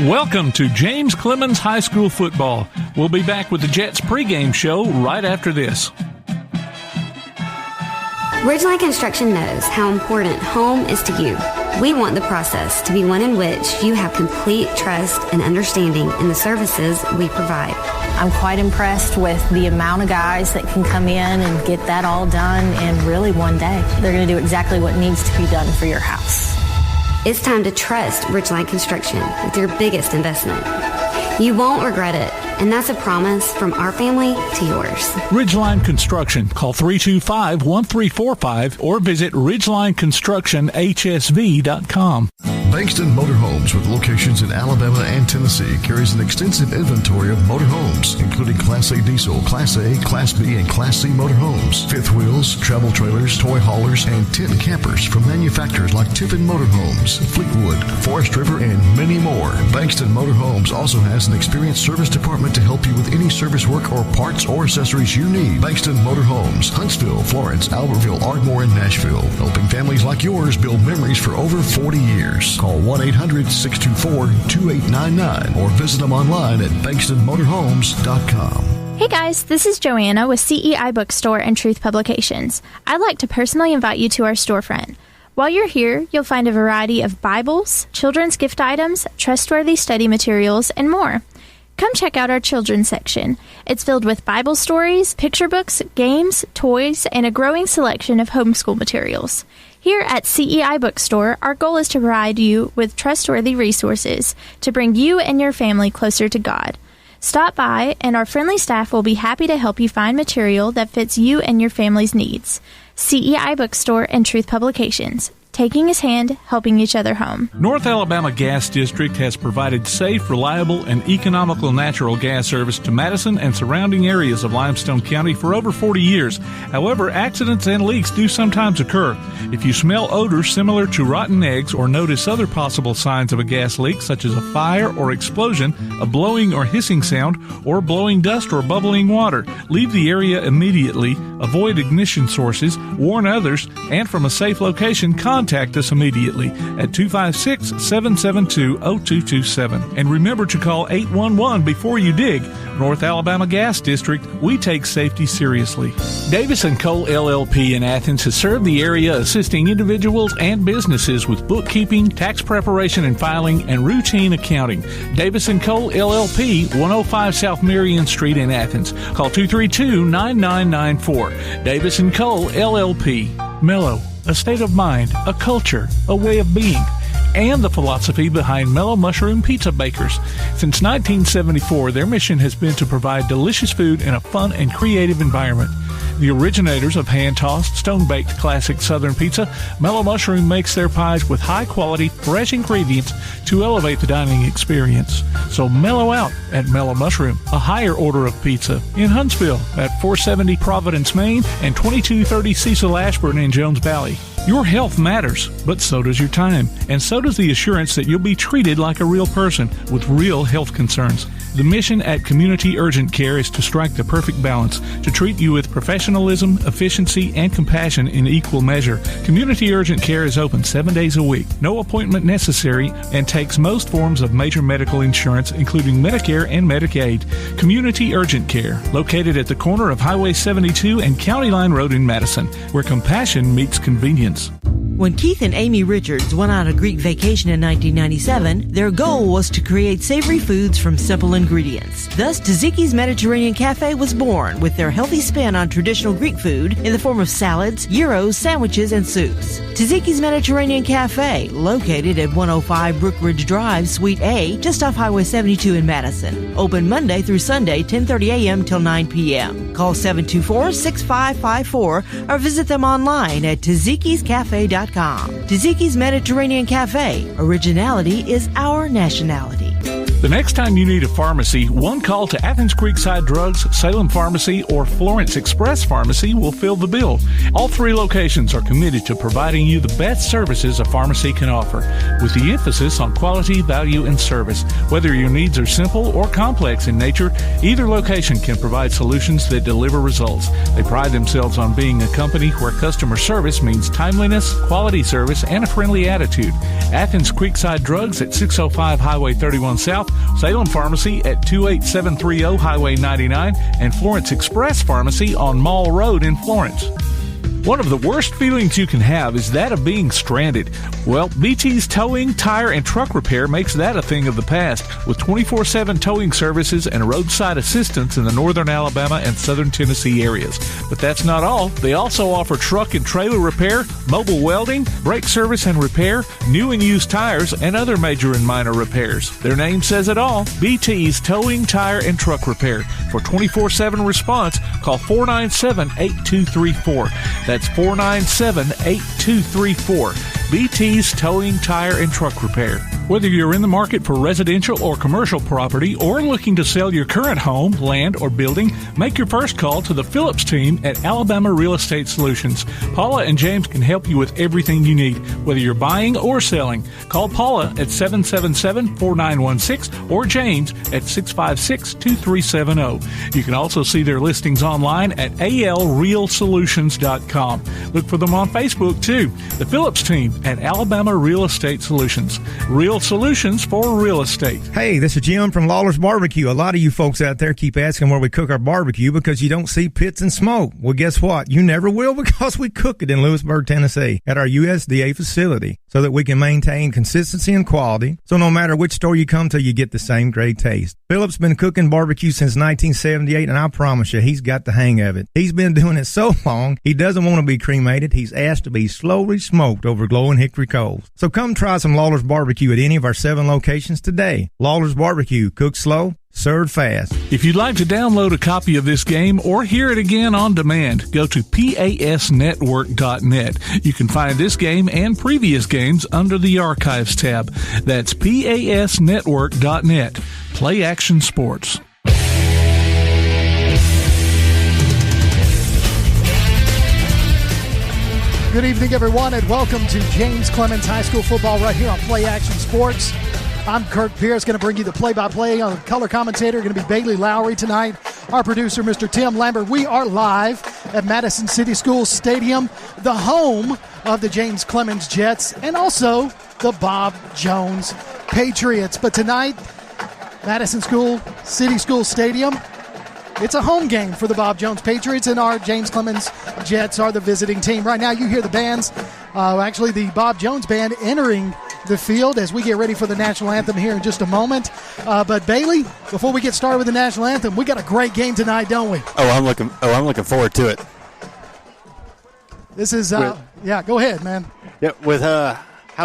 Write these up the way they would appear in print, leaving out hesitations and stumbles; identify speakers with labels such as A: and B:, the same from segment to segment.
A: Welcome to James Clemens High School football. We'll be back with the Jets pregame show right after this.
B: Ridgeline Construction knows how important home is to you. We want the process to be one in which you have complete trust and understanding in the services we provide.
C: I'm quite impressed with the amount of guys that can come in and get that all done in really one day. They're going to do exactly what needs to be done for your house.
B: It's time to trust Ridgeline Construction with your biggest investment. You won't regret it, and that's a promise from our family to yours.
A: Ridgeline Construction. Call 325-1345 or visit ridgelineconstructionhsv.com.
D: Bankston Motorhomes, with locations in Alabama and Tennessee, carries an extensive inventory of motorhomes, including Class A diesel, Class A, Class B, and Class C motorhomes, fifth wheels, travel trailers, toy haulers, and tent campers from manufacturers like Tiffin Motorhomes, Fleetwood, Forest River, and many more. Bankston Motorhomes also has an experienced service department to help you with any service work or parts or accessories you need. Bankston Motorhomes, Huntsville, Florence, Albertville, Ardmore, and Nashville, helping families like yours build memories for over 40 years. Call 1-800-624-2899 or visit them online at bankstonmotorhomes.com.
E: Hey guys, this is Joanna with CEI Bookstore and Truth Publications. I'd like to personally invite you to our storefront. While you're here, you'll find a variety of Bibles, children's gift items, trustworthy study materials, and more. Come check out our children's section. It's filled with Bible stories, picture books, games, toys, and a growing selection of homeschool materials. Here at CEI Bookstore, our goal is to provide you with trustworthy resources to bring you and your family closer to God. Stop by, and our friendly staff will be happy to help you find material that fits you and your family's needs. CEI Bookstore and Truth Publications. Taking his hand, helping each other home.
A: North Alabama Gas District has provided safe, reliable, and economical natural gas service to Madison and surrounding areas of Limestone County for over 40 years. However, accidents and leaks do sometimes occur. If you smell odors similar to rotten eggs or notice other possible signs of a gas leak, such as a fire or explosion, a blowing or hissing sound, or blowing dust or bubbling water, leave the area immediately, avoid ignition sources, warn others, and from a safe location, contact us immediately at 256-772-0227. And remember to call 811 before you dig. North Alabama Gas District, we take safety seriously. Davis & Cole LLP in Athens has served the area assisting individuals and businesses with bookkeeping, tax preparation and filing, and routine accounting. Davis & Cole LLP, 105 South Marion Street in Athens. Call 232-9994. Davis & Cole LLP. Mellow. A state of mind, a culture, a way of being, and the philosophy behind Mellow Mushroom Pizza Bakers. Since 1974, their mission has been to provide delicious food in a fun and creative environment. The originators of hand-tossed, stone-baked classic Southern pizza, Mellow Mushroom makes their pies with high-quality, fresh ingredients to elevate the dining experience. So mellow out at Mellow Mushroom, a higher order of pizza, in Huntsville at 470 Providence, Maine, and 2230 Cecil Ashburn in Jones Valley. Your health matters, but so does your time, and so does the assurance that you'll be treated like a real person with real health concerns. The mission at Community Urgent Care is to strike the perfect balance, to treat you with professionalism, efficiency, and compassion in equal measure. Community Urgent Care is open 7 days a week, no appointment necessary, and takes most forms of major medical insurance, including Medicare and Medicaid. Community Urgent Care, located at the corner of Highway 72 and County Line Road in Madison, where compassion meets convenience.
F: When Keith and Amy Richards went on a Greek vacation in 1997, their goal was to create savory foods from simple ingredients. Thus, Tzatziki's Mediterranean Cafe was born with their healthy spin on traditional Greek food in the form of salads, gyros, sandwiches, and soups. Tzatziki's Mediterranean Cafe, located at 105 Brookridge Drive, Suite A, just off Highway 72 in Madison. Open Monday through Sunday, 10:30 a.m. till 9 p.m. Call 724-6554 or visit them online at Tzatziki'sCafe.com. Tzatziki's Mediterranean Cafe. Originality is our nationality.
A: The next time you need a pharmacy, one call to Athens Creekside Drugs, Salem Pharmacy, or Florence Express Pharmacy will fill the bill. All 3 locations are committed to providing you the best services a pharmacy can offer, with the emphasis on quality, value, and service. Whether your needs are simple or complex in nature, either location can provide solutions that deliver results. They pride themselves on being a company where customer service means timeliness, quality service, and a friendly attitude. Athens Creekside Drugs at 605 Highway 31 South, Salem Pharmacy at 28730 Highway 99, and Florence Express Pharmacy on Mall Road in Florence. One of the worst feelings you can have is that of being stranded. Well, BT's Towing, Tire, and Truck Repair makes that a thing of the past, with 24/7 towing services and roadside assistance in the northern Alabama and southern Tennessee areas. But that's not all. They also offer truck and trailer repair, mobile welding, brake service and repair, new and used tires, and other major and minor repairs. Their name says it all. BT's Towing, Tire, and Truck Repair. For 24/7 response, call 497-8234. That's 497-8234. BT's Towing, Tire, and Truck Repair. Whether you're in the market for residential or commercial property or looking to sell your current home, land, or building, make your first call to the Phillips team at Alabama Real Estate Solutions. Paula and James can help you with everything you need, whether you're buying or selling. Call Paula at 777-4916 or James at 656-2370. You can also see their listings online at alrealsolutions.com. Look for them on Facebook, too. The Phillips team at Alabama Real Estate Solutions. Real solutions for real estate.
G: Hey, this is Jim from Lawler's Barbecue. A lot of you folks out there keep asking where we cook our barbecue because you don't see pits and smoke. Well, guess what? You never will because we cook it in Lewisburg, Tennessee at our USDA facility so that we can maintain consistency and quality. So no matter which store you come to, you get the same great taste. Philip's been cooking barbecue since 1978, and I promise you, he's got the hang of it. He's been doing it so long, he doesn't want to be cremated. He's asked to be slowly smoked over glowing hickory coals. So come try some Lawler's Barbecue at any of our 7 locations today. Lawler's Barbecue, cooked slow, served fast.
A: If you'd like to download a copy of this game or hear it again on demand, go to pasnetwork.net. You can find this game and previous games under the Archives tab. That's pasnetwork.net. Play action sports.
H: Good evening, everyone, and welcome to James Clemens High School football right here on Play Action Sports. I'm Kirk Pierce, going to bring you the play-by-play. On the color commentator, going to be Bailey Lowry tonight. Our producer, Mr. Tim Lambert. We are live at Madison City School Stadium, the home of the James Clemens Jets and also the Bob Jones Patriots. But tonight, Madison City School Stadium, it's a home game for the Bob Jones Patriots, and our James Clemens Jets are the visiting team. Right now, you hear the bands, actually the Bob Jones Band entering the field as we get ready for the national anthem here in just a moment. But Bailey, before we get started with the national anthem, we got a great game tonight, don't we?
I: I'm looking forward to it.
H: This is, yeah, go ahead, man.
I: Yeah, with how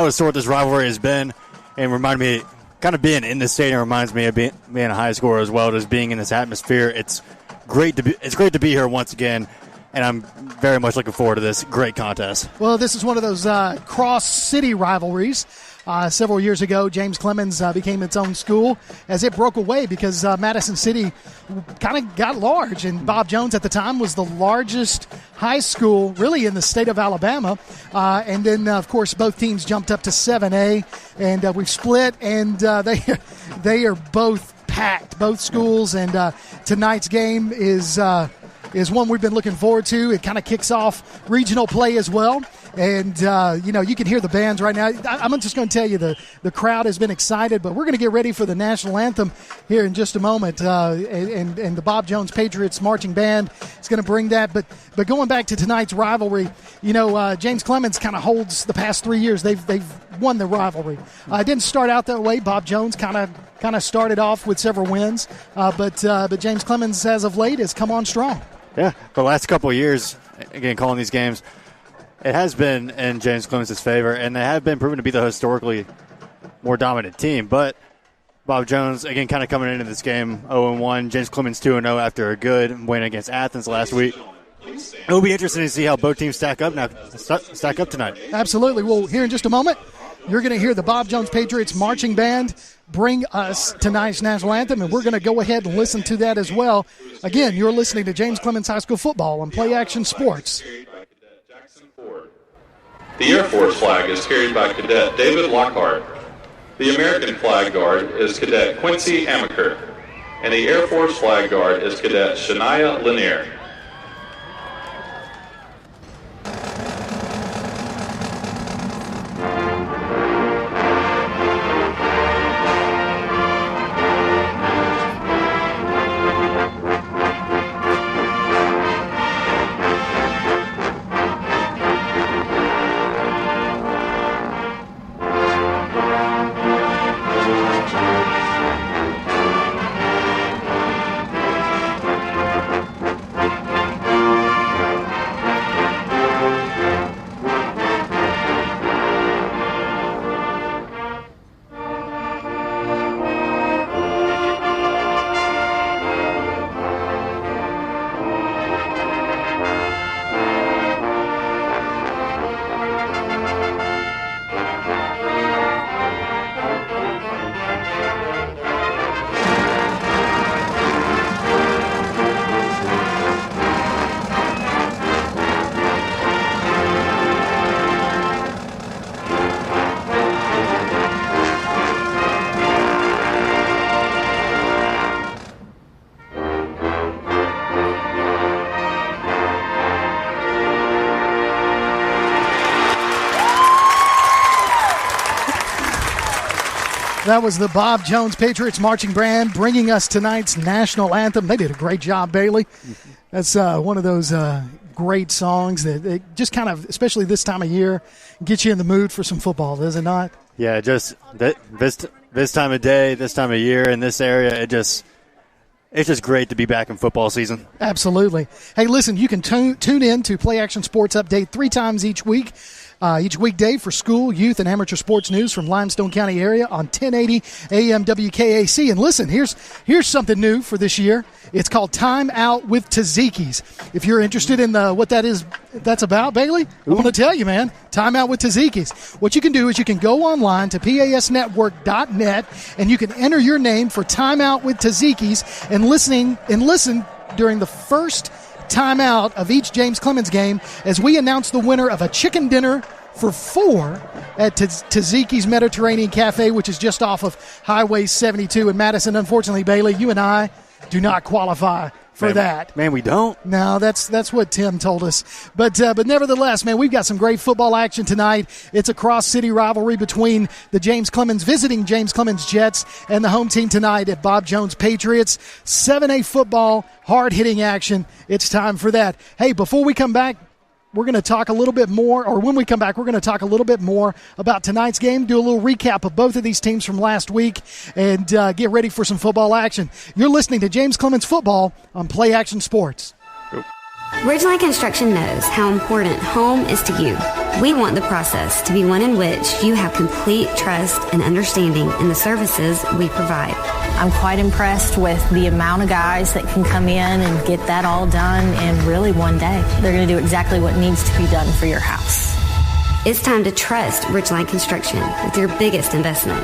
I: historic this rivalry has been, and remind me, kind of being in the stadium reminds me of being a high scorer as well, just being in this atmosphere. It's great to be here once again, and I'm very much looking forward to this great contest.
H: Well, this is one of those cross-city rivalries. Several years ago, James Clemens became its own school as it broke away because Madison City kind of got large, and Bob Jones at the time was the largest high school really in the state of Alabama. And then, of course, both teams jumped up to 7A, and we've split, and they are both packed, both schools, and tonight's game is one we've been looking forward to. It kind of kicks off regional play as well. And, you can hear the bands right now. I'm just going to tell you the crowd has been excited, but we're going to get ready for the national anthem here in just a moment. And the Bob Jones Patriots marching band is going to bring that. But going back to tonight's rivalry, James Clemens kind of holds the past 3 years. They've won the rivalry. It didn't start out that way. Bob Jones kind of started off with several wins. But James Clemens, as of late, has come on strong.
I: Yeah, the last couple of years, again, calling these games, it has been in James Clemens' favor, and they have been proven to be the historically more dominant team. But Bob Jones, again, kind of coming into this game 0-1. James Clemens 2-0 after a good win against Athens last week. It'll be interesting to see how both teams stack up tonight.
H: Absolutely. Well, here in just a moment, you're going to hear the Bob Jones Patriots Marching Band bring us tonight's national anthem, and we're going to go ahead and listen to that as well. Again, you're listening to James Clemens High School football on Play Action Sports.
J: The Air Force flag is carried by Cadet David Lockhart. The American Flag Guard is Cadet Quincy Amaker. And the Air Force Flag Guard is Cadet Shania Lanier.
H: That was the Bob Jones Patriots Marching Band bringing us tonight's national anthem. They did a great job, Bailey. That's one of those great songs that just kind of, especially this time of year, gets you in the mood for some football, does it not?
I: Yeah, just this time of day, this time of year, in this area, it's just great to be back in football season.
H: Absolutely. Hey, listen, you can tune in to Play Action Sports Update 3 times each week. Each weekday for school, youth, and amateur sports news from Limestone County area on 1080 AM WKAC. And listen, here's something new for this year. It's called Time Out with Tzatziki's. If you're interested in what that's about, Bailey, I'm going to tell you, man. Time Out with Tzatziki's. What you can do is you can go online to pasnetwork.net and you can enter your name for Time Out with Tzatziki's and listen during the first timeout of each James Clemens game as we announce the winner of a chicken dinner for 4 at Tzatziki's Mediterranean Cafe, which is just off of Highway 72 in Madison. Unfortunately, Bailey, you and I do not qualify for that.
I: Man, we don't.
H: No, that's what Tim told us. But nevertheless, man, we've got some great football action tonight. It's a cross-city rivalry between the visiting James Clemens Jets and the home team tonight at Bob Jones Patriots. 7A football, hard-hitting action. It's time for that. Hey, before we come back, we're going to talk a little bit more, or when we come back, we're going to talk a little bit more about tonight's game, do a little recap of both of these teams from last week, and get ready for some football action. You're listening to James Clemens Football on Play Action Sports.
B: Ridgeline Construction knows how important home is to you. We want the process to be one in which you have complete trust and understanding in the services we provide.
C: I'm quite impressed with the amount of guys that can come in and get that all done in really one day. They're going to do exactly what needs to be done for your house.
B: It's time to trust Ridgeline Construction with your biggest investment.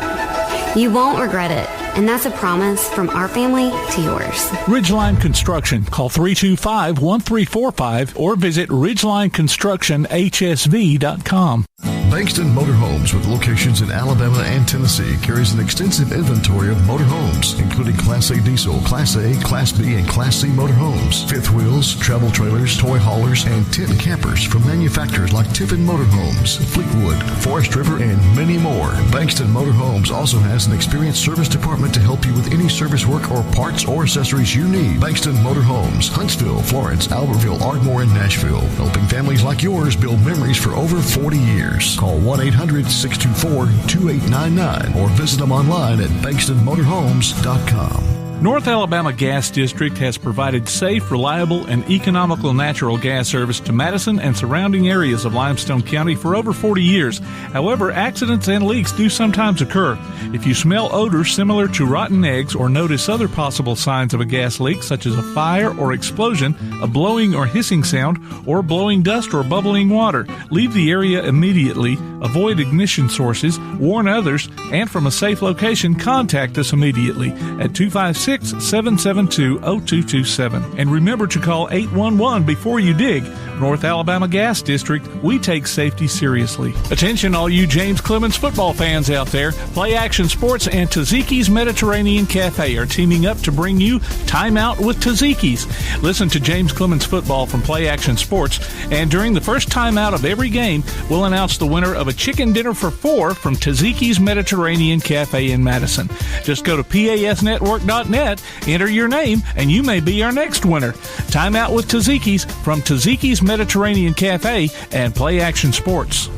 B: You won't regret it, and that's a promise from our family to yours.
A: Ridgeline Construction. Call 325-1345 or visit ridgelineconstructionhsv.com.
D: Bankston Motorhomes, with locations in Alabama and Tennessee, carries an extensive inventory of motorhomes, including Class A diesel, Class A, Class B, and Class C motorhomes, fifth wheels, travel trailers, toy haulers, and tent campers from manufacturers like Tiffin Motorhomes, Fleetwood, Forest River, and many more. Bankston Motorhomes also has an experienced service department to help you with any service work or parts or accessories you need. Bankston Motorhomes, Huntsville, Florence, Albertville, Ardmore, and Nashville, helping families like yours build memories for over 40 years. Call 1-800-624-2899 or visit them online at bankstonmotorhomes.com.
A: North Alabama Gas District has provided safe, reliable, and economical natural gas service to Madison and surrounding areas of Limestone County for over 40 years. However, accidents and leaks do sometimes occur. If you smell odors similar to rotten eggs or notice other possible signs of a gas leak, such as a fire or explosion, a blowing or hissing sound, or blowing dust or bubbling water, leave the area immediately, avoid ignition sources, warn others, and from a safe location, contact us immediately at 256-772-0227. And remember to call 811 before you dig. North Alabama Gas District, we take safety seriously. Attention all you James Clemens football fans out there. Play Action Sports and Taziki's Mediterranean Cafe are teaming up to bring you Time Out with Taziki's. Listen to James Clemens football from Play Action Sports, and during the first time out of every game, we'll announce the winner of a chicken dinner for 4 from Taziki's Mediterranean Cafe in Madison. Just go to pasnetwork.net, enter your name, and you may be our next winner. Time Out with Taziki's from Taziki's Mediterranean Cafe and Play Action Sports.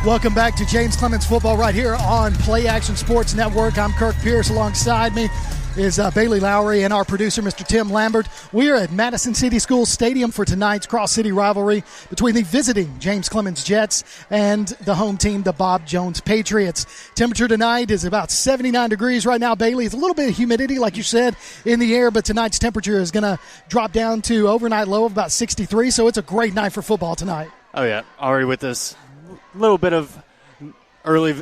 H: Welcome back to James Clemens Football right here on Play Action Sports Network. I'm Kirk Pierce. Alongside me is Bailey Lowry and our producer, Mr. Tim Lambert. We are at Madison City Schools Stadium for tonight's cross-city rivalry between the visiting James Clemens Jets and the home team, the Bob Jones Patriots. Temperature tonight is about 79 degrees right now, Bailey. It's a little bit of humidity, like you said, in the air, but tonight's temperature is going to drop down to overnight low of about 63, so it's a great night for football tonight.
I: Oh, yeah. Already with this little bit of early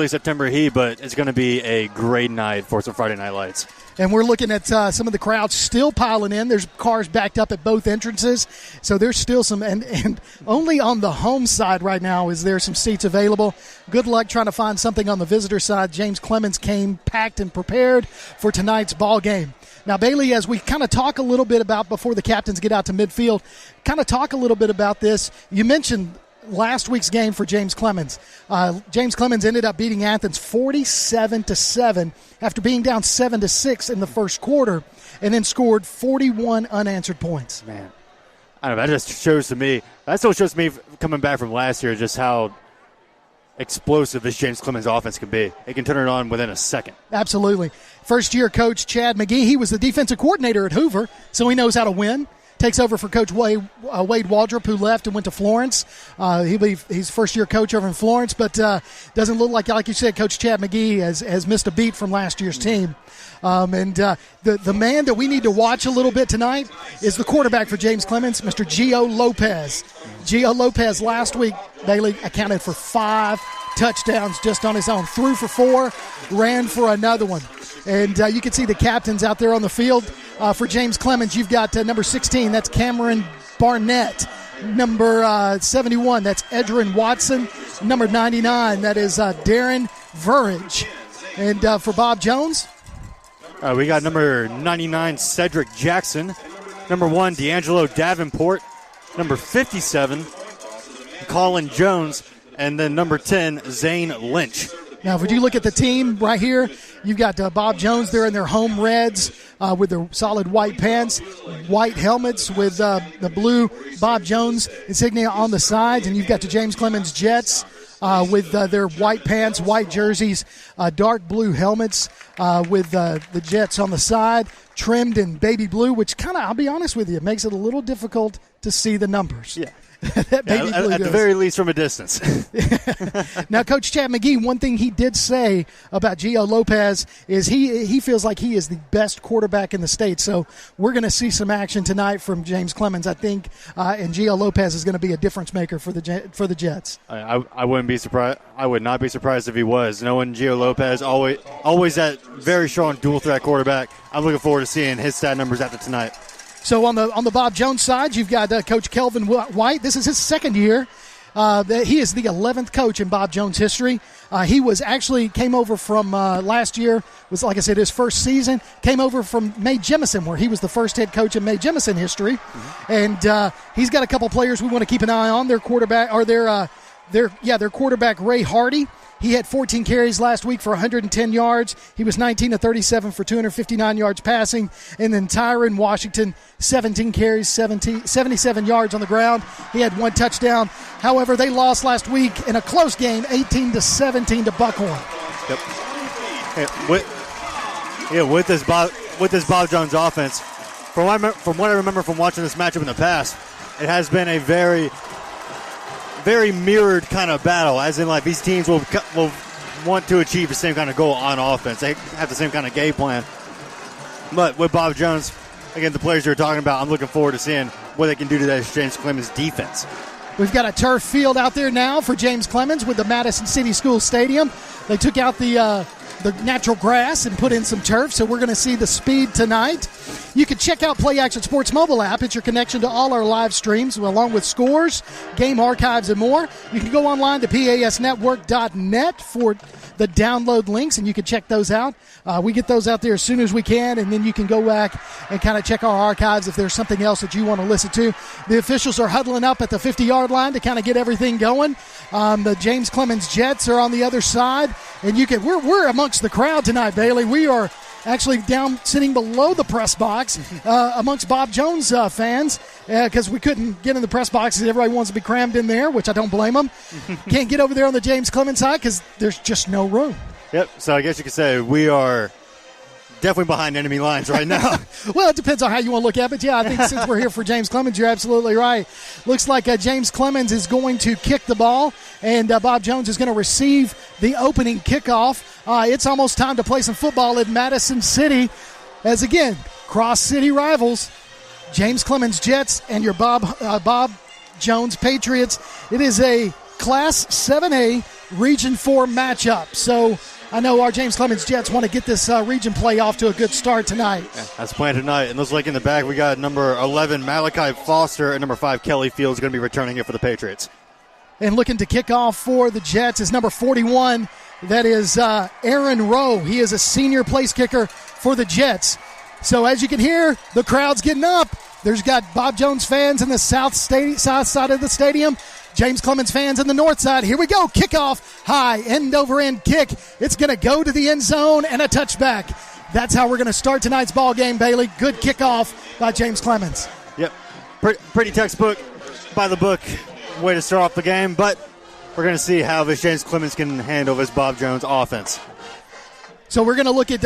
I: September heat, but it's going to be a great night for some Friday night lights.
H: And we're looking at some of the crowds still piling in. There's cars backed up at both entrances. So there's still some, and only on the home side right now is there some seats available. Good luck trying to find something on the visitor side. James Clemens came packed and prepared for tonight's ball game. Now, Bailey, as we kind of talk a little bit about before the captains get out to midfield, kind of talk a little bit about this. You mentioned last week's game for James Clemens. James Clemens ended up beating Athens 47-7 after being down 7-6 in the first quarter, and then scored 41 unanswered points.
I: Man, I don't know. That still shows me coming back from last year just how explosive this James Clemens offense can be. It can turn it on within a second.
H: Absolutely. First-year coach Chad McGee, he was the defensive coordinator at Hoover, so he knows how to win. Takes over for Coach Wade Waldrop, who left and went to Florence. He's first-year coach over in Florence, but doesn't look like you said, Coach Chad McGee has missed a beat from last year's team. The man that we need to watch a little bit tonight is the quarterback for James Clemens, Mr. Gio Lopez. Gio Lopez last week, Bailey, accounted for 5 touchdowns just on his own. Threw for 4, ran for another one. And you can see the captains out there on the field. For James Clemens, you've got number 16, that's Cameron Barnett. Number 71, that's Edrin Watson. Number 99, that is Darren Verridge. And for Bob Jones?
I: We got number 99, Cedric Jackson. Number 1, D'Angelo Davenport. Number 57, Colin Jones. And then number 10, Zane Lynch.
H: Now, if you look at the team right here, you've got Bob Jones there in their home reds with their solid white pants, white helmets with the blue Bob Jones insignia on the sides, and you've got the James Clemens Jets with their white pants, white jerseys, dark blue helmets with the Jets on the side, trimmed in baby blue, which kind of, I'll be honest with you, makes it a little difficult to see the numbers.
I: Yeah.
H: That baby blue
I: at the very least from a distance.
H: Now, Coach Chad McGee, one thing he did say about Gio Lopez is he feels like he is the best quarterback in the state. So we're going to see some action tonight from James Clemens, I think, and Gio Lopez is going to be a difference maker for the Jets.
I: I wouldn't be surprised. I would not be surprised if he was. Knowing Gio Lopez, always that very strong dual threat quarterback. I'm looking forward to seeing his stat numbers after tonight.
H: So on the Bob Jones side, you've got Coach Kelvin White. This is his second year. He is the 11th coach in Bob Jones history. He came over from last year, was, like I said, his first season. Came over from May Jemison, where he was the first head coach in May Jemison history. Mm-hmm. And he's got a couple players we want to keep an eye on. Their quarterback, their quarterback, Ray Hardy. He had 14 carries last week for 110 yards. He was 19 of 37 for 259 yards passing. And then Tyron Washington, 17 carries, 77 yards on the ground. He had 1 touchdown. However, they lost last week in a close game, 18-17 to Buckhorn.
I: Yep. With this Bob Jones offense, from what I remember from watching this matchup in the past, it has been a very, very mirrored kind of battle. As in, like, these teams will want to achieve the same kind of goal on offense. They have the same kind of game plan. But with Bob Jones, again, the players you're talking about, I'm looking forward to seeing what they can do to that James Clemens defense.
H: We've got a turf field out there now for James Clemens with the Madison City School Stadium. They took out the natural grass and put in some turf, so we're going to see the speed tonight. You can check out Play Action Sports mobile app. It's your connection to all our live streams, along with scores, game archives, and more. You can go online to pasnetwork.net for the download links, and you can check those out. We get those out there as soon as we can, and then you can go back and kind of check our archives if there's something else that you want to listen to. The officials are huddling up at the 50-yard line to kind of get everything going. The James Clemens Jets are on the other side, and we're amongst the crowd tonight, Bailey. We are actually down sitting below the press box amongst Bob Jones fans because we couldn't get in the press box because everybody wants to be crammed in there, which I don't blame them. Can't get over there on the James Clemens side because there's just no room.
I: Yep, so I guess you could say we are definitely behind enemy lines right now.
H: Well, it depends on how you want to look at it. But, yeah, I think since we're here for James Clemens, you're absolutely right. Looks like James Clemens is going to kick the ball, and Bob Jones is going to receive the opening kickoff. It's almost time to play some football in Madison City as, again, cross-city rivals, James Clemens Jets and your Bob Jones Patriots. It is a Class 7A Region 4 matchup. So I know our James Clemens Jets want to get this region play off to a good start tonight.
I: Yeah, that's planned tonight. And looks like in the back we got number 11, Malachi Foster, and number 5, Kelly Fields, going to be returning it for the Patriots.
H: And looking to kick off for the Jets is number 41. That is Aaron Rowe. He is a senior place kicker for the Jets. So as you can hear, the crowd's getting up. There's got Bob Jones fans in the south side of the stadium. James Clemens fans in the north side. Here we go. Kickoff. High end-over-end kick. It's going to go to the end zone and a touchback. That's how we're going to start tonight's ball game, Bailey. Good kickoff by James Clemens.
I: Yep. Pretty textbook, by the book way to start off the game, but we're going to see how this James Clemens can handle this Bob Jones offense.
H: So we're going to look at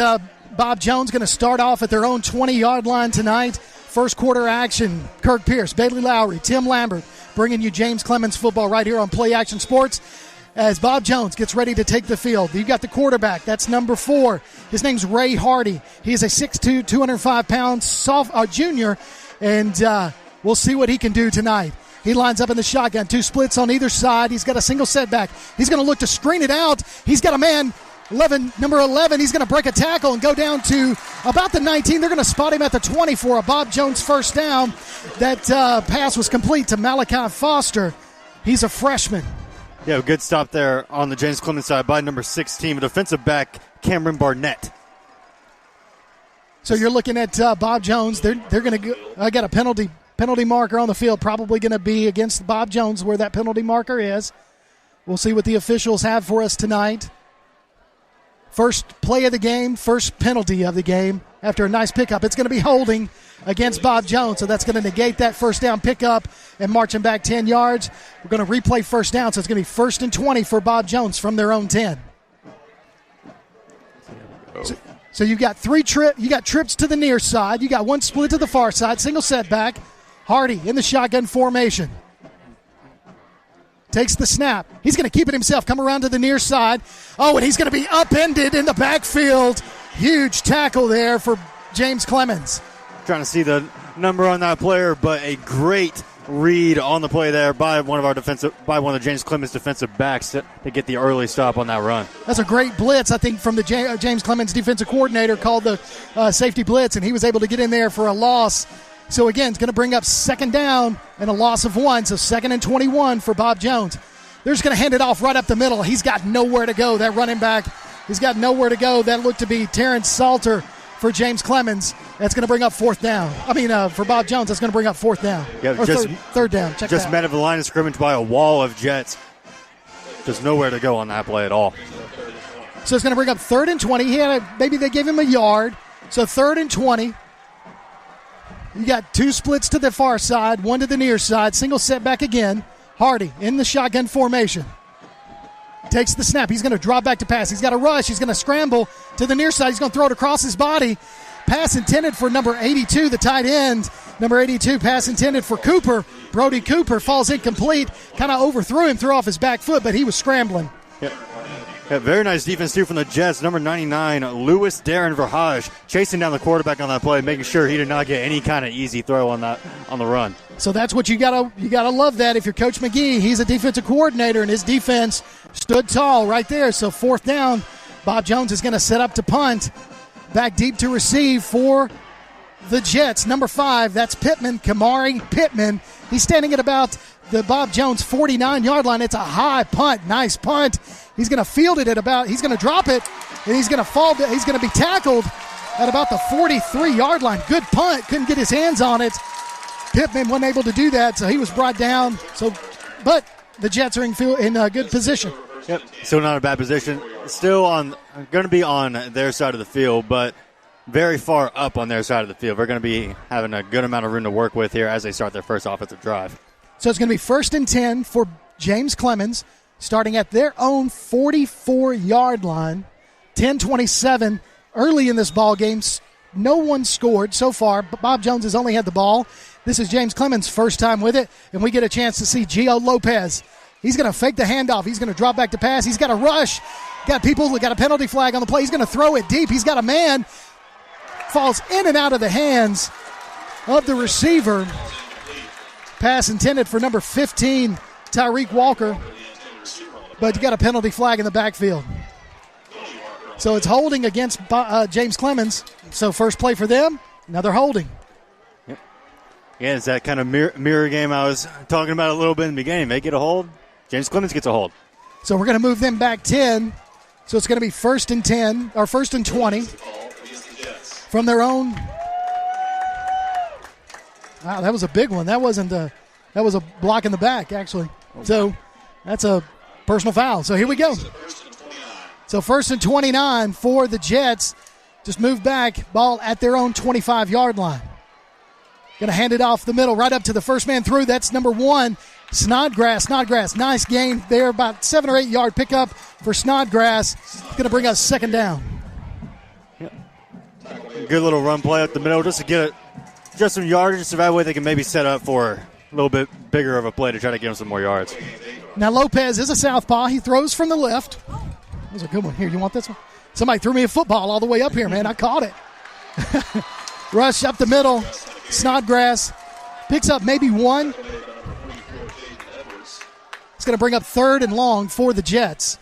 H: Bob Jones going to start off at their own 20-yard line tonight. First quarter action, Kirk Pierce, Bailey Lowry, Tim Lambert, bringing you James Clemens football right here on Play Action Sports as Bob Jones gets ready to take the field. You've got the quarterback. That's number 4. His name's Ray Hardy. He's a 6'2", 205-pound junior, and we'll see what he can do tonight. He lines up in the shotgun, 2 splits on either side. He's got a single setback. He's going to look to screen it out. He's got a man, number 11. He's going to break a tackle and go down to about the 19. They're going to spot him at the 20 for a Bob Jones first down. That pass was complete to Malachi Foster. He's a freshman.
I: Yeah, good stop there on the James Clemens side by number 16, a defensive back, Cameron Barnett.
H: So you're looking at Bob Jones. They're going to go. I got a penalty marker on the field, probably going to be against Bob Jones where that penalty marker is. We'll see what the officials have for us tonight. First play of the game, first penalty of the game after a nice pickup. It's going to be holding against Bob Jones, so that's going to negate that first down pickup and march him back 10 yards. We're going to replay first down, so it's going to be 1st and 20 for Bob Jones from their own 10. So you've got trips to the near side. You got 1 split to the far side, single setback. Hardy in the shotgun formation. Takes the snap. He's going to keep it himself. Come around to the near side. Oh, and he's going to be upended in the backfield. Huge tackle there for James Clemens.
I: Trying to see the number on that player, but a great read on the play there by one of the James Clemens defensive backs to get the early stop on that run.
H: That's a great blitz, I think, from the James Clemens defensive coordinator, called the safety blitz, and he was able to get in there for a loss. So, again, it's going to bring up 2nd down and a loss of 1. So, 2nd and 21 for Bob Jones. They're just going to hand it off right up the middle. He's got nowhere to go. That running back, he's got nowhere to go. That looked to be Terrence Salter for James Clemens. That's going to bring up 4th down. For Bob Jones, that's going to bring up 4th down.
I: Yeah,
H: or third down. Check
I: just
H: that.
I: met at the line of scrimmage by a wall of Jets. Just nowhere to go on that play at all.
H: So, it's going to bring up 3rd and 20. Maybe they gave him a yard. So, 3rd and 20. You got 2 splits to the far side, 1 to the near side, single setback again. Hardy in the shotgun formation. takes the snap. He's going to drop back to pass. He's got to rush. He's going to scramble to the near side. He's going to throw it across his body. Pass intended for number 82, the tight end. Number 82, pass intended for Cooper. Brody Cooper falls incomplete. Kind of overthrew him, threw off his back foot, but he was scrambling.
I: Yeah, very nice defense, too, from the Jets. Number 99, Louis Darren Verhage, chasing down the quarterback on that play, making sure he did not get any kind of easy throw on the run.
H: So that's what you gotta love that. If you're Coach McGee, he's a defensive coordinator, and his defense stood tall right there. So 4th down, Bob Jones is going to set up to punt. Back deep to receive for the Jets. Number 5, that's Pittman, Kamari Pittman. He's standing at about the Bob Jones 49-yard line. It's a high punt. Nice punt. He's going to field it he's going to drop it, and he's going to fall. He's going to be tackled at about the 43-yard line. Good punt. Couldn't get his hands on it. Pittman wasn't able to do that, so he was brought down. But the Jets are in good position.
I: Yep, still not a bad position. Still going to be on their side of the field, but very far up on their side of the field. We're going to be having a good amount of room to work with here as they start their first offensive drive.
H: So it's going to be 1st and 10 for James Clemens, starting at their own 44-yard line. 10-27 early in this ball game. No one scored so far, but Bob Jones has only had the ball. This is James Clemens' first time with it, and we get a chance to see Gio Lopez. He's going to fake the handoff. He's going to drop back to pass. He's got to rush. Got a penalty flag on the play. He's going to throw it deep. He's got a man. Falls in and out of the hands of the receiver. Pass intended for number 15, Tyreek Walker. But you got a penalty flag in the backfield. So it's holding against James Clemens. So first play for them, another holding.
I: Yep. Yeah, it's that kind of mirror game I was talking about a little bit in the beginning. They get a hold, James Clemens gets a hold.
H: So we're going to move them back 10. So it's going to be 1st and 10, or 1st and 20 from their own. Wow, that was a big one. That was a block in the back, actually. So that's a personal foul. So here we go. So 1st and 29 for the Jets. Just move back, ball at their own 25-yard line. Going to hand it off the middle, right up to the first man through. That's number 1, Snodgrass. Nice gain there, about 7 or 8 yard pickup for Snodgrass. Going to bring us 2nd down.
I: Yep. Good little run play up the middle just to get just some yardage, so that way they can maybe set up for a little bit bigger of a play to try to get him some more yards.
H: Now Lopez is a southpaw. He throws from the left. That was a good one. Here, you want this one? Somebody threw me a football all the way up here, man. I caught it. Rush up the middle. Snodgrass picks up maybe 1. It's going to bring up 3rd and long for the Jets.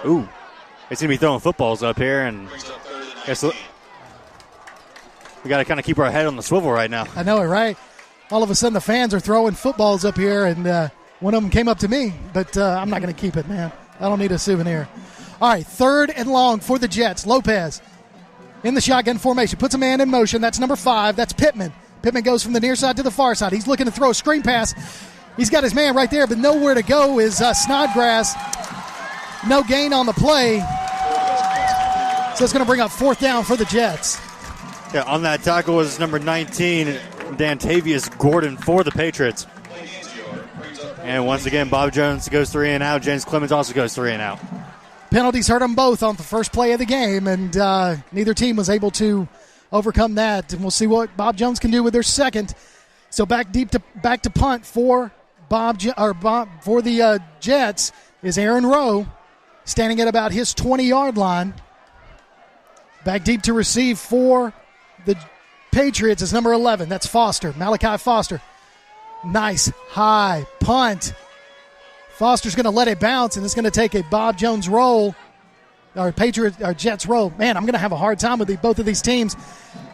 I: Ooh. It's going to be throwing footballs up here, and guess we got to kind of keep our head on the swivel right now.
H: I know it, right? All of a sudden the fans are throwing footballs up here, and one of them came up to me, but I'm not going to keep it, man. I don't need a souvenir. All right, 3rd and long for the Jets. Lopez in the shotgun formation. Puts a man in motion. That's number 5. That's Pittman. Pittman goes from the near side to the far side. He's looking to throw a screen pass. He's got his man right there, but nowhere to go is Snodgrass. No gain on the play. So it's going to bring up 4th down for the Jets.
I: Yeah, on that tackle was number 19, Dantavius Gordon for the Patriots. And once again, Bob Jones goes 3 and out. James Clemens also goes 3 and out.
H: Penalties hurt them both on the first play of the game, and neither team was able to overcome that. And we'll see what Bob Jones can do with their second. So back to punt for for the Jets is Aaron Rowe, standing at about his 20-yard line. Back deep to receive for the Patriots is number 11. That's Foster, Malachi Foster. Nice high punt. Foster's going to let it bounce, and it's going to take a Bob Jones roll, or Jets roll. Man, I'm going to have a hard time with both of these teams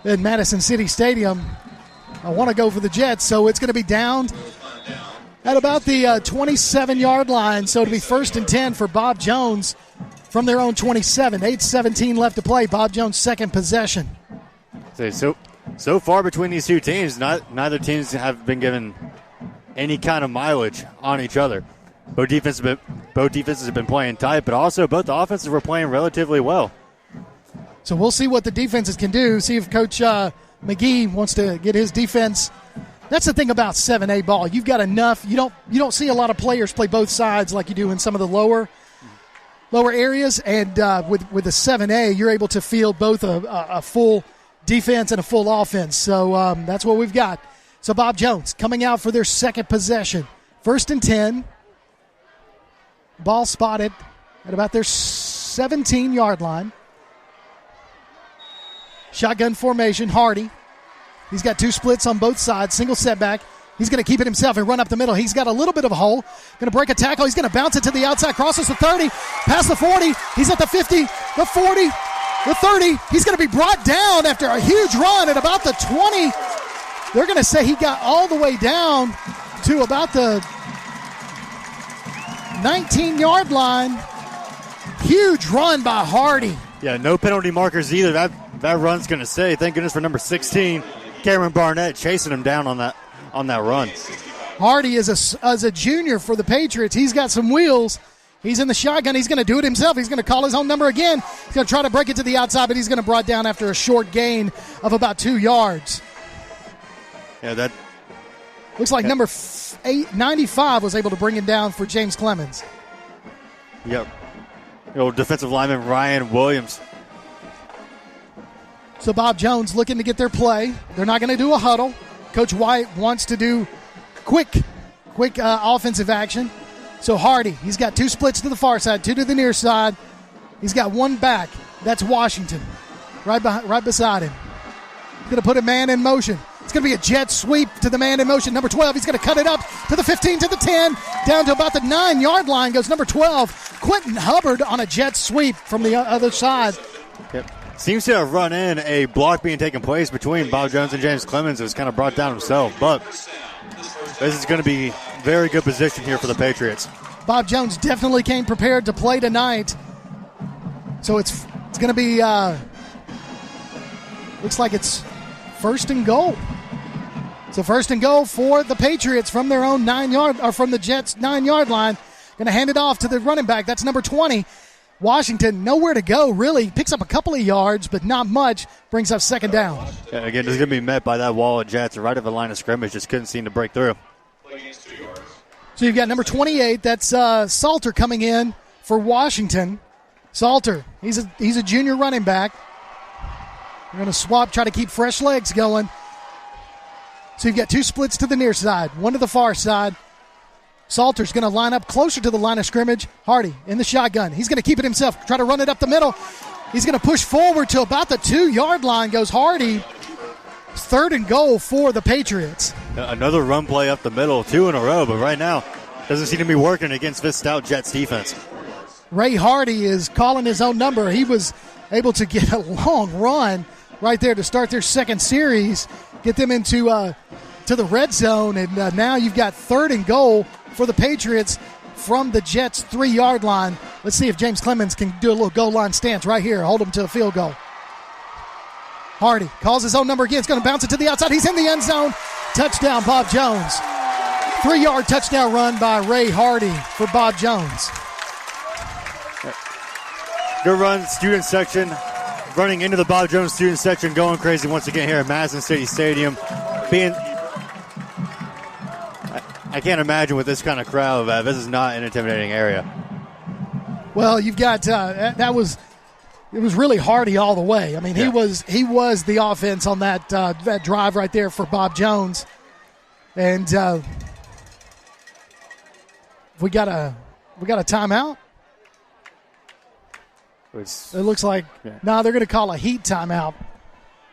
H: in Madison City Stadium. I want to go for the Jets, so it's going to be down at about the 27-yard line. So it'll be 1st and 10 for Bob Jones from their own 27. 8:17 left to play. Bob Jones' second possession.
I: So far between these two teams, neither teams have been given any kind of mileage on each other. Both defenses have been playing tight, but also both offenses were playing relatively well.
H: So we'll see what the defenses can do. See if Coach McGee wants to get his defense That's the thing about 7A ball. You've got enough. You don't see a lot of players play both sides like you do in some of the lower areas. And with the 7A, you're able to field both a full defense and a full offense. So that's what we've got. So Bob Jones coming out for their second possession. 1st and 10. Ball spotted at about their 17-yard line. Shotgun formation, Hardy. He's got 2 splits on both sides, single setback. He's going to keep it himself and run up the middle. He's got a little bit of a hole. Going to break a tackle. He's going to bounce it to the outside, crosses the 30, past the 40. He's at the 50, the 40, the 30. He's going to be brought down after a huge run at about the 20. They're going to say he got all the way down to about the 19-yard line. Huge run by Hardy.
I: Yeah, no penalty markers either. That run's going to stay. Thank goodness for number 16, Cameron Barnett, chasing him down on that run.
H: Hardy is a junior for the Patriots. He's got some wheels. He's in the shotgun. He's going to do it himself. He's going to call his own number again. He's going to try to break it to the outside, but he's going to brought down after a short gain of about 2 yards.
I: Yeah, that
H: looks like number 95 was able to bring him down for James Clemens.
I: Yep. The old defensive lineman Ryan Williams.
H: So Bob Jones looking to get their play. They're not going to do a huddle. Coach White wants to do quick offensive action. So Hardy, he's got 2 splits to the far side, 2 to the near side. He's got 1 back. That's Washington, right beside him. He's going to put a man in motion. It's going to be a jet sweep to the man in motion. Number 12, he's going to cut it up to the 15, to the 10, down to about the 9-yard line goes number 12, Quentin Hubbard on a jet sweep from the other side.
I: Yep. Seems to have run in a block being taken place between Bob Jones and James Clemens. It was kind of brought down himself, but this is going to be very good position here for the Patriots.
H: Bob Jones definitely came prepared to play tonight. So it's going to be, looks like it's 1st and goal. So 1st and goal for the Patriots from their own 9-yard, or from the Jets' 9-yard line. Going to hand it off to the running back. That's number 20. Washington, nowhere to go, really. Picks up a couple of yards, but not much. Brings up 2nd down.
I: Yeah, again, this is going to be met by that wall of Jets right at the line of scrimmage. Just couldn't seem to break through.
H: So you've got number 28. That's Salter coming in for Washington. Salter, he's a junior running back. We're going to swap, try to keep fresh legs going. So you've got 2 splits to the near side, 1 to the far side. Salter's going to line up closer to the line of scrimmage. Hardy in the shotgun. He's going to keep it himself, try to run it up the middle. He's going to push forward to about the 2-yard line goes Hardy. 3rd and goal for the Patriots.
I: Another run play up the middle, 2 in a row, but right now doesn't seem to be working against this stout Jets defense.
H: Ray Hardy is calling his own number. He was able to get a long run right there to start their second series, get them into to the red zone, and now you've got 3rd and goal for the Patriots from the Jets' 3-yard line. Let's see if James Clemens can do a little goal line stance right here, hold him to a field goal. Hardy calls his own number again. It's going to bounce it to the outside. He's in the end zone. Touchdown, Bob Jones. 3-yard touchdown run by Ray Hardy for Bob Jones.
I: Good run, student section. Running into the Bob Jones student section, going crazy once again here at Madison City Stadium. I can't imagine with this kind of crowd that this is not an intimidating area.
H: Well, you've got it was really Hardy all the way. I mean, he was the offense on that drive right there for Bob Jones, and we got a timeout. It looks like they're going to call a heat timeout.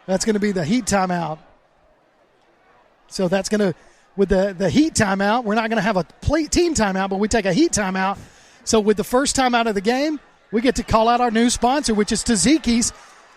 H: That's going to be the heat timeout. So that's going to, with the heat timeout, we're not going to have a team timeout, but we take a heat timeout. So with the first timeout of the game, we get to call out our new sponsor, which is Tzatziki's,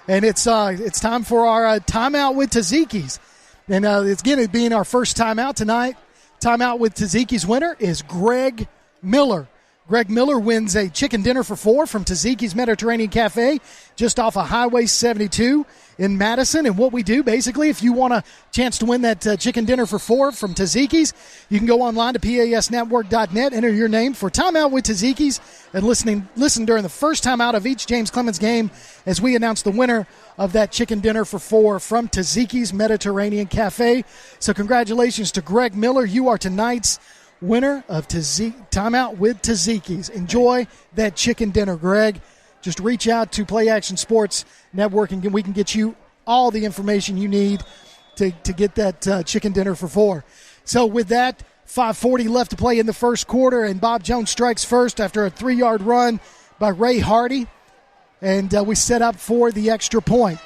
H: and it's time for our timeout with Tzatziki's. And it's going to be our first timeout tonight. Timeout with Tzatziki's winner is Greg Miller. Greg Miller wins a chicken dinner for 4 from Taziki's Mediterranean Cafe just off of Highway 72 in Madison. And what we do, basically, if you want a chance to win that chicken dinner for 4 from Taziki's, you can go online to pasnetwork.net, enter your name for Timeout with Taziki's, and listen during the first time out of each James Clemens game as we announce the winner of that chicken dinner for 4 from Taziki's Mediterranean Cafe. So congratulations to Greg Miller. You are tonight's winner of Timeout with Taziki's. Enjoy that chicken dinner, Greg. Just reach out to Play Action Sports Network and we can get you all the information you need to get that chicken dinner for 4. So with that, 5:40 left to play in the first quarter, and Bob Jones strikes first after a 3-yard run by Ray Hardy. And we set up for the extra point.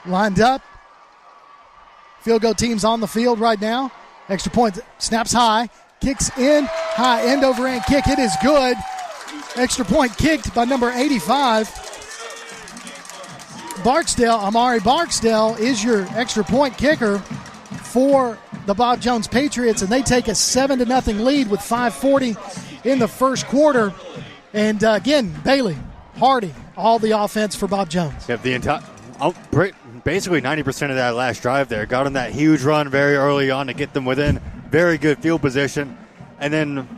H: Lined up. Field goal team's on the field right now. Extra point, snaps high, kicks in, high end over end kick. It is good. Extra point kicked by number 85. Amari Barksdale is your extra point kicker for the Bob Jones Patriots, and they take a 7-0 lead with 5:40 in the first quarter. And again, Bailey, Hardy, all the offense for Bob Jones.
I: Yep, basically 90% of that last drive there. Got on that huge run very early on to get them within very good field position. And then,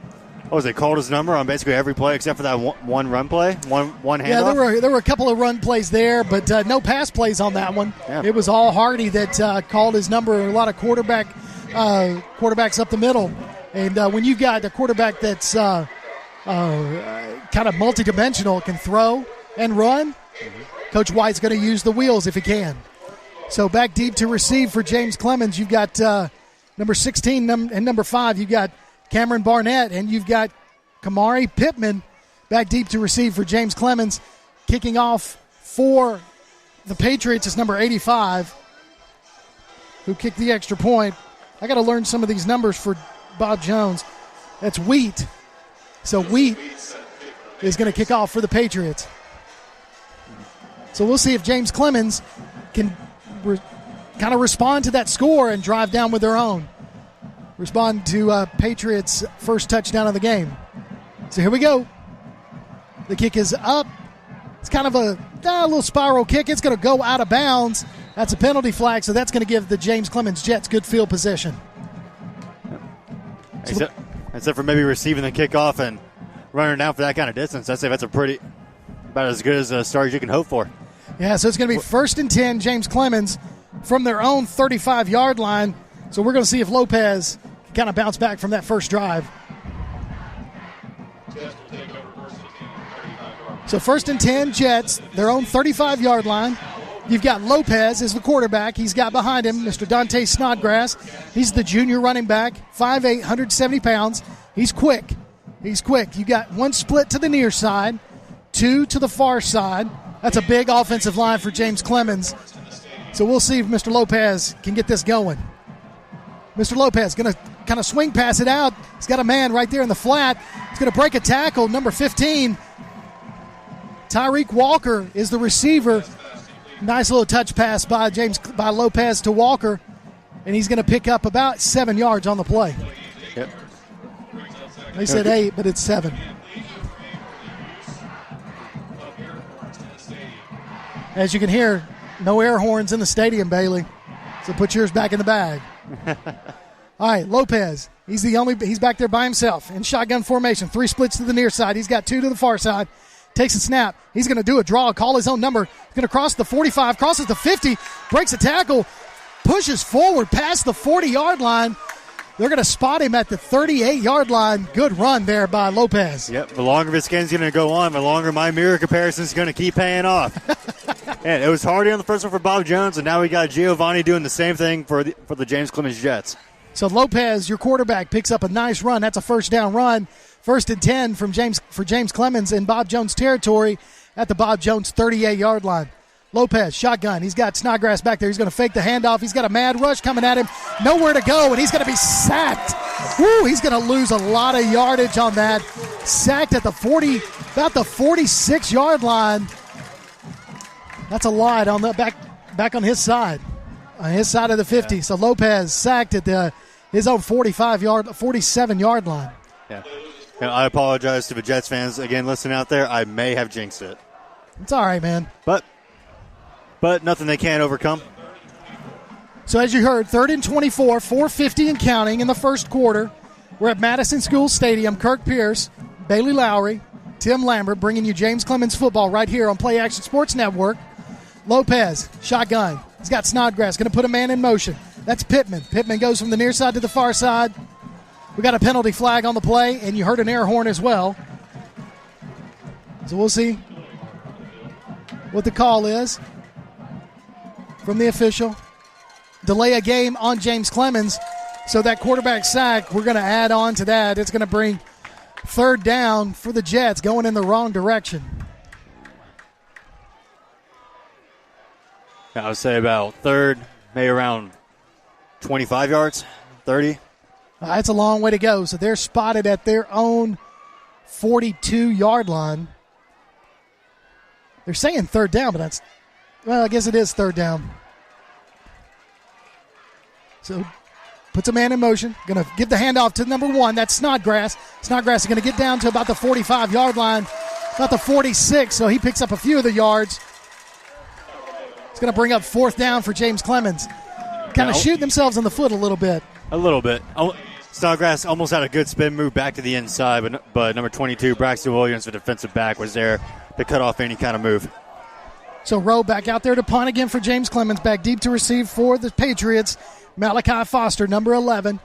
I: what was it, called his number on basically every play except for that one run play, one handoff?
H: Yeah, there were a couple of run plays there, but no pass plays on that one.
I: Yeah.
H: It was all Hardy that called his number. A lot of quarterbacks up the middle. And when you've got a quarterback that's kind of multidimensional, can throw and run, Coach White's going to use the wheels if he can. So back deep to receive for James Clemens. You've got number 16 and number 5. You've got Cameron Barnett, and you've got Kamari Pittman back deep to receive for James Clemens. Kicking off for the Patriots is number 85, who kicked the extra point. I got to learn some of these numbers for Bob Jones. That's Wheat. So Wheat is going to kick off for the Patriots. So we'll see if James Clemens can kind of respond to that score and drive down with their own. Respond to Patriots' first touchdown of the game. So here we go. The kick is up. It's kind of a little spiral kick. It's going to go out of bounds. That's a penalty flag, so that's going to give the James Clemens Jets good field position.
I: Except for maybe receiving the kickoff and running down for that kind of distance. I'd say that's about as good as a start as you can hope for.
H: Yeah, so it's going to be 1st and 10, James Clemens from their own 35-yard line. So we're going to see if Lopez can kind of bounce back from that first drive. So 1st and 10, Jets, their own 35-yard line. You've got Lopez as the quarterback. He's got behind him Mr. Dante Snodgrass. He's the junior running back, 5'8", 170 pounds. He's quick. You got one split to the near side, 2 to the far side. That's a big offensive line for James Clemens. So we'll see if Mr. Lopez can get this going. Mr. Lopez going to kind of swing pass it out. He's got a man right there in the flat. He's going to break a tackle. Number 15, Tyreek Walker is the receiver. Nice little touch pass by Lopez to Walker, and he's going to pick up about 7 yards on the play.
I: Yep.
H: They said 8, but it's 7. As you can hear, no air horns in the stadium, Bailey. So put yours back in the bag. All right, Lopez. He's back there by himself in shotgun formation. 3 splits to the near side. He's got 2 to the far side. Takes a snap. He's going to do a draw, call his own number. He's going to cross the 45, crosses the 50, breaks a tackle, pushes forward past the 40-yard line. They're going to spot him at the 38-yard line. Good run there by Lopez.
I: Yep, the longer his skin's going to go on, the longer my mirror comparison is going to keep paying off. And it was Hardy on the first one for Bob Jones, and now we got Giovanni doing the same thing for the James Clemens Jets.
H: So Lopez, your quarterback, picks up a nice run. That's a first down run. 1st and 10 for James Clemens in Bob Jones territory at the Bob Jones 38-yard line. Lopez, shotgun. He's got Snodgrass back there. He's going to fake the handoff. He's got a mad rush coming at him. Nowhere to go, and he's going to be sacked. Woo, he's going to lose a lot of yardage on that. Sacked at about the 46-yard line. That's a lot on the back on his side. On his side of the 50. So Lopez sacked at his own 47-yard line.
I: Yeah. I apologize to the Jets fans again listening out there. I may have jinxed it.
H: It's all right, man.
I: But nothing they can't overcome.
H: So as you heard, 3rd and 24, 4:50 and counting in the first quarter. We're at Madison School Stadium. Kirk Pierce, Bailey Lowry, Tim Lambert bringing you James Clemens football right here on Play Action Sports Network. Lopez, shotgun. He's got Snodgrass, going to put a man in motion. That's Pittman. Pittman goes from the near side to the far side. We got a penalty flag on the play, and you heard an air horn as well. So we'll see what the call is from the official. Delay a game on James Clemens. So that quarterback sack, we're going to add on to that. It's going to bring 3rd down for the Jets, going in the wrong direction.
I: I would say about 3rd, maybe around 25 yards, 30.
H: That's a long way to go. So they're spotted at their own 42-yard line. They're saying 3rd down, but I guess it is 3rd down. So puts a man in motion. Going to give the handoff to number 1. That's Snodgrass. Snodgrass is going to get down to about the 45-yard line, about the 46, so he picks up a few of the yards. It's going to bring up 4th down for James Clemens. Kind of shooting themselves in the foot a little bit.
I: A little bit. Snodgrass almost had a good spin move back to the inside, but number 22, Braxton Williams, the defensive back, was there to cut off any kind of move.
H: So Rowe back out there to punt again for James Clemens. Back deep to receive for the Patriots. Malachi Foster, number 11.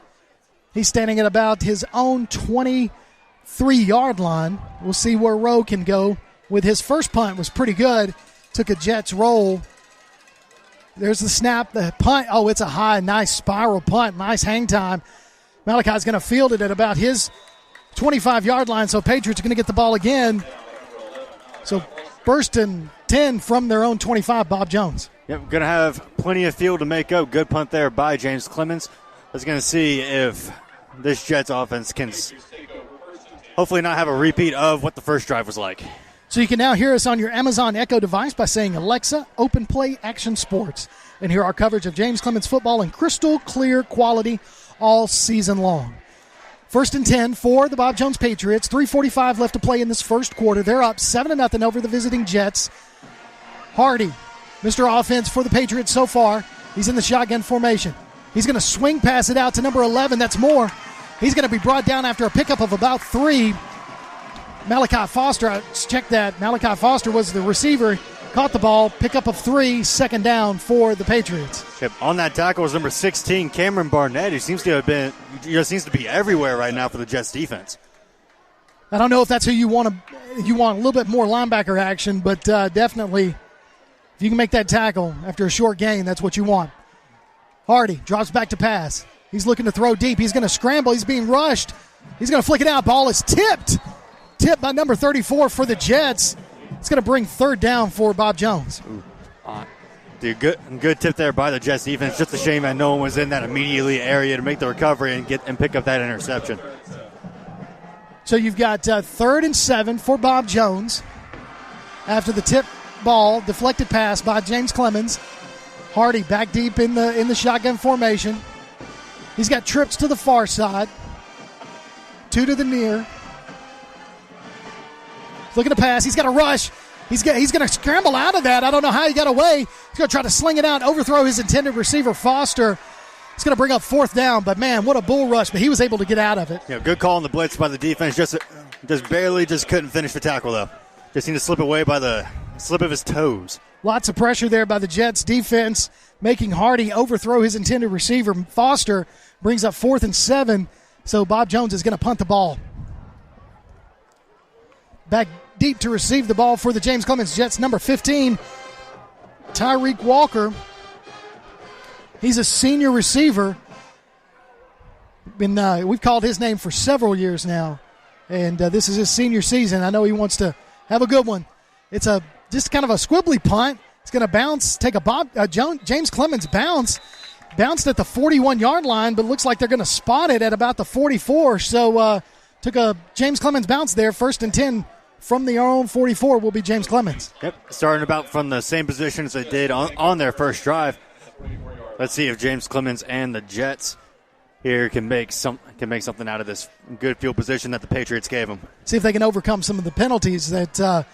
H: He's standing at about his own 23-yard line. We'll see where Rowe can go with his first punt. Was pretty good. Took a Jets roll. There's the snap, the punt. Oh, it's a high, nice spiral punt. Nice hang time. Malachi's going to field it at about his 25-yard line, so Patriots are going to get the ball again. So first and 10 from their own 25, Bob Jones.
I: Yep, going to have plenty of field to make up. Good punt there by James Clemens. I was going to see if this Jets offense can hopefully not have a repeat of what the first drive was like.
H: So you can now hear us on your Amazon Echo device by saying, Alexa, open Play Action Sports. And hear our coverage of James Clemens football in crystal clear quality all season long. 1st and 10 for the Bob Jones Patriots. 3:45 left to play in this first quarter. They're up 7-0 over the visiting Jets. Hardy, Mr. Offense for the Patriots so far. He's in the shotgun formation. He's going to swing pass it out to number 11. That's Moore. He's going to be brought down after a pickup of about 3. Malachi Foster, I checked that. Malachi Foster was the receiver. Caught the ball, pickup of 3, 2nd down for the Patriots.
I: Yep. On that tackle was number 16, Cameron Barnett, who seems to seems to be everywhere right now for the Jets defense.
H: I don't know if that's who you want. You want a little bit more linebacker action, but definitely if you can make that tackle after a short gain, that's what you want. Hardy drops back to pass. He's looking to throw deep. He's going to scramble. He's being rushed. He's going to flick it out. Ball is tipped. Tipped by number 34 for the Jets. It's going to bring 3rd down for Bob Jones.
I: Dude, good tip there by the Jets defense. Just a shame that no one was in that immediately area to make the recovery and pick up that interception.
H: So you've got 3rd and 7 for Bob Jones after the tip ball, deflected pass by James Clemens. Hardy back deep in the shotgun formation. He's got trips to the far side, 2 to the near. Looking to pass. He's got a rush. He's going to scramble out of that. I don't know how he got away. He's going to try to sling it out, overthrow his intended receiver, Foster. It's going to bring up 4th down, but, man, what a bull rush. But he was able to get out of it.
I: Yeah, good call on the blitz by the defense. Just barely couldn't finish the tackle, though. Just seemed to slip away by the slip of his toes.
H: Lots of pressure there by the Jets defense, making Hardy overthrow his intended receiver. Foster brings up 4th and 7, so Bob Jones is going to punt the ball. Back deep to receive the ball for the James Clemens Jets, number 15, Tyreek Walker. He's a senior receiver. We've called his name for several years now, and this is his senior season. I know he wants to have a good one. It's just kind of a squibbly punt. It's going to bounce, take a James Clemens bounce. Bounced at the 41-yard line, but looks like they're going to spot it at about the 44. So took a James Clemens bounce there. 1st and 10 from their own 44 will be James Clemens.
I: Yep, starting about from the same position as they did on their first drive. Let's see if James Clemens and the Jets here can make something out of this good field position that the Patriots gave them.
H: See if they can overcome some of the penalties that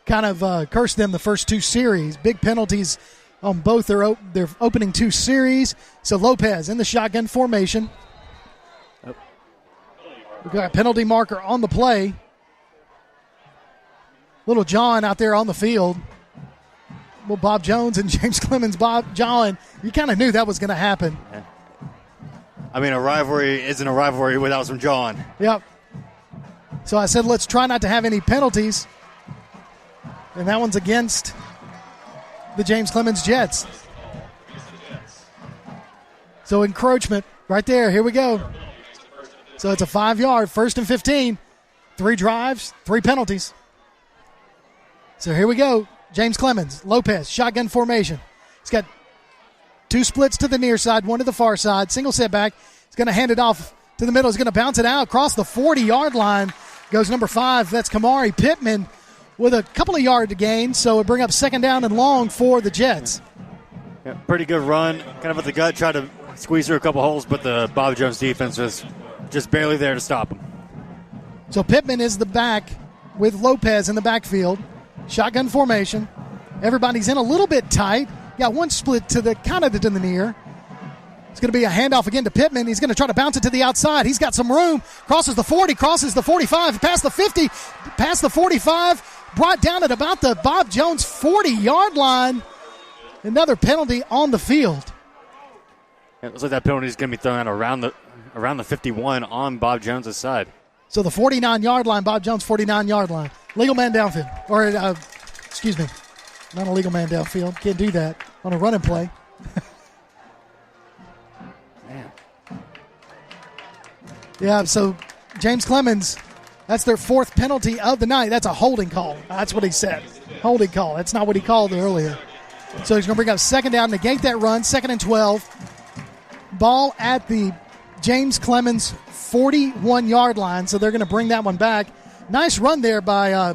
H: kind of cursed them the first two series. Big penalties on both their opening two series. So Lopez in the shotgun formation. We've got a penalty marker on the play. Little John out there on the field. Well, Bob Jones and James Clemens. John, you kind of knew that was going to happen.
I: Yeah. I mean, a rivalry isn't a rivalry without some John.
H: Yep. So I said, let's try not to have any penalties. And that one's against the James Clemens Jets. So encroachment right there. Here we go. So it's a 5-yard, 1st and 15. 3 drives, 3 penalties. So here we go. James Clemens, Lopez, shotgun formation. He's got 2 splits to the near side, 1 to the far side. Single setback. He's going to hand it off to the middle. He's going to bounce it out across the 40-yard line. Goes number 5. That's Kamari Pittman with a couple of yards to gain. So it bring up 2nd down and long for the Jets.
I: Yeah, pretty good run. Kind of at the gut, tried to squeeze through a couple holes, but the Bob Jones defense was just barely there to stop him.
H: So Pittman is the back with Lopez in the backfield. Shotgun formation. Everybody's in a little bit tight. Got 1 split to the kind of to the near. It's going to be a handoff again to Pittman. He's going to try to bounce it to the outside. He's got some room. Crosses the 40, crosses the 45, past the 50, past the 45. Brought down at about the Bob Jones 40-yard line. Another penalty on the field.
I: It looks like that penalty is going to be thrown out around the 51 on Bob Jones' side.
H: So the 49-yard line, Bob Jones 49-yard line. Legal man downfield. Or, excuse me, not a legal man downfield. Can't do that on a running play.
I: Man.
H: Yeah, so James Clemens, that's their 4th penalty of the night. That's a holding call. That's what he said. Holding call. That's not what he called earlier. So he's going to bring up 2nd down, negate that run, 2nd and 12. Ball at the James Clemens 41-yard line, so they're going to bring that one back. Nice run there by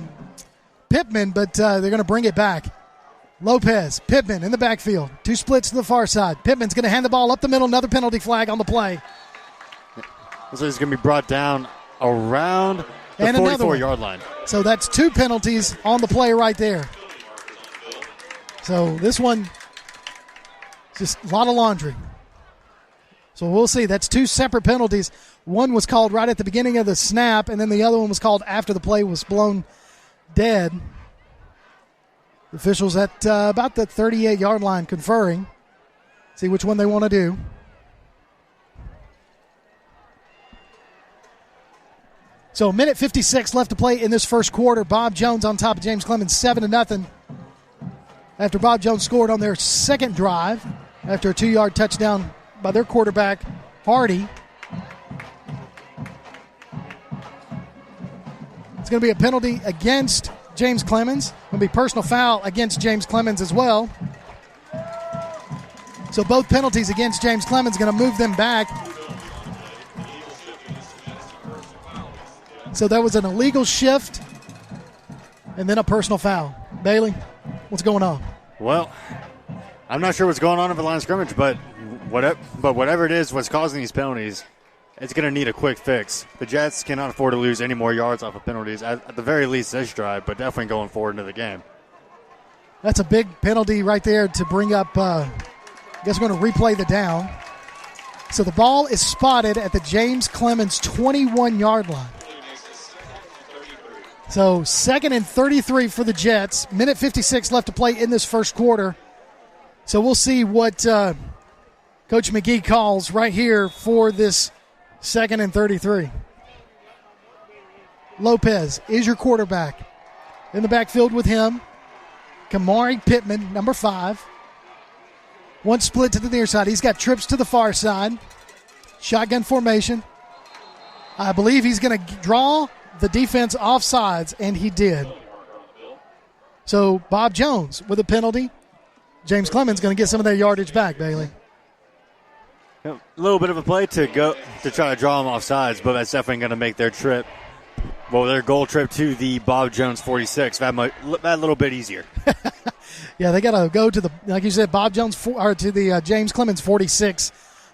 H: Pittman, but they're going to bring it back. Lopez, Pittman in the backfield. 2 splits to the far side. Pittman's going to hand the ball up the middle. Another penalty flag on the play.
I: So he's going to be brought down around the 44-yard line.
H: So that's 2 penalties on the play right there. So this one, just a lot of laundry. So we'll see. That's 2 separate penalties. One was called right at the beginning of the snap, and then the other one was called after the play was blown dead. The officials at about the 38-yard line conferring. See which one they want to do. So a minute 56 left to play in this first quarter. Bob Jones on top of James Clemens 7-0. After Bob Jones scored on their 2nd drive after a 2-yard touchdown by their quarterback, Hardy. It's going to be a penalty against James Clemens. Going to be personal foul against James Clemens as well. So both penalties against James Clemens going to move them back. So there was an illegal shift and then a personal foul. Bailey, what's going on?
I: Well, I'm not sure what's going on at the line of scrimmage, but whatever it is, what's causing these penalties, it's going to need a quick fix. The Jets cannot afford to lose any more yards off of penalties, at the very least this drive, but definitely going forward into the game.
H: That's a big penalty right there to bring up. I guess we're going to replay the down. So the ball is spotted at the James Clemens 21-yard line. So 2nd and 33 for the Jets. Minute 56 left to play in this first quarter. So we'll see what Coach McGee calls right here for this 2nd and 33. Lopez is your quarterback. In the backfield with him, Kamari Pittman, number 5. 1 split to the near side. He's got trips to the far side. Shotgun formation. I believe he's going to draw the defense off sides, and he did. So Bob Jones with a penalty. James Clemens going to get some of their yardage back, Bailey.
I: A little bit of a play to try to draw them off sides, but that's definitely going to make their goal trip to the Bob Jones 46 that little bit easier.
H: Yeah, they got to go to like you said, Bob Jones to the James Clemens 46.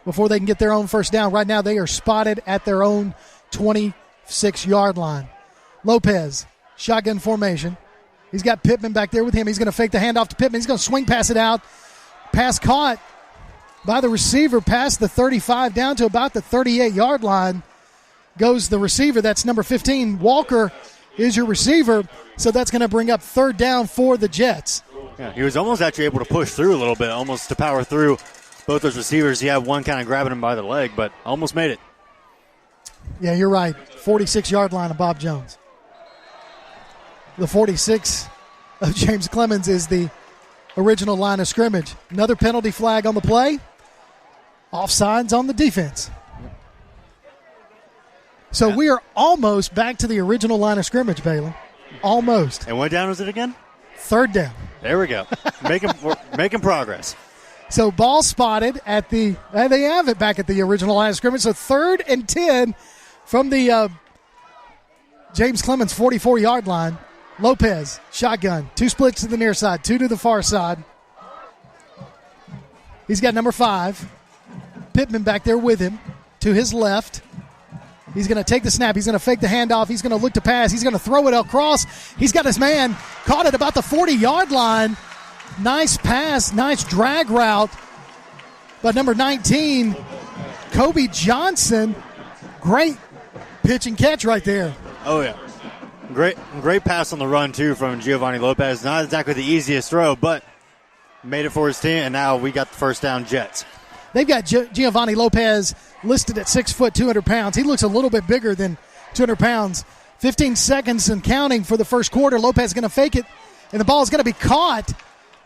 H: before they can get their own first down. Right now they are spotted at their own 26-yard line. Lopez, shotgun formation. He's got Pittman back there with him. He's going to fake the handoff to Pittman. He's going to swing pass it out. Pass caught by the receiver past the 35 down to about the 38-yard line. Goes the receiver. That's number 15. Walker is your receiver. So that's going to bring up third down for the Jets.
I: Yeah, he was almost actually able to push through a little bit, almost to power through both those receivers. He had one kind of grabbing him by the leg, but almost made it.
H: Yeah, you're right. 46-yard line of Bob Jones. The 46 of James Clemens is the original line of scrimmage. Another penalty flag on the play. Offsides on the defense. So we are almost back to the original line of scrimmage, Bailey. Almost.
I: And what down was it again?
H: Third down.
I: There we go. Making progress.
H: So ball spotted at the they have it back at the original line of scrimmage. So 3rd and 10 from the James Clemens 44-yard line. Lopez, shotgun. 2 splits to the near side, 2 to the far side. He's got number 5. Pittman back there with him to his left. He's going to take the snap. He's going to fake the handoff. He's going to look to pass. He's going to throw it across. He's got his man caught at about the 40-yard line. Nice pass, nice drag route. But number 19, Kobe Johnson, great pitch and catch right there.
I: Oh, yeah. Great pass on the run, too, from Giovanni Lopez. Not exactly the easiest throw, but made it for his team, and now we got the first down Jets.
H: They've got Giovanni Lopez listed at 6 foot, 200 pounds. He looks a little bit bigger than 200 pounds. 15 seconds and counting for the first quarter. Lopez is going to fake it, and the ball is going to be caught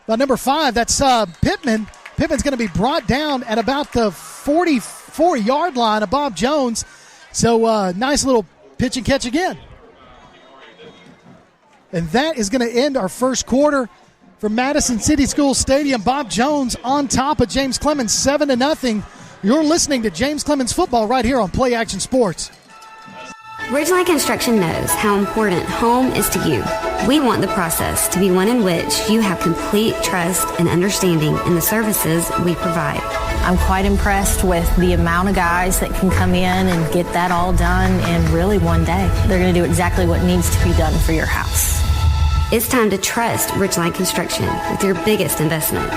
H: by number 5. That's Pittman. Pittman's going to be brought down at about the 44-yard line of Bob Jones. So nice little pitch and catch again. And that is going to end our first quarter from Madison City School Stadium. Bob Jones on top of James Clemens, 7-0. You're listening to James Clemens football right here on Play Action Sports.
B: Ridgeline Construction knows how important home is to you. We want the process to be one in which you have complete trust and understanding in the services we provide.
C: I'm quite impressed with the amount of guys that can come in and get that all done in really one day. They're going to do exactly what needs to be done for your house.
B: It's time to trust Ridgeline Construction with your biggest investment.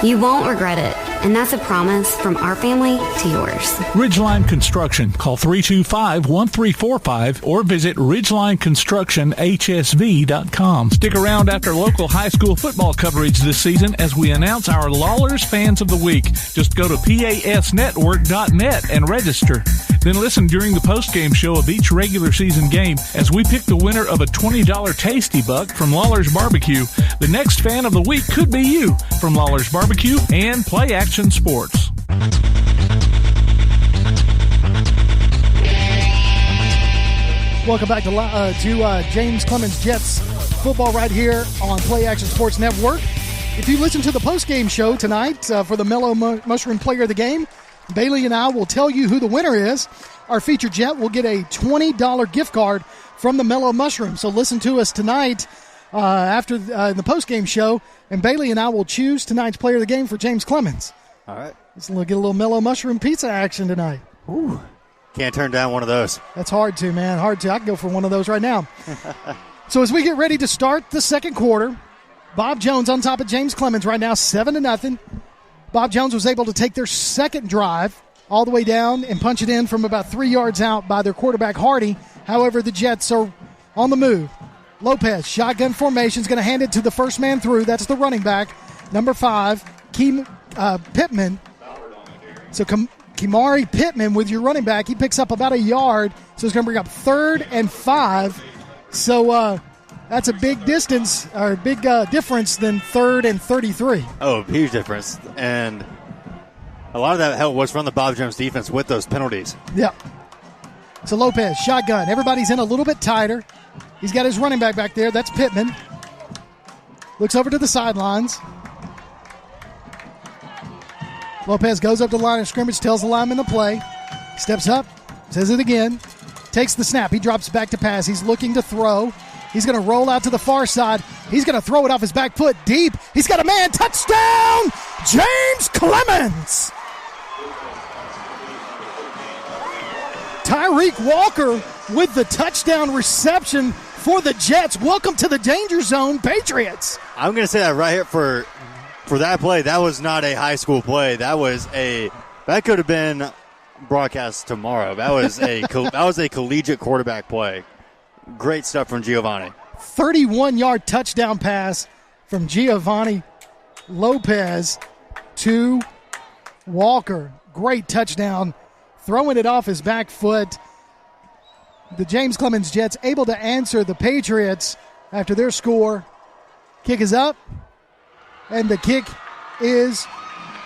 B: You won't regret it, and that's a promise from our family to yours.
A: Ridgeline Construction. Call 325-1345 or visit ridgelineconstructionhsv.com. Stick around after local high school football coverage this season as we announce our Lawlers Fans of the Week. Just go to pasnetwork.net and register. Then listen during the post-game show of each regular season game as we pick the winner of a $20 Tasty Buck from Lawler's Barbecue. The next fan of the week could be you from Lawler's Barbecue and Play Action Sports.
H: Welcome back to James Clemens Jets football right here on Play Action Sports Network. If you listen to the post-game show tonight for the Mellow Mushroom Player of the Game, Bailey and I will tell you who the winner is. Our featured Jet will get a $20 gift card from the Mellow Mushroom. So listen to us tonight after the post-game show, and Bailey and I will choose tonight's player of the game for James Clemens.
I: All right.
H: Let's get a little Mellow Mushroom pizza action tonight.
I: Ooh. Can't turn down one of those.
H: That's hard to, man. Hard to. I can go for one of those right now. So as we get ready to start the second quarter, Bob Jones on top of James Clemens right now, 7-0. Bob Jones was able to take their second drive all the way down and punch it in from about 3 yards out by their quarterback, Hardy. However, the Jets are on the move. Lopez, shotgun formation, is going to hand it to the first man through. That's the running back, number 5, Pittman. So Kimari Pittman with your running back. He picks up about a yard, so it's going to bring up 3rd and 5. So that's a big distance, or big difference than 3rd and 33.
I: Oh, huge difference. And a lot of that help was from the Bob Jones defense with those penalties.
H: Yeah. So Lopez, shotgun. Everybody's in a little bit tighter. He's got his running back there. That's Pittman. Looks over to the sidelines. Lopez goes up to the line of scrimmage, tells the lineman to play. Steps up, says it again. Takes the snap. He drops back to pass. He's looking to throw. He's going to roll out to the far side. He's going to throw it off his back foot deep. He's got a man. Touchdown, James Clemens. Tyreek Walker with the touchdown reception for the Jets. Welcome to the danger zone, Patriots.
I: I'm going to say that right here for that play. That was not a high school play. That could have been broadcast tomorrow. That was a collegiate quarterback play. Great stuff from Giovanni.
H: 31-yard touchdown pass from Giovanni Lopez to Walker. Great touchdown. Throwing it off his back foot. The James Clemens Jets able to answer the Patriots after their score. Kick is up, and the kick is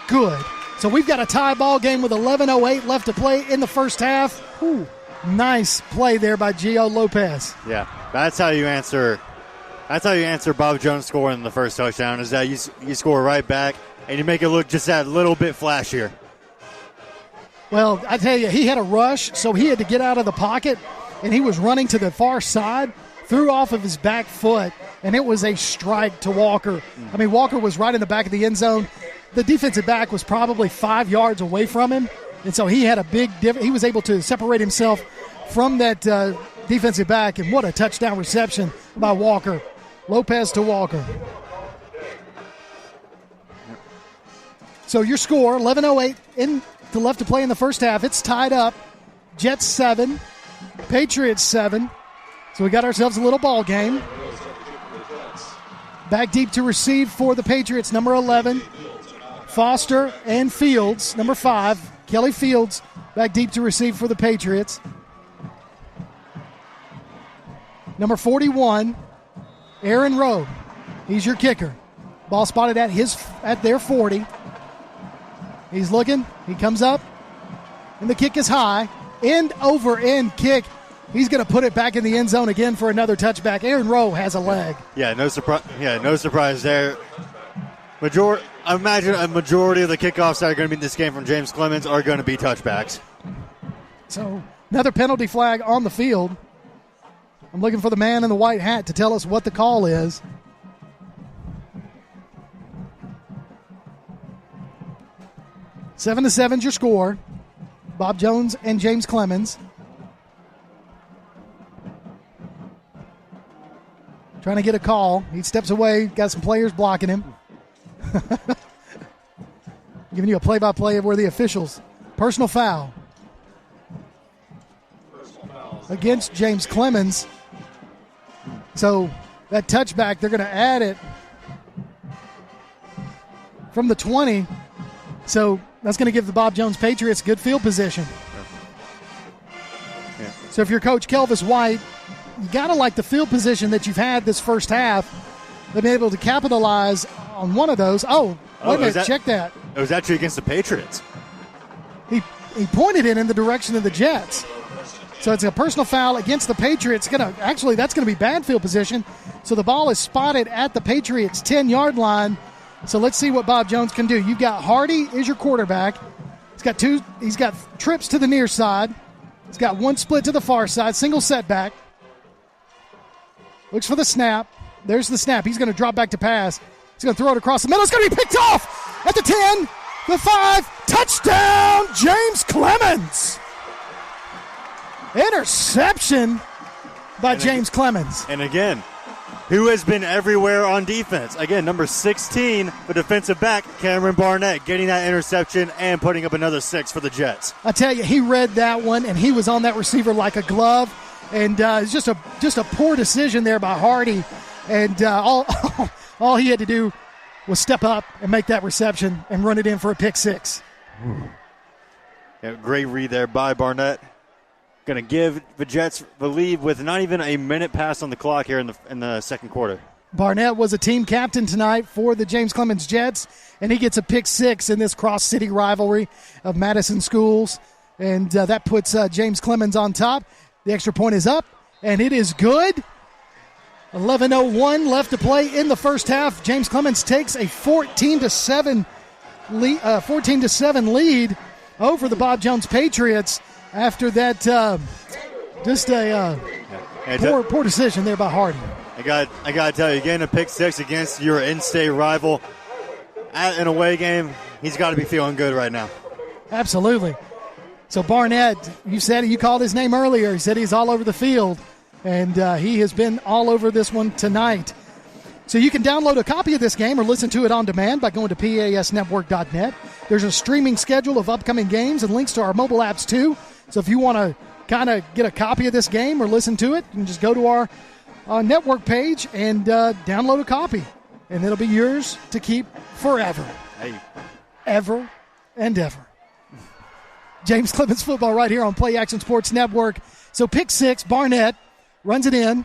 H: good. So we've got a tie ball game with 11:08 left to play in the first half. Ooh, nice play there by Gio Lopez.
I: Yeah, that's how you answer Bob Jones scoring the first touchdown, is that you score right back and you make it look just that little bit flashier.
H: Well, I tell you, he had a rush, so he had to get out of the pocket, and he was running to the far side, threw off of his back foot, and it was a strike to Walker. I mean, Walker was right in the back of the end zone. The defensive back was probably 5 yards away from him, and so he had a big he was able to separate himself from that defensive back, and what a touchdown reception by Walker. Lopez to Walker. So your score, 11:08 to left to play in the first half. It's tied up. Jets 7, Patriots 7. So we got ourselves a little ball game. Back deep to receive for the Patriots, number 11. Foster and Fields, number 5. Kelly Fields back deep to receive for the Patriots. Number 41, Aaron Rowe. He's your kicker. Ball spotted at their 40. He's looking. He comes up, and the kick is high. End over end kick. He's going to put it back in the end zone again for another touchback. Aaron Rowe has a leg.
I: Yeah, no surprise there. I imagine a majority of the kickoffs that are going to be in this game from James Clemens are going to be touchbacks.
H: So another penalty flag on the field. I'm looking for the man in the white hat to tell us what the call is. 7-7 is your score. Bob Jones and James Clemens. Trying to get a call. He steps away. Got some players blocking him. Giving you a play-by-play of where the officials. Personal foul. Against James Clemens. So that touchback, they're going to add it from the 20. So that's going to give the Bob Jones Patriots good field position. Yeah. So if you're Coach Kelvis White, you got to like the field position that you've had this first half. They've been able to capitalize on one of those. Oh, wait a minute, check that.
I: It was actually against the Patriots.
H: He pointed it in the direction of the Jets. So it's a personal foul against the Patriots. That's going to be bad field position. So the ball is spotted at the Patriots' 10-yard line. So let's see what Bob Jones can do. You've got Hardy is your quarterback. He's got trips to the near side. He's got one split to the far side, single setback. Looks for the snap. There's the snap. He's going to drop back to pass. He's going to throw it across the middle. It's going to be picked off at the 10, the 5. Touchdown, James Clemens. Interception by James Clemens.
I: And again, who has been everywhere on defense? Again, number 16, the defensive back, Cameron Barnett, getting that interception and putting up another 6 for the Jets.
H: I tell you, he read that one, and he was on that receiver like a glove. And it's just a poor decision there by Hardy. And all he had to do was step up and make that reception and run it in for a pick 6.
I: Yeah, great read there by Barnett. Going to give the Jets the lead with not even a minute passed on the clock here in the second quarter.
H: Barnett was a team captain tonight for the James Clemens Jets, and he gets a pick 6 in this cross-city rivalry of Madison schools. And that puts James Clemens on top. The extra point is up, and it is good. 11:01 left to play in the first half. James Clemens takes a 14-7 lead over the Bob Jones Patriots after that poor decision there by Hardy.
I: I got to tell you, getting a pick 6 against your in-state rival at an away game, he's got to be feeling good right now.
H: Absolutely. So Barnett, you called his name earlier. He said he's all over the field, and he has been all over this one tonight. So you can download a copy of this game or listen to it on demand by going to pasnetwork.net. There's a streaming schedule of upcoming games and links to our mobile apps too. So if you want to kind of get a copy of this game or listen to it, you can just go to our network page and download a copy, and it'll be yours to keep forever.
I: Hey.
H: Ever and ever. James Clemens football right here on Play Action Sports Network. So pick 6, Barnett runs it in,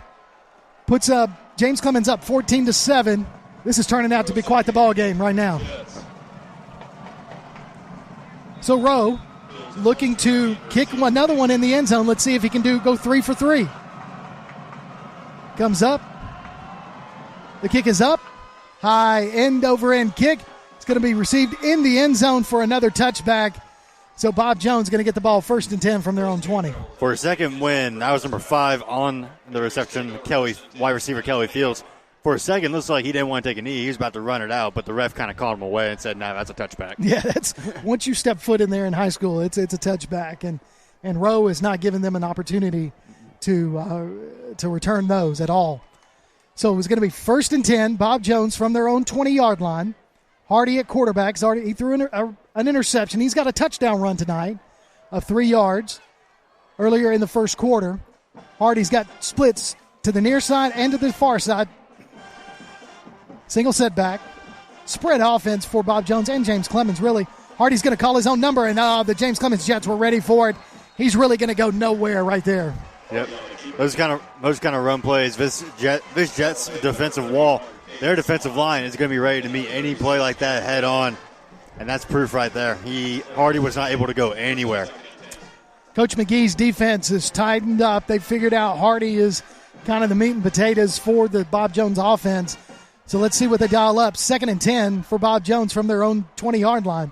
H: puts James Clemens up 14-7. This is turning out to be quite the ball game right now. So Rowe looking to kick another one in the end zone. Let's see if he can go 3 for 3. Comes up. The kick is up. High end over end kick. It's going to be received in the end zone for another touchback. So Bob Jones going to get the ball 1st and 10 from their own 20.
I: For a second when that was number 5 on the reception, wide receiver Kelly Fields. For a second, looks like he didn't want to take a knee. He was about to run it out, but the ref kind of called him away and said, "No, that's a touchback."
H: Yeah, that's once you step foot in there in high school, it's a touchback, and Rowe is not giving them an opportunity to return those at all. So it was going to be 1st and 10. Bob Jones from their own 20-yard line. Hardy at quarterback. He threw an interception. He's got a touchdown run tonight of 3 yards earlier in the first quarter. Hardy's got splits to the near side and to the far side. Single setback. Spread offense for Bob Jones and James Clemens, really. Hardy's going to call his own number, and the James Clemens Jets were ready for it. He's really going to go nowhere right there.
I: Yep. Those kind of run plays, this Jets defensive wall, their defensive line is going to be ready to meet any play like that head on, and that's proof right there. Hardy was not able to go anywhere.
H: Coach McGee's defense is tightened up. They figured out Hardy is kind of the meat and potatoes for the Bob Jones offense. So let's see what they dial up. 2nd and 10 for Bob Jones from their own 20-yard line.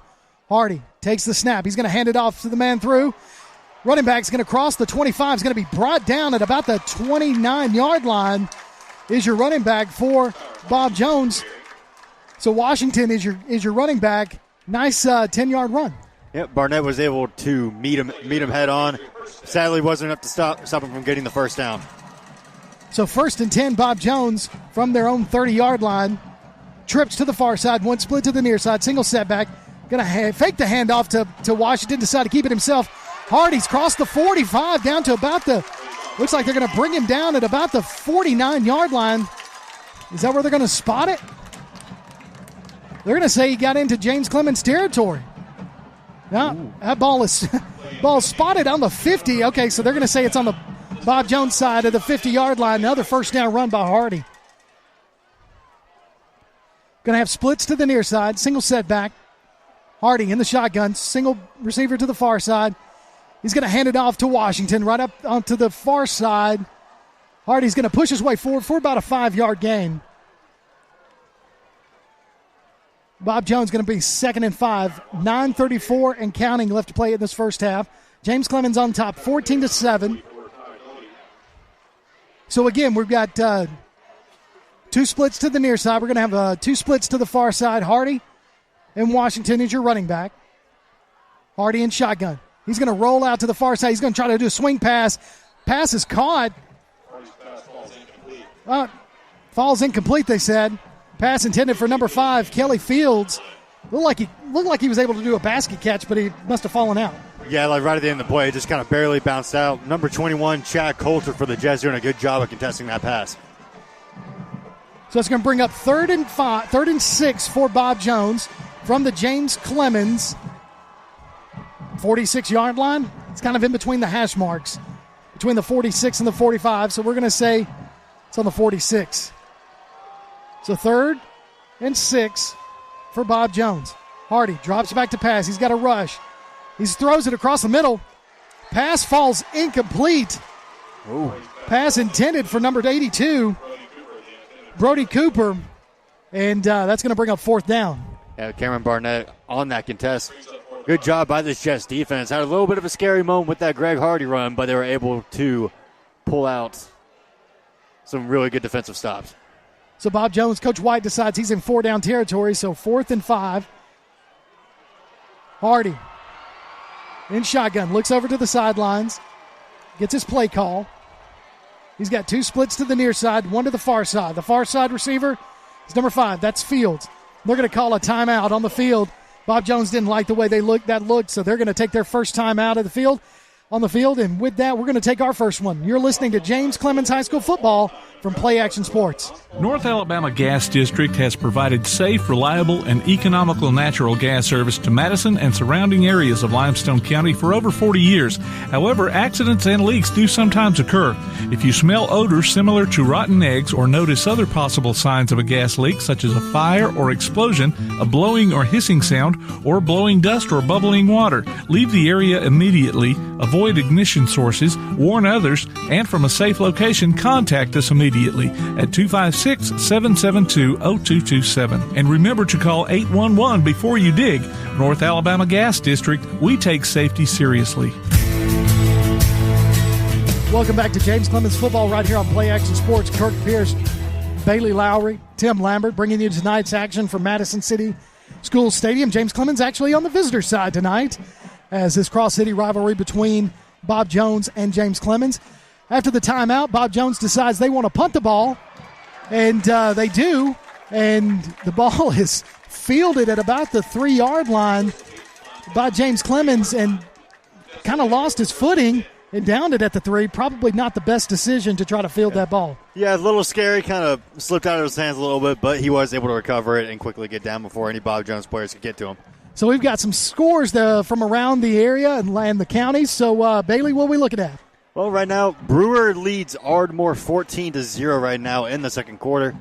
H: Hardy takes the snap. He's going to hand it off to the man through. Running back's going to cross the 25. Is going to be brought down at about the 29-yard line. Is your running back for Bob Jones. So Washington is your running back. Nice 10-yard run.
I: Yep, Barnett was able to meet him head on. Sadly, wasn't enough to stop him from getting the first down.
H: So 1st and 10, Bob Jones from their own 30-yard line. Trips to the far side, one split to the near side, single setback. Going to fake the handoff to Washington, decide to keep it himself. Hardy's crossed the 45 down to about looks like they're going to bring him down at about the 49-yard line. Is that where they're going to spot it? They're going to say he got into James Clemens territory. Now, that ball is spotted on the 50. Okay, so they're going to say it's on the Bob Jones side of the 50-yard line. Another first down run by Hardy. Going to have splits to the near side, single setback. Hardy in the shotgun, single receiver to the far side. He's going to hand it off to Washington right up onto the far side. Hardy's going to push his way forward for about a 5-yard gain. Bob Jones going to be 2nd and 5. 9:34 and counting left to play in this first half. James Clemens on top, 14-7. So again, we've got 2 splits to the near side. We're going to have 2 splits to the far side. Hardy and Washington is your running back. Hardy in shotgun. He's going to roll out to the far side. He's going to try to do a swing pass. Pass is caught. Falls incomplete, they said. Pass intended for number 5, Kelly Fields. Looked like he was able to do a basket catch, but he must have fallen out.
I: Yeah, like right at the end of the play, it just kind of barely bounced out. Number 21, Chad Coulter for the Jets, doing a good job of contesting that pass.
H: So it's going to bring up 3rd and 6 for Bob Jones from the James Clemens 46-yard line. It's kind of in between the hash marks, between the 46 and the 45. So we're going to say it's on the 46. So 3rd and 6 for Bob Jones. Hardy drops back to pass. He's got a rush. He throws it across the middle. Pass falls incomplete.
I: Ooh.
H: Pass intended for number 82, Brody Cooper. And that's going to bring up 4th down.
I: Yeah, Cameron Barnett on that contest. Good job by this Jets defense. Had a little bit of a scary moment with that Greg Hardy run, but they were able to pull out some really good defensive stops.
H: So Bob Jones, Coach White decides he's in 4-down territory, so 4th and 5. Hardy in shotgun, looks over to the sidelines, gets his play call. He's got 2 splits to the near side, 1 to the far side. The far side receiver is number 5. That's Fields. They're going to call a timeout on the field. Bob Jones didn't like the way that looked, so they're going to take their first time out of the field. On the field, and with that, we're going to take our first one. You're listening to James Clemens High School football from Play Action Sports.
A: North Alabama Gas District has provided safe, reliable, and economical natural gas service to Madison and surrounding areas of Limestone County for over 40 years. However, accidents and leaks do sometimes occur. If you smell odors similar to rotten eggs or notice other possible signs of a gas leak, such as a fire or explosion, a blowing or hissing sound, or blowing dust or bubbling water, leave the area immediately. Avoid ignition sources, warn others, and from a safe location, contact us immediately at 256-772-0227. And remember to call 811 before you dig. North Alabama Gas District, we take safety seriously.
H: Welcome back to James Clemens football right here on Play Action Sports. Kirk Pierce, Bailey Lowry, Tim Lambert bringing you tonight's action from Madison City School Stadium. James Clemens actually on the visitor side tonight, as this cross-city rivalry between Bob Jones and James Clemens. After the timeout, Bob Jones decides they want to punt the ball, and they do, and the ball is fielded at about the 3-yard line by James Clemens and kind of lost his footing and downed it at the 3. Probably not the best decision to try to field that ball.
I: Yeah, a little scary, kind of slipped out of his hands a little bit, but he was able to recover it and quickly get down before any Bob Jones players could get to him.
H: So we've got some scores from around the area and the county. So, Bailey, what are we looking at?
I: Well, right now, Brewer leads Ardmore 14-0 right now in the second quarter,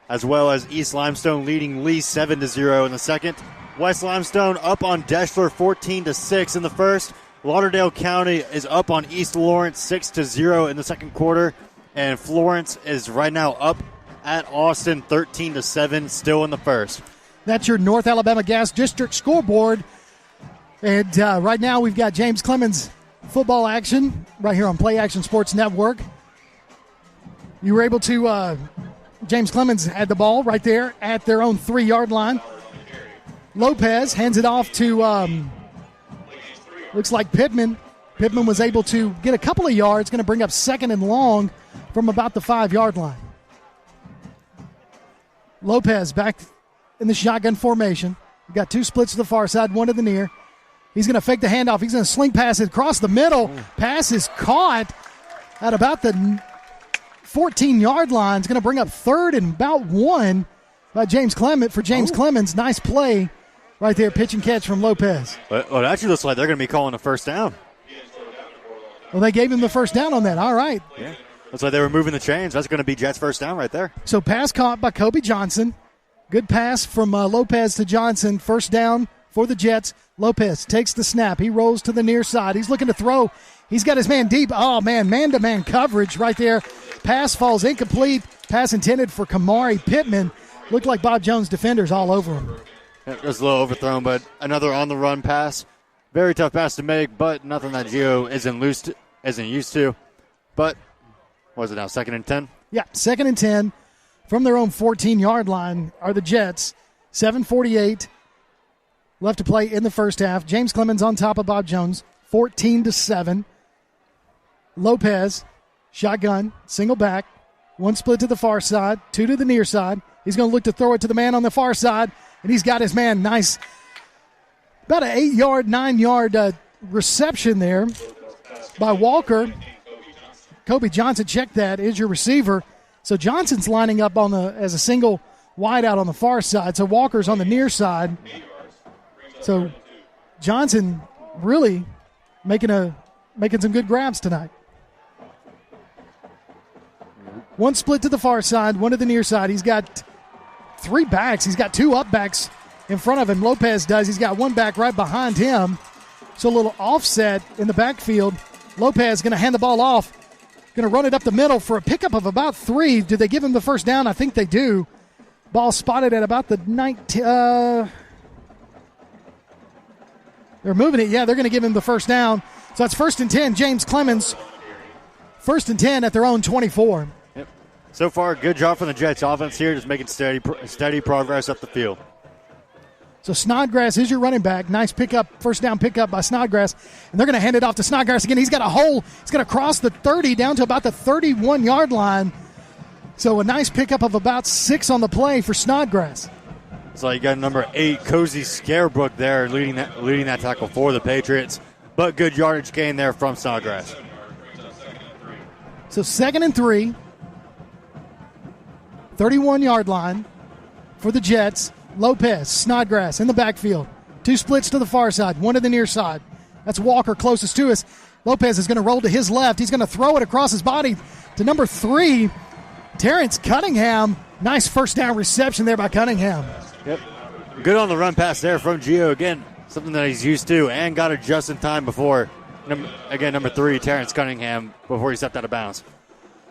I: as well as East Limestone leading Lee 7-0 in the second. West Limestone up on Deschler 14-6 in the first. Lauderdale County is up on East Lawrence 6-0 in the second quarter. And Florence is right now up at Austin 13-7 still in the first.
H: That's your North Alabama Gas District scoreboard. And right now we've got James Clemens football action right here on Play Action Sports Network. You were able to, James Clemens had the ball right there at their own 3-yard line. Lopez hands it off to, looks like Pittman. Pittman was able to get a couple of yards, going to bring up 2nd and long from about the 5-yard line. Lopez back in the shotgun formation. We've got 2 splits to the far side, 1 to the near. He's going to fake the handoff. He's going to sling pass it across the middle. Pass is caught at about the 14-yard line. It's going to bring up 3rd and about 1 by James Clemens. For James Clemens, nice play right there, pitch and catch from Lopez.
I: Well, it actually looks like they're going to be calling a first down.
H: Well, they gave him the first down on that. All right.
I: Yeah. Looks like they were moving the chains. That's going to be Jets' first down right there.
H: So pass caught by Kobe Johnson. Good pass from Lopez to Johnson. First down for the Jets. Lopez takes the snap. He rolls to the near side. He's looking to throw. He's got his man deep. Oh, man, man-to-man coverage right there. Pass falls incomplete. Pass intended for Kamari Pittman. Looked like Bob Jones defenders all over him.
I: It was a little overthrown, but another on-the-run pass. Very tough pass to make, but nothing that Gio isn't used to. But, what is it now, 2nd and 10?
H: Yeah, 2nd and 10. From their own 14-yard line are the Jets. 7:48 left to play in the first half. James Clemens on top of Bob Jones, 14-7. Lopez, shotgun, single back. 1 split to the far side, 2 to the near side. He's going to look to throw it to the man on the far side, and he's got his man nice. About an 8-yard, 9-yard reception there by Walker. Kobe Johnson, check that, is your receiver. So Johnson's lining up as a single wide out on the far side. So Walker's on the near side. So Johnson really making some good grabs tonight. 1 split to the far side, 1 to the near side. He's got 3 backs. He's got 2 up backs in front of him. Lopez does. He's got 1 back right behind him. So a little offset in the backfield. Lopez going to hand the ball off. Going to run it up the middle for a pickup of about 3. Do they give him the first down? I think they do. Ball spotted at about the 19. They're moving it. Yeah, they're going to give him the first down. So that's 1st and 10. James Clemens, 1st and 10 at their own 24.
I: Yep. So far, good job from the Jets offense here, just making steady progress up the field.
H: So Snodgrass is your running back. Nice pickup, first down pickup by Snodgrass. And they're going to hand it off to Snodgrass again. He's got a hole. He's going to cross the 30 down to about the 31-yard line. So a nice pickup of about 6 on the play for Snodgrass.
I: So you got number 8, Cozy Scarebrook there leading that tackle for the Patriots. But good yardage gain there from Snodgrass.
H: So 2nd and 3. 31-yard line for the Jets. Lopez, Snodgrass in the backfield. 2 splits to the far side, 1 to the near side. That's Walker closest to us. Lopez is going to roll to his left. He's going to throw it across his body to number 3, Terrence Cunningham. Nice first down reception there by Cunningham.
I: Yep. Good on the run pass there from Gio. Again, something that he's used to and got it just in time before, number 3, Terrence Cunningham, before he stepped out of bounds.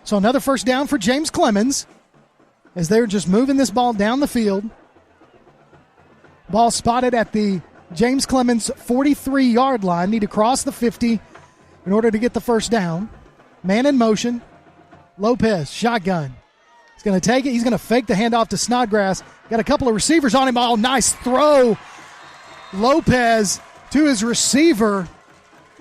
H: So another first down for James Clemens as they're just moving this ball down the field. Ball spotted at the James Clemens 43-yard line. Need to cross the 50 in order to get the first down. Man in motion. Lopez, shotgun. He's going to take it. He's going to fake the handoff to Snodgrass. Got a couple of receivers on him. Oh, nice throw. Lopez to his receiver.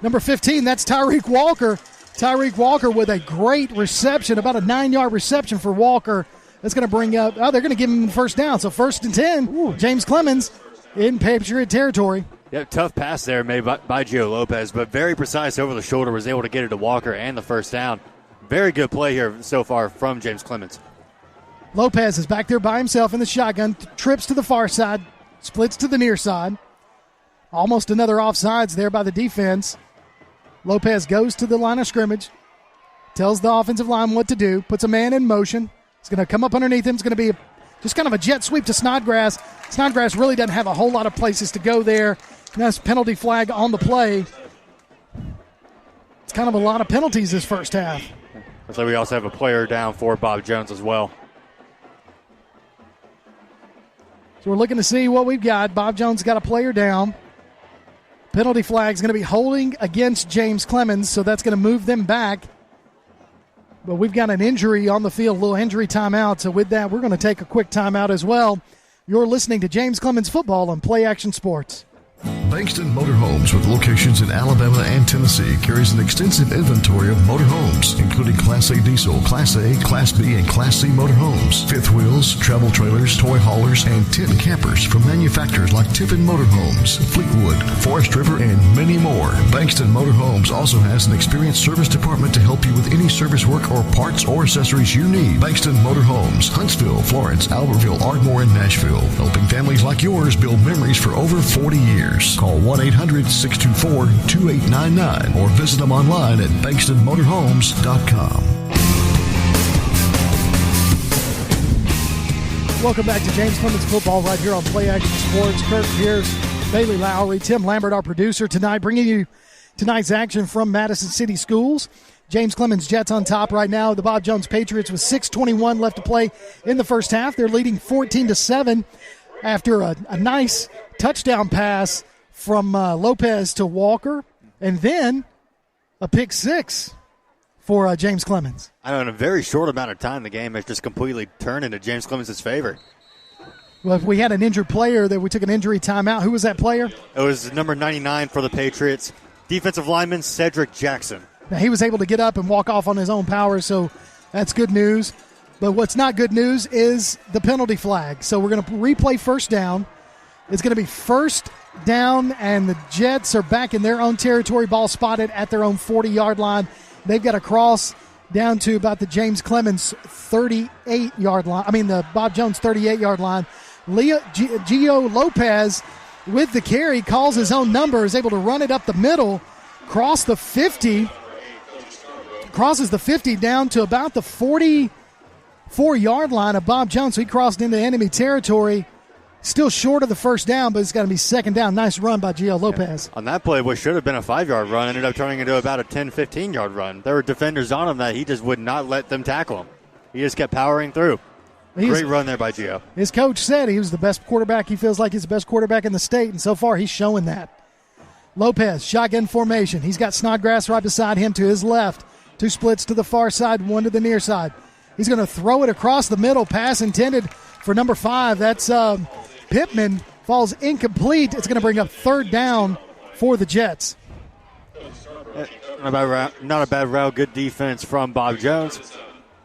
H: Number 15, that's Tyreek Walker. Tyreek Walker with a great reception, about a 9-yard reception for Walker. That's going to bring up, they're going to give him the first down. So 1st and 10, James Clemens in Patriot territory.
I: Yep, tough pass there made by Gio Lopez, but very precise over the shoulder, was able to get it to Walker and the first down. Very good play here so far from James Clemens.
H: Lopez is back there by himself in the shotgun, trips to the far side, splits to the near side. Almost another offsides there by the defense. Lopez goes to the line of scrimmage, tells the offensive line what to do, puts a man in motion. He's going to come up underneath him. It's going to be just kind of a jet sweep to Snodgrass. Snodgrass really doesn't have a whole lot of places to go there. Nice penalty flag on the play. It's kind of a lot of penalties this first half.
I: Looks like we also have a player down for Bob Jones as well.
H: So we're looking to see what we've got. Bob Jones got a player down. Penalty flag is going to be holding against James Clemens, so that's going to move them back. But we've got an injury on the field, a little injury timeout. So with that, we're going to take a quick timeout as well. You're listening to James Clemens Football on Play Action Sports.
D: Bankston Motorhomes, with locations in Alabama and Tennessee, carries an extensive inventory of motorhomes, including Class A diesel, Class A, Class B, and Class C motorhomes, fifth wheels, travel trailers, toy haulers, and tent campers from manufacturers like Tiffin Motorhomes, Fleetwood, Forest River, and many more. Bankston Motorhomes also has an experienced service department to help you with any service work or parts or accessories you need. Bankston Motorhomes, Huntsville, Florence, Albertville, Ardmore, and Nashville, helping families like yours build memories for over 40 years. Call 1-800-624-2899 or visit them online at bankstonmotorhomes.com.
H: Welcome back to James Clemens Football right here on Play Action Sports. Kirk Pierce, Bailey Lowry, Tim Lambert, our producer tonight, bringing you tonight's action from Madison City Schools. James Clemens Jets on top right now. The Bob Jones Patriots with 6:21 left to play in the first half. They're leading 14-7 after a nice touchdown pass from Lopez to Walker, and then a pick six for James Clemens.
I: I know in a very short amount of time, the game has just completely turned into James Clemens' favor.
H: Well, if we had an injured player that we took an injury timeout, who was that player?
I: It was number 99 for the Patriots, defensive lineman Cedric Jackson.
H: Now, he was able to get up and walk off on his own power, so that's good news. But what's not good news is the penalty flag. So we're going to replay first down. It's going to be first down, and the Jets are back in their own territory. Ball spotted at their own 40-yard line. They've got to cross down to about the James Clemens 38-yard line. I mean, the Bob Jones 38-yard line. Gio Lopez with the carry calls his own number, is able to run it up the middle, cross the 50, crosses the 50 down to about the 44-yard line of Bob Jones. So he crossed into enemy territory. Still short of the first down, but it's got to be second down. Nice run by Gio Lopez.
I: On that play, what should have been a 5-yard run ended up turning into about a 10, 15-yard run. There were defenders on him that he just would not let them tackle him. He just kept powering through. Great run there by Gio.
H: His coach said he was the best quarterback. He feels like he's the best quarterback in the state, and so far he's showing that. Lopez, shotgun formation. He's got Snodgrass right beside him to his left. 2 splits to the far side, 1 to the near side. He's going to throw it across the middle. Pass intended for number 5. That's Pittman falls incomplete. It's going to bring up third down for the Jets.
I: Not a bad route. Good defense from Bob Jones,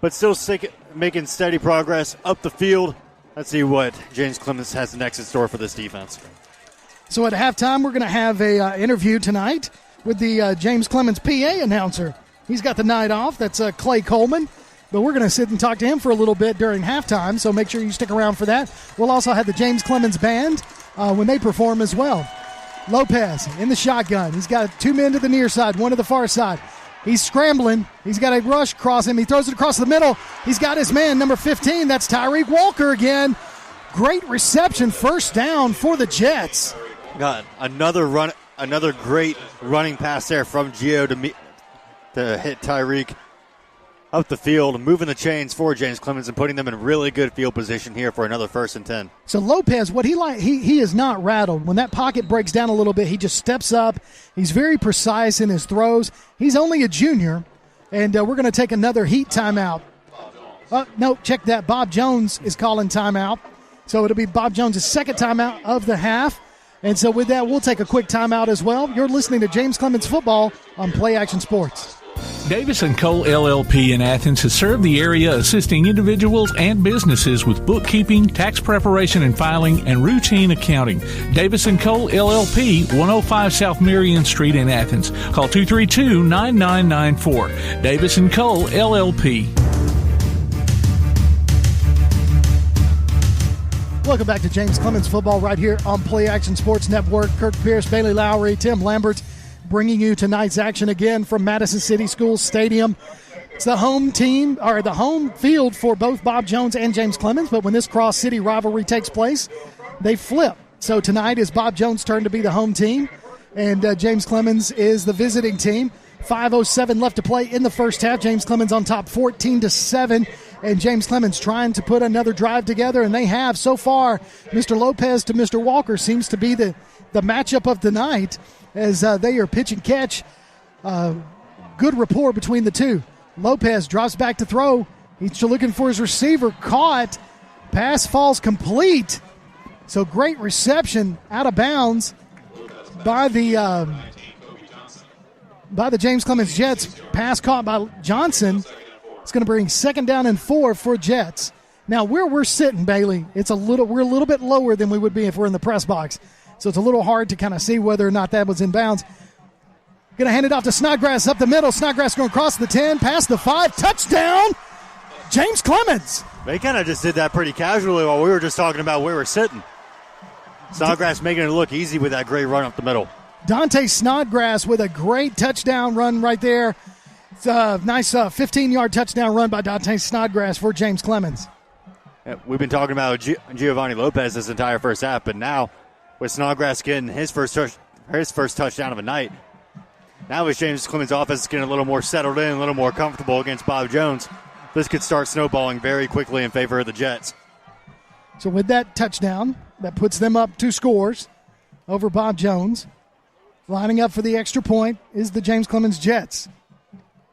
I: but still making steady progress up the field. Let's see what James Clemens has next in store for this defense.
H: So at halftime, we're going to have a interview tonight with the James Clemens PA announcer. He's got the night off. That's Clay Coleman. But we're going to sit and talk to him for a little bit during halftime, so make sure you stick around for that. We'll also have the James Clemens Band when they perform as well. Lopez in the shotgun. He's got 2 men to the near side, 1 to the far side. He's scrambling. He's got a rush across him. He throws it across the middle. He's got his man, number 15. That's Tyreek Walker again. Great reception, first down for the Jets.
I: Got another great running pass there from Gio to hit Tyreek up the field, moving the chains for James Clemens and putting them in really good field position here for another 1st and 10.
H: So Lopez, he is not rattled. When that pocket breaks down a little bit, he just steps up. He's very precise in his throws. He's only a junior, and we're going to take another heat timeout. No, check that. Bob Jones is calling timeout. So it'll be Bob Jones' second timeout of the half. And so with that, we'll take a quick timeout as well. You're listening to James Clemens Football on Play Action Sports.
A: Davis & Cole LLP in Athens has served the area assisting individuals and businesses with bookkeeping, tax preparation and filing, and routine accounting. Davis & Cole LLP, 105 South Marion Street in Athens. Call 232-9994. Davis & Cole LLP.
H: Welcome back to James Clemens Football right here on Play Action Sports Network. Kirk Pierce, Bailey Lowry, Tim Lambert bringing you tonight's action again from Madison City Schools Stadium. It's the home team, or the home field for both Bob Jones and James Clemens, but when this cross-city rivalry takes place, they flip. So tonight is Bob Jones' turn to be the home team, and James Clemens is the visiting team. 5:07 left to play in the first half. James Clemens on top 14-7, and James Clemens trying to put another drive together, and they have so far. Mr. Lopez to Mr. Walker seems to be the matchup of the night, as they are pitch and catch. Good rapport between the two. Lopez drops back to throw. He's looking for his receiver. Caught. Pass falls complete. So great reception out of bounds by the James Clemens Jets. Pass caught by Johnson. It's going to bring 2nd down and 4 for Jets. Now, where we're sitting, Bailey, we're a little bit lower than we would be if we're in the press box. So it's a little hard to kind of see whether or not that was in bounds. Going to hand it off to Snodgrass up the middle. Snodgrass going across the 10, past the 5, touchdown, James Clemens.
I: They kind of just did that pretty casually while we were just talking about where we're sitting. Snodgrass making it look easy with that great run up the middle.
H: Dante Snodgrass with a great touchdown run right there. It's a nice 15-yard touchdown run by Dante Snodgrass for James Clemens.
I: Yeah, we've been talking about Giovanni Lopez this entire first half, but now with Snodgrass getting his first touchdown of the night, now as James Clemens' offense is getting a little more settled in, a little more comfortable against Bob Jones, this could start snowballing very quickly in favor of the Jets.
H: So with that touchdown, that puts them up 2 scores over Bob Jones. Lining up for the extra point is the James Clemens Jets.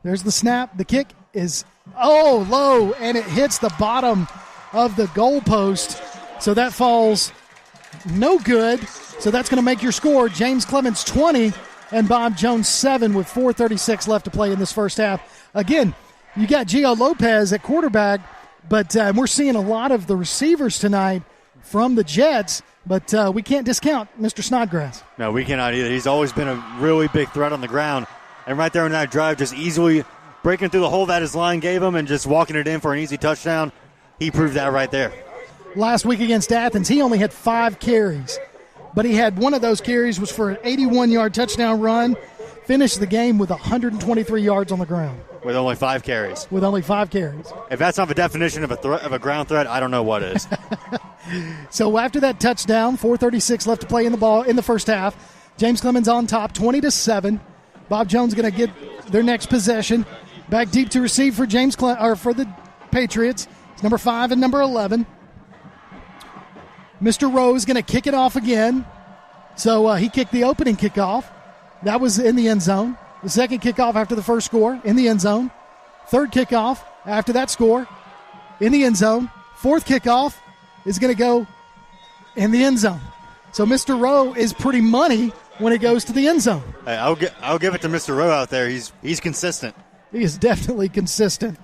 H: There's the snap. The kick is low, and it hits the bottom of the goalpost. So that falls no good. So that's going to make your score James Clemens 20 and Bob Jones 7 with 4:36 left to play in this first half. Again, you got Gio Lopez at quarterback, but we're seeing a lot of the receivers tonight from the Jets, but we can't discount Mr. Snodgrass.
I: No, we cannot either. He's always been a really big threat on the ground. And right there in that drive, just easily breaking through the hole that his line gave him and just walking it in for an easy touchdown. He proved that right there.
H: Last week against Athens, he only had 5 carries. But he had one of those carries was for an 81-yard touchdown run. Finished the game with 123 yards on the ground.
I: With only 5 carries.
H: If
I: that's not the definition of a ground threat, I don't know what is.
H: So after that touchdown, 4:36 left to play in the first half. James Clemens on top, 20-7. Bob Jones going to get their next possession. Back deep to receive for for the Patriots. It's number 5 and number 11. Mr. Rose going to kick it off again. So he kicked the opening kickoff. That was in the end zone. The second kickoff after the first score, in the end zone. Third kickoff after that score, in the end zone. Fourth kickoff is going to go in the end zone. So Mr. Rowe is pretty money when it goes to the end zone.
I: Hey, I'll give it to Mr. Rowe out there. He's consistent.
H: He is definitely consistent.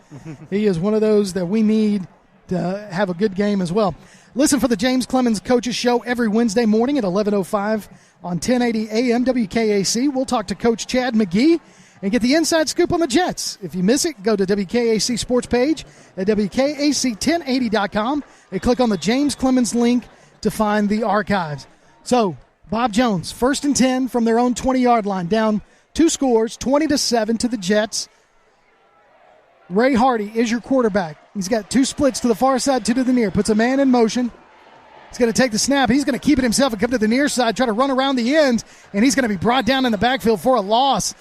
H: He is one of those that we need to have a good game as well. Listen for the James Clemens Coaches Show every Wednesday morning at 11:05 on 1080 AM WKAC. We'll talk to Coach Chad McGee and get the inside scoop on the Jets. If you miss it, go to WKAC Sports page at WKAC1080.com and click on the James Clemens link to find the archives. So, Bob Jones, 1st and 10 from their own 20-yard line, down 2 scores, 20-7 to the Jets. Ray Hardy is your quarterback. He's got 2 splits to the far side, 2 to the near. Puts a man in motion. He's going to take the snap. He's going to keep it himself and come to the near side, try to run around the end, and he's going to be brought down in the backfield for a loss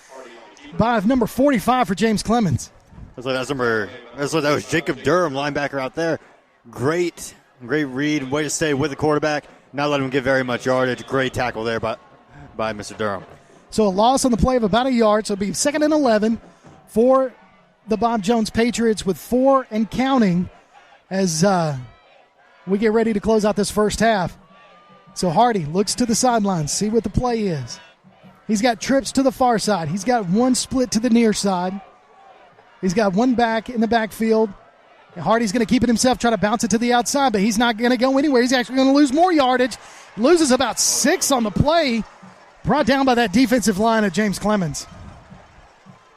H: by number 45 for James Clemens.
I: That was Jacob Durham, linebacker out there. Great read, way to stay with the quarterback. Not let him get very much yardage. Great tackle there by Mr. Durham.
H: So a loss on the play of about a yard. So it'll be 2nd and 11 for the Bob Jones Patriots with 4 and counting as we get ready to close out this first half. So Hardy looks to the sidelines, see what the play is. He's got trips to the far side. He's got 1 split to the near side. He's got 1 back in the backfield. And Hardy's going to keep it himself, try to bounce it to the outside, but he's not going to go anywhere. He's actually going to lose more yardage. Loses about 6 on the play. Brought down by that defensive line of James Clemens.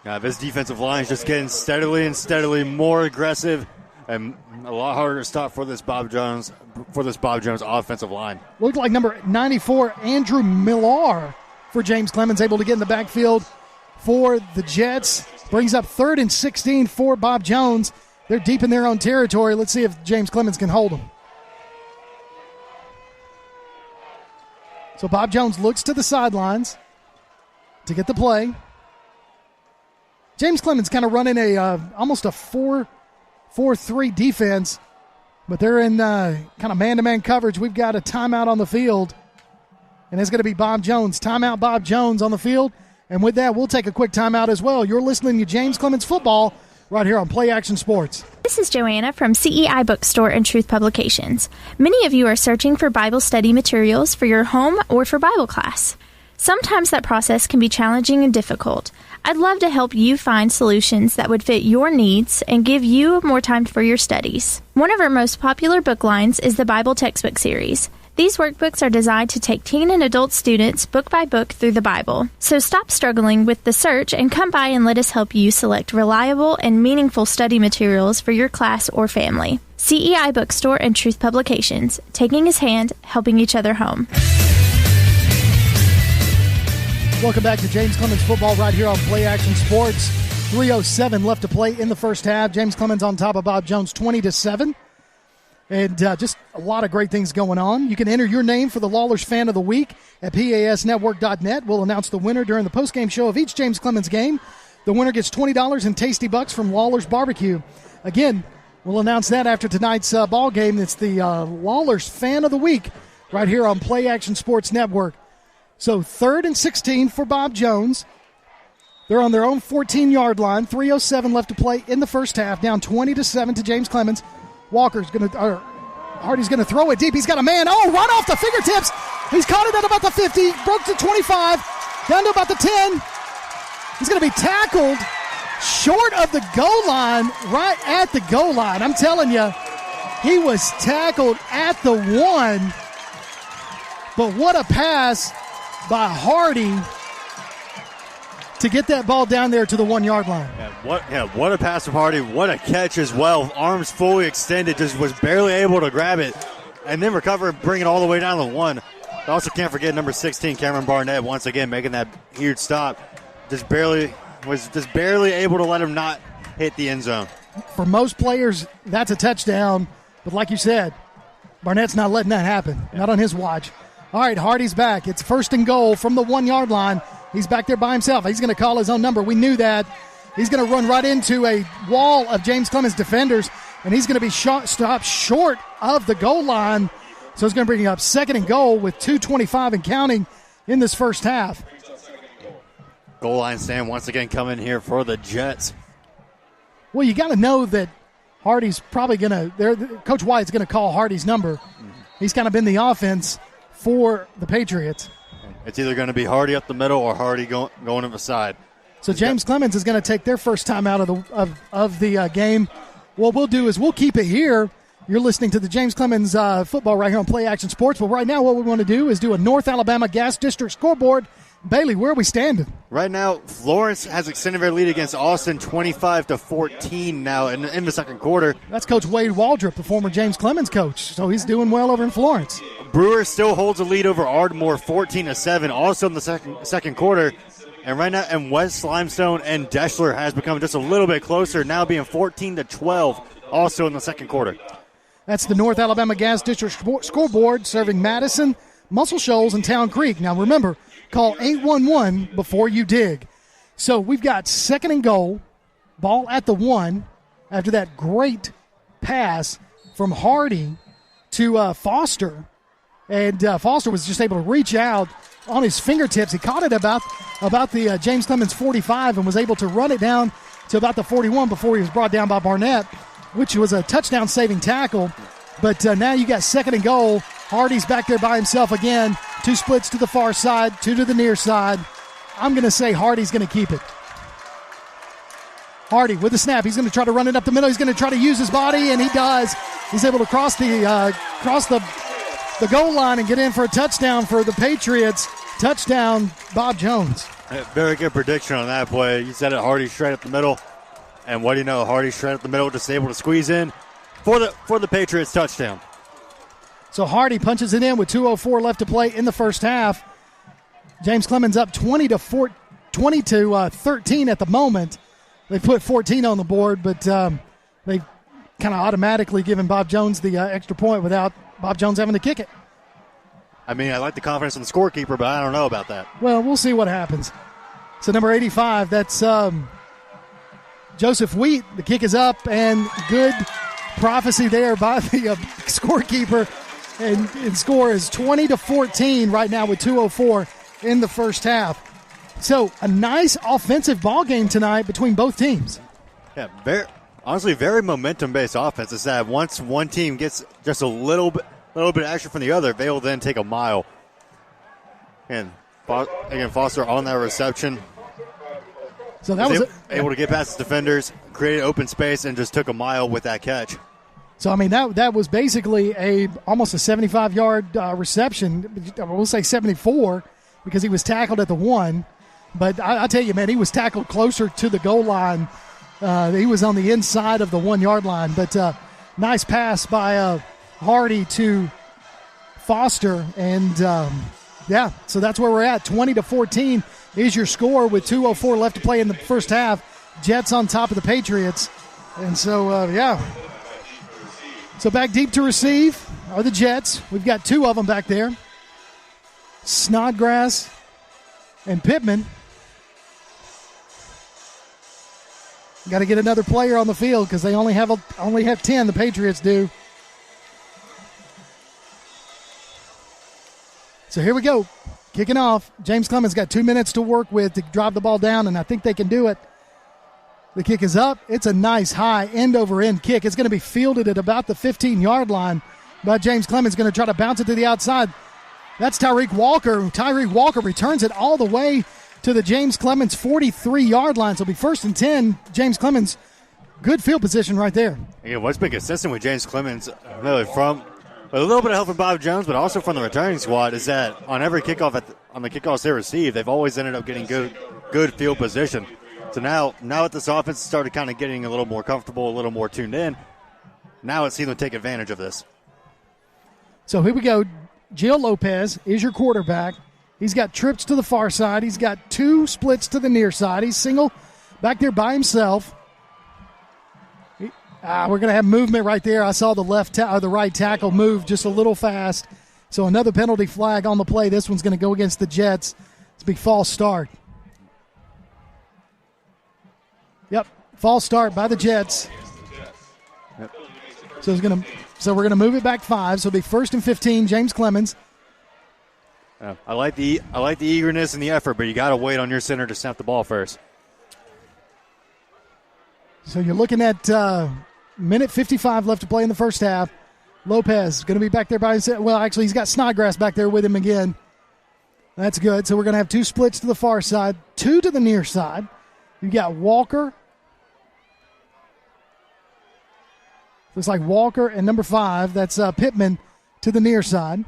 I: This defensive line is just getting steadily more aggressive and a lot harder to stop for this Bob Jones offensive line.
H: Looked like number 94, Andrew Millar, for James Clemens, able to get in the backfield for the Jets. Brings up 3rd and 16 for Bob Jones. They're deep in their own territory. Let's see if James Clemens can hold them. So Bob Jones looks to the sidelines to get the play. James Clemens kind of running almost a 4-4-3 defense, but they're in kind of man-to-man coverage. We've got a timeout on the field, and it's going to be Bob Jones. Timeout Bob Jones on the field, and with that, we'll take a quick timeout as well. You're listening to James Clemens Football right here on Play Action Sports.
E: This is Joanna from CEI Bookstore and Truth Publications. Many of you are searching for Bible study materials for your home or for Bible class. Sometimes that process can be challenging and difficult. I'd love to help you find solutions that would fit your needs and give you more time for your studies. One of our most popular book lines is the Bible Textbook Series. These workbooks are designed to take teen and adult students book by book through the Bible. So stop struggling with the search and come by and let us help you select reliable and meaningful study materials for your class or family. CEI Bookstore and Truth Publications, taking his hand, helping each other home.
H: Welcome back to James Clemens Football right here on Play Action Sports. 3:07 left to play in the first half. James Clemens on top of Bob Jones 20-7. And just a lot of great things going on. You can enter your name for the Lawlers Fan of the Week at PASnetwork.net. We'll announce the winner during the postgame show of each James Clemens game. The winner gets $20 in Tasty Bucks from Lawlers Barbecue. Again, we'll announce that after tonight's ball game. It's the Lawlers Fan of the Week right here on Play Action Sports Network. So 3rd and 16 for Bob Jones. They're on their own 14-yard line. 3:07 left to play in the first half. Down 20-7 to James Clemens. Hardy's going to throw it deep. He's got a man. Oh, right off the fingertips. He's caught it at about the 50. Broke to 25. Down to about the 10. He's going to be tackled short of the goal line, right at the goal line. I'm telling you, he was tackled at the 1. But what a pass by Hardy to get that ball down there to the 1-yard line.
I: What a pass from Hardy. What a catch as well. Arms fully extended, just was barely able to grab it and then recover and bring it all the way down to the 1. I also can't forget number 16, Cameron Barnett, once again making that huge stop. Was just barely able to let him not hit the end zone.
H: For most players, that's a touchdown. But like you said, Barnett's not letting that happen. Not on his watch. All right, Hardy's back. It's 1st and goal from the 1-yard line. He's back there by himself. He's going to call his own number. We knew that. He's going to run right into a wall of James Clemens defenders, and he's going to be stopped short of the goal line. So it's going to bring up 2nd and goal with 2:25 and counting in this first half.
I: Goal line stand once again coming here for the Jets.
H: Well, you got to know that Hardy's probably going to – Coach White's going to call Hardy's number. He's kind of been the offense for the Patriots.
I: It's either going to be Hardy up the middle or Hardy going to the side.
H: So James Clemens is going to take their first time out of the game. What we'll do is we'll keep it here. You're listening to the James Clemens football right here on Play Action Sports. But right now what we want to do is do a North Alabama Gas District scoreboard. Bailey, where are we standing?
I: Right now, Florence has extended their lead against Austin 25-14 now in the second quarter.
H: That's Coach Wade Waldrop, the former James Clemens coach. So he's doing well over in Florence.
I: Brewer still holds a lead over Ardmore 14-7, also in the second quarter. And right now, and West Limestone and Deschler has become just a little bit closer, now being 14-12, also in the second quarter.
H: That's the North Alabama Gas District scoreboard serving Madison, Muscle Shoals, and Town Creek. Now remember, call 811 before you dig. So we've got second and goal, ball at the 1 after that great pass from Hardy to Foster. And Foster was just able to reach out on his fingertips. He caught it about the James Clemens 45 and was able to run it down to about the 41 before he was brought down by Barnett, which was a touchdown-saving tackle. But now you got second and goal. Hardy's back there by himself again. 2 splits to the far side, 2 to the near side. I'm going to say Hardy's going to keep it. Hardy with the snap. He's going to try to run it up the middle. He's going to try to use his body, and he does. He's able to cross the goal line and get in for a touchdown for the Patriots. Touchdown, Bob Jones.
I: Very good prediction on that play. You said it, Hardy straight up the middle. And what do you know? Hardy straight up the middle, just able to squeeze in for the Patriots touchdown.
H: So Hardy punches it in with 2:04 left to play in the first half. James Clemens up 20-13 at the moment. They put 14 on the board, but they kind of automatically given Bob Jones the extra point without Bob Jones having to kick it.
I: I mean, I like the confidence in the scorekeeper, but I don't know about that.
H: Well, we'll see what happens. So number 85, that's Joseph Wheat. The kick is up, and good prophecy there by the scorekeeper. And score is 20-14 right now with 2:04 in the first half. So a nice offensive ball game tonight between both teams.
I: Yeah, very momentum-based offense. It's that once one team gets just a little bit extra from the other, they will then take a mile. And again, Foster on that reception.
H: So that was
I: able to get past the defenders, create open space, and just took a mile with that catch.
H: So, I mean, that was basically almost a 75-yard reception. We'll say 74 because he was tackled at the 1. But I tell you, man, he was tackled closer to the goal line. He was on the inside of the 1-yard line. But nice pass by Hardy to Foster. And, so that's where we're at. 20-14 is your score with 2:04 left to play in the first half. Jets on top of the Patriots. And so, So back deep to receive are the Jets. We've got 2 of them back there. Snodgrass and Pittman. Got to get another player on the field because they only have 10. The Patriots do. So here we go. Kicking off. James Clemens got 2 minutes to work with to drive the ball down, and I think they can do it. The kick is up. It's a nice high end-over-end kick. It's going to be fielded at about the 15-yard line. But James Clemens is going to try to bounce it to the outside. That's Tyreek Walker. Tyreek Walker returns it all the way to the James Clemens 43-yard line. So it'll be 1st and 10. James Clemens, good field position right there.
I: Again, what's been consistent with James Clemens, really from a little bit of help from Bob Jones, but also from the returning squad, is that on every kickoff on the kickoffs they receive, they've always ended up getting good field position. So now that this offense started kind of getting a little more comfortable, a little more tuned in, now it's seems to take advantage of this.
H: So here we go. Gio Lopez is your quarterback. He's got trips to the far side. He's got 2 splits to the near side. He's single back there by himself. We're going to have movement right there. I saw the the right tackle move just a little fast. So another penalty flag on the play. This one's going to go against the Jets. It's a big false start. Yep, false start by the Jets.
I: Yep.
H: So we're gonna move it back 5. So it'll be 1st and 15. James Clemens.
I: I like the eagerness and the effort, but you got to wait on your center to snap the ball first.
H: So you're looking at minute 55 left to play in the first half. Lopez going to be back there by himself. Well, actually, he's got Snodgrass back there with him again. That's good. So we're going to have 2 splits to the far side, 2 to the near side. You got Walker. Looks like Walker and number 5. That's Pittman to the near side.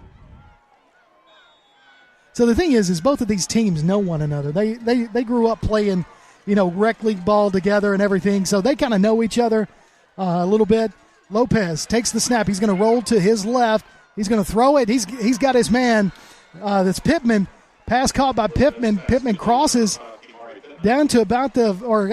H: So the thing is both of these teams know one another. They grew up playing, rec league ball together and everything. So they kind of know each other a little bit. Lopez takes the snap. He's going to roll to his left. He's going to throw it. He's got his man. That's Pittman. Pass caught by Pittman. Pittman crosses down to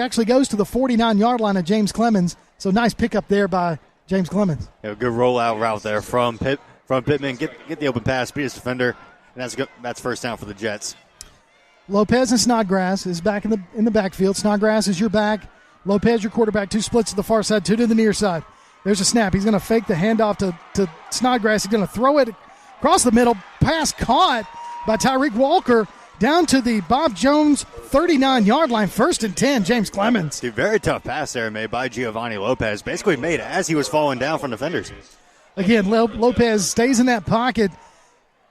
H: actually goes to the 49-yard line of James Clemens. So nice pickup there by James Clemens.
I: Yeah, good rollout route there from Pittman. Get the open pass, beat his defender, and that's good. That's first down for the Jets.
H: Lopez and Snodgrass is back in the backfield. Snodgrass is your back. Lopez, your quarterback. 2 splits to the far side, 2 to the near side. There's a snap. He's going to fake the handoff to Snodgrass. He's going to throw it across the middle. Pass caught by Tyreek Walker down to the Bob Jones 39-yard line. 1st and 10, James Clemens.
I: Dude, very tough pass there made by Giovanni Lopez. Basically made as he was falling down from defenders.
H: Again, Lopez stays in that pocket.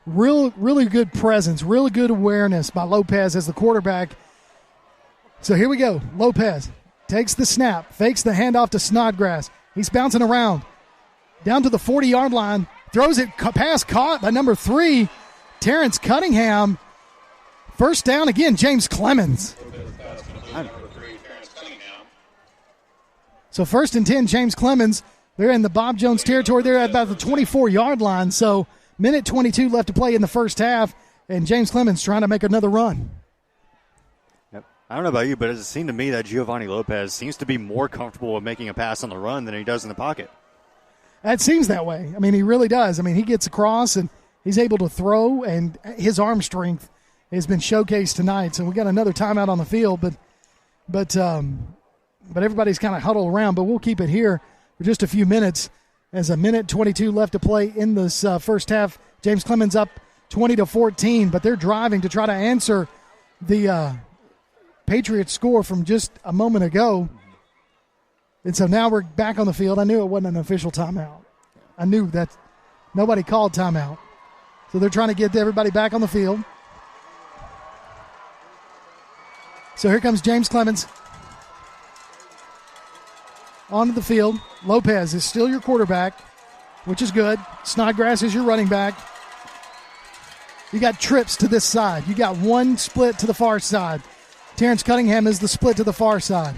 H: Really good presence. Really good awareness by Lopez as the quarterback. So here we go. Lopez takes the snap. Fakes the handoff to Snodgrass. He's bouncing around. Down to the 40-yard line. Throws it. Pass caught by number 3, Terrence Cunningham. First down again, James Clemens. So 1st and 10, James Clemens. They're in the Bob Jones territory. They're at about the 24-yard line. So minute 22 left to play in the first half, and James Clemens trying to make another run.
I: I don't know about you, but it seemed to me that Giovanni Lopez seems to be more comfortable with making a pass on the run than he does in the pocket.
H: It seems that way. I mean, he really does. I mean, he gets across, and he's able to throw, and his arm strength has been showcased tonight. So we got another timeout on the field, but everybody's kind of huddled around. But we'll keep it here for just a few minutes as a minute 22 left to play in this first half. James Clemens up 20-14, but they're driving to try to answer the Patriots score from just a moment ago. And so now we're back on the field. I knew it wasn't an official timeout. I knew that nobody called timeout. So they're trying to get everybody back on the field. So here comes James Clemens onto the field. Lopez is still your quarterback, which is good. Snodgrass is your running back. You got trips to this side. You got 1 split to the far side. Terrence Cunningham is the split to the far side.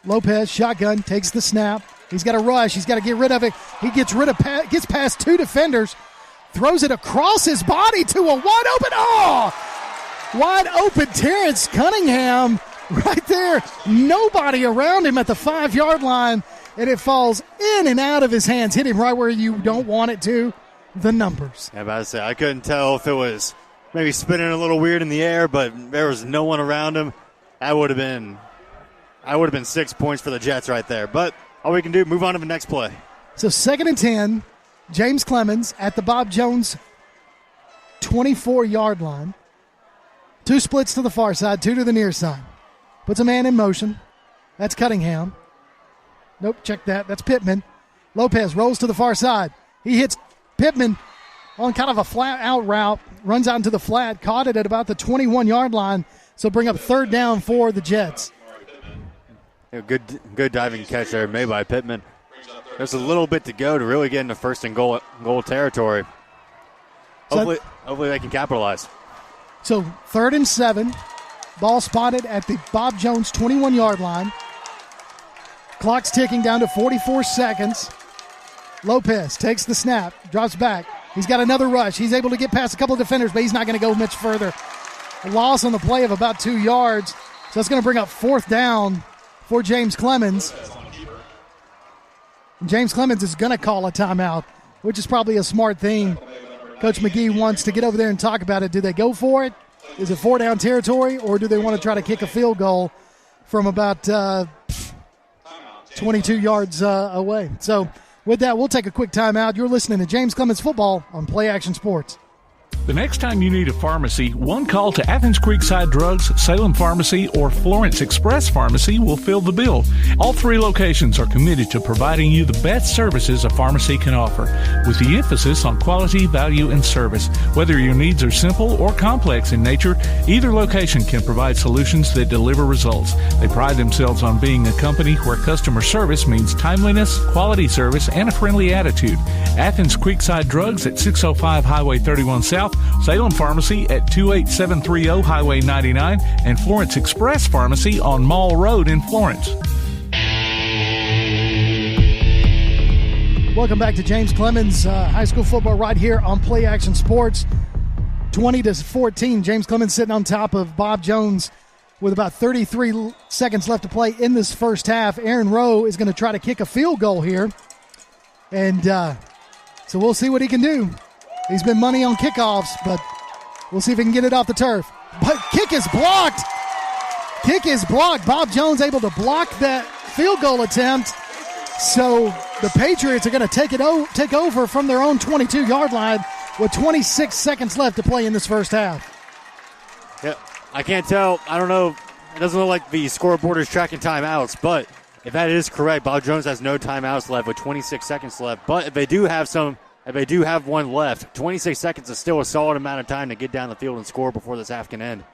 H: Lopez, shotgun, takes the snap. He's got to rush. He's got to get rid of it. He gets past 2 defenders, throws it across his body to a wide open Terrence Cunningham right there. Nobody around him at the 5-yard line, and it falls in and out of his hands. Hit him right where you don't want it to. The numbers.
I: Yeah, about to say, I couldn't tell if it was maybe spinning a little weird in the air, but there was no one around him. I would have been 6 points for the Jets right there. But all we can do, move on to the next play.
H: So 2nd and 10, James Clemens at the Bob Jones 24-yard line. 2 splits to the far side, 2 to the near side. Puts a man in motion. That's Cunningham. Nope, check that. That's Pittman. Lopez rolls to the far side. He hits Pittman on kind of a flat-out route, runs out into the flat, caught it at about the 21-yard line, so bring up 3rd down for the Jets.
I: Yeah, good diving catch there made by Pittman. There's a little bit to go to really get into 1st and goal territory. Hopefully they can capitalize.
H: So 3rd and 7, ball spotted at the Bob Jones 21-yard line. Clock's ticking down to 44 seconds. Lopez takes the snap, drops back. He's got another rush. He's able to get past a couple of defenders, but he's not going to go much further. A loss on the play of about 2 yards. So it's going to bring up 4th down for James Clemens. James Clemens is going to call a timeout, which is probably a smart thing. Coach McGee wants to get over there and talk about it. Do they go for it? Is it 4-down territory, or do they want to try to kick a field goal from about 22 yards away? So with that, we'll take a quick timeout. You're listening to James Clemens Football on Play Action Sports.
A: The next time you need a pharmacy, one call to Athens Creekside Drugs, Salem Pharmacy, or Florence Express Pharmacy will fill the bill. All 3 locations are committed to providing you the best services a pharmacy can offer, with the emphasis on quality, value, and service. Whether your needs are simple or complex in nature, either location can provide solutions that deliver results. They pride themselves on being a company where customer service means timeliness, quality service, and a friendly attitude. Athens Creekside Drugs at 605 Highway 31 South, Salem Pharmacy at 28730 Highway 99, and Florence Express Pharmacy on Mall Road in Florence.
H: Welcome back to James Clemens High School football right here on Play Action Sports. 20-14, James Clemens sitting on top of Bob Jones with about 33 seconds left to play in this first half. Aaron Rowe is going to try to kick a field goal here. And so we'll see what he can do. He's been money on kickoffs, but we'll see if he can get it off the turf. But kick is blocked. Kick is blocked. Bob Jones able to block that field goal attempt. So the Patriots are going to take over from their own 22-yard line with 26 seconds left to play in this first half.
I: Yeah, I can't tell. I don't know. It doesn't look like the scoreboard is tracking timeouts, but if that is correct, Bob Jones has no timeouts left with 26 seconds left. But if they do have one left, 26 seconds is still a solid amount of time to get down the field and score before this half can end.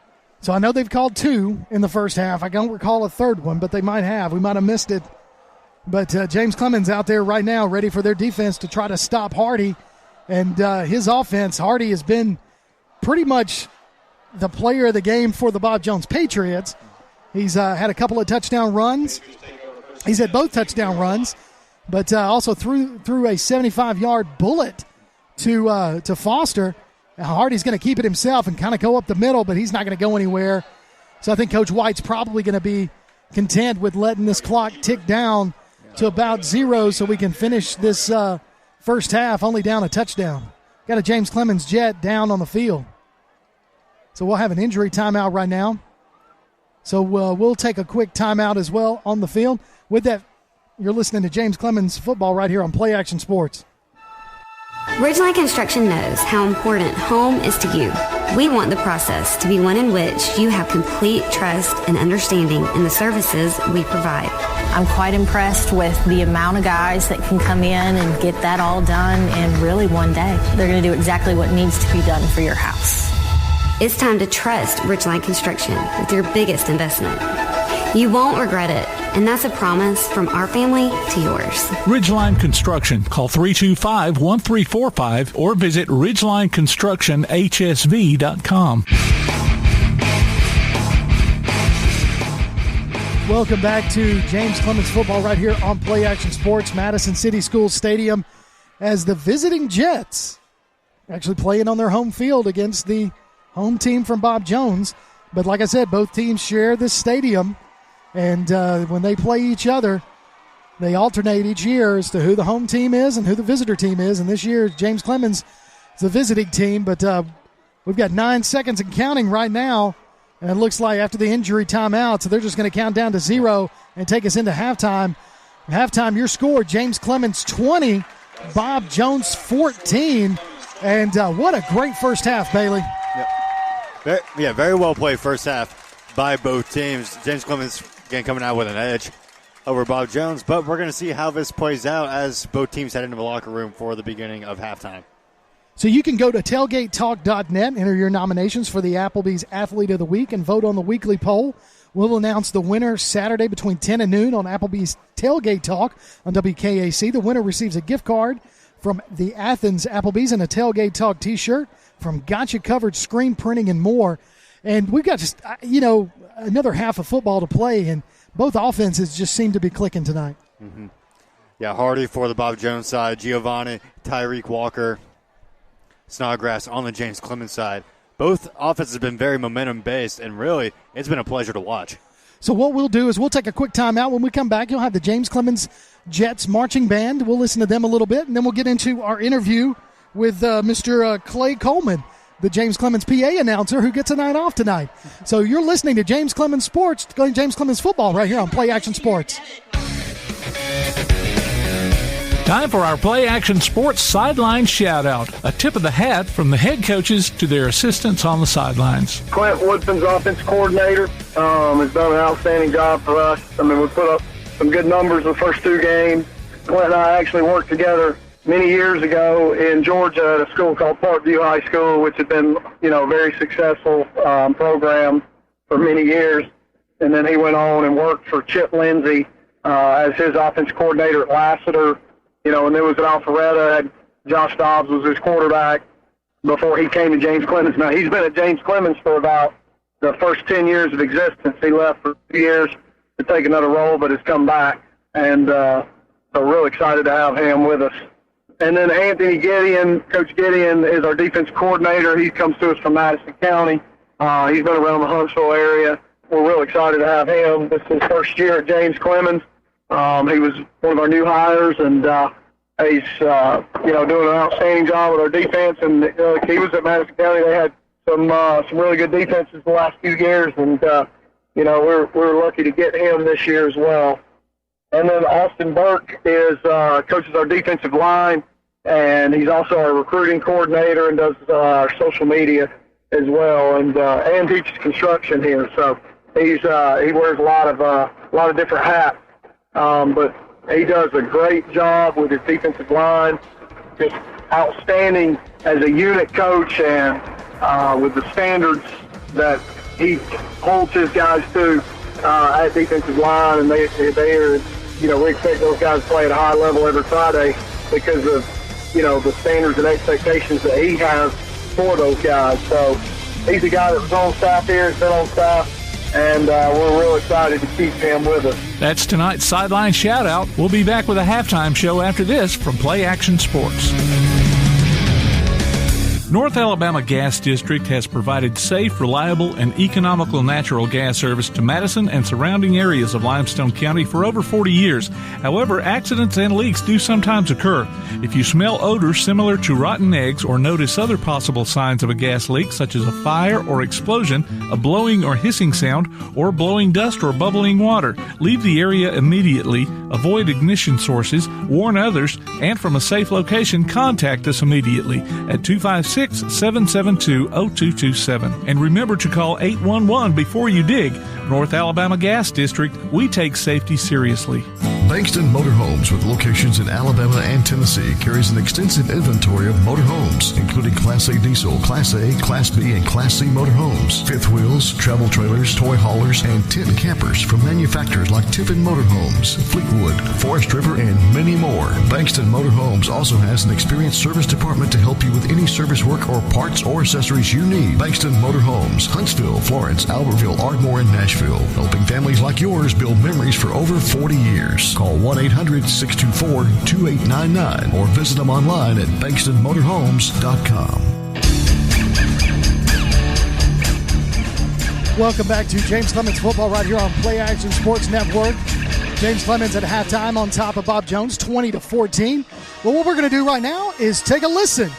H: So I know they've called 2 in the first half. I don't recall a third one, but they might have. We might have missed it. But James Clemens out there right now ready for their defense to try to stop Hardy. And his offense, Hardy has been pretty much the player of the game for the Bob Jones Patriots. He's had a couple of touchdown runs. He's had both touchdown runs, but also threw a 75-yard bullet to Foster. Hardy's going to keep it himself and kind of go up the middle, but he's not going to go anywhere. So I think Coach White's probably going to be content with letting this clock tick down to about 0 so we can finish this first half only down a touchdown. Got a James Clemens Jet down on the field. So we'll have an injury timeout right now. So we'll take a quick timeout as well on the field. With that, you're listening to James Clemens Football right here on Play Action Sports.
B: Ridgeline Construction knows how important home is to you. We want the process to be one in which you have complete trust and understanding in the services we provide.
C: I'm quite impressed with the amount of guys that can come in and get that all done in really one day. They're going to do exactly what needs to be done for your house.
B: It's time to trust Ridgeline Construction with your biggest investment. You won't regret it, and that's a promise from our family to yours.
A: Ridgeline Construction. Call 325-1345 or visit ridgelineconstructionhsv.com.
H: Welcome back to James Clemens Football right here on Play Action Sports, Madison City Schools Stadium, as the visiting Jets actually playing on their home field against the home team from Bob Jones. But like I said, both teams share this stadium. And when they play each other, they alternate each year as to who the home team is and who the visitor team is. And this year, James Clemens is the visiting team. But we've got 9 seconds and counting right now. And it looks like after the injury timeout, so they're just going to count down to 0 and take us into halftime. Halftime, your score, James Clemens 20, Bob Jones 14. And what a great first half, Bailey.
I: Very well played first half by both teams. James Clemens, again, coming out with an edge over Bob Jones, but we're going to see how this plays out as both teams head into the locker room for the beginning of halftime.
H: So you can go to tailgatetalk.net, enter your nominations for the Applebee's Athlete of the Week, and vote on the weekly poll. We'll announce the winner Saturday between 10 and noon on Applebee's Tailgate Talk on WKAC. The winner receives a gift card from the Athens Applebee's and a Tailgate Talk t-shirt from Gotcha Covered Screen Printing and more. And we've got just, another half of football to play, and both offenses just seem to be clicking tonight.
I: Mm-hmm. Yeah, Hardy for the Bob Jones side, Giovanni, Tyreek Walker, Snodgrass on the James Clemens side. Both offenses have been very momentum-based, and really, it's been a pleasure to watch.
H: So what we'll do is we'll take a quick timeout. When we come back, you'll have the James Clemens Jets marching band. We'll listen to them a little bit, and then we'll get into our interview with Mr. Clay Coleman, the James Clemens PA announcer who gets a night off tonight. So you're listening to James Clemens Sports, James Clemens Football right here on Play Action Sports.
A: Time for our Play Action Sports Sideline Shout-Out. A tip of the hat from the head coaches to their assistants on the sidelines.
K: Clint Woodfin's offensive coordinator has done an outstanding job for us. I mean, we put up some good numbers the first 2 games. Clint and I actually worked together many years ago in Georgia at a school called Parkview High School, which had been, a very successful program for many years. And then he went on and worked for Chip Lindsey as his offensive coordinator at Lassiter. And then was at Alpharetta. Josh Dobbs was his quarterback before he came to James Clemens. Now, he's been at James Clemens for about the first 10 years of existence. He left for 2 years to take another role, but has come back. And so real excited to have him with us. And then Anthony Gideon, Coach Gideon, is our defense coordinator. He comes to us from Madison County. He's been around the Huntsville area. We're real excited to have him. This is his first year at James Clemens. He was one of our new hires, and he's doing an outstanding job with our defense. And he was at Madison County. They had some really good defenses the last few years, and we're lucky to get him this year as well. And then Austin Burke coaches our defensive line, and he's also our recruiting coordinator and does our social media as well, and teaches construction here. So he wears a lot of different hats. But he does a great job with his defensive line, just outstanding as a unit coach, and with the standards that he holds his guys to at defensive line, and they are, we expect those guys to play at a high level every Friday because of, the standards and expectations that he has for those guys. So he's a guy that was on staff here, has been on staff, and we're real excited to keep him with us.
A: That's tonight's Sideline Shout-Out. We'll be back with a halftime show after this from Play Action Sports. North Alabama Gas District has provided safe, reliable, and economical natural gas service to Madison and surrounding areas of Limestone County for over 40 years. However, accidents and leaks do sometimes occur. If you smell odors similar to rotten eggs or notice other possible signs of a gas leak, such as a fire or explosion, a blowing or hissing sound, or blowing dust or bubbling water, leave the area immediately, avoid ignition sources, warn others, and from a safe location, contact us immediately at 256-772-0227. And remember to call 811 before you dig. North Alabama Gas District, we take safety seriously.
D: Bankston Motorhomes, with locations in Alabama and Tennessee, carries an extensive inventory of motorhomes, including Class A diesel, Class A, Class B, and Class C motorhomes, fifth wheels, travel trailers, toy haulers, and tent campers from manufacturers like Tiffin Motorhomes, Fleetwood, Forest River, and many more. Bankston Motorhomes also has an experienced service department to help you with any service work or parts or accessories you need. Bankston Motorhomes, Huntsville, Florence, Albertville, Ardmore, and Nashville, helping families like yours build memories for over 40 years. Call 1-800-624-2899 or visit them online at bankstonmotorhomes.com.
H: Welcome back to James Clemens Football right here on Play Action Sports Network. James Clemens at halftime on top of Bob Jones, 20-14. Well, what we're going to do right now is take a listen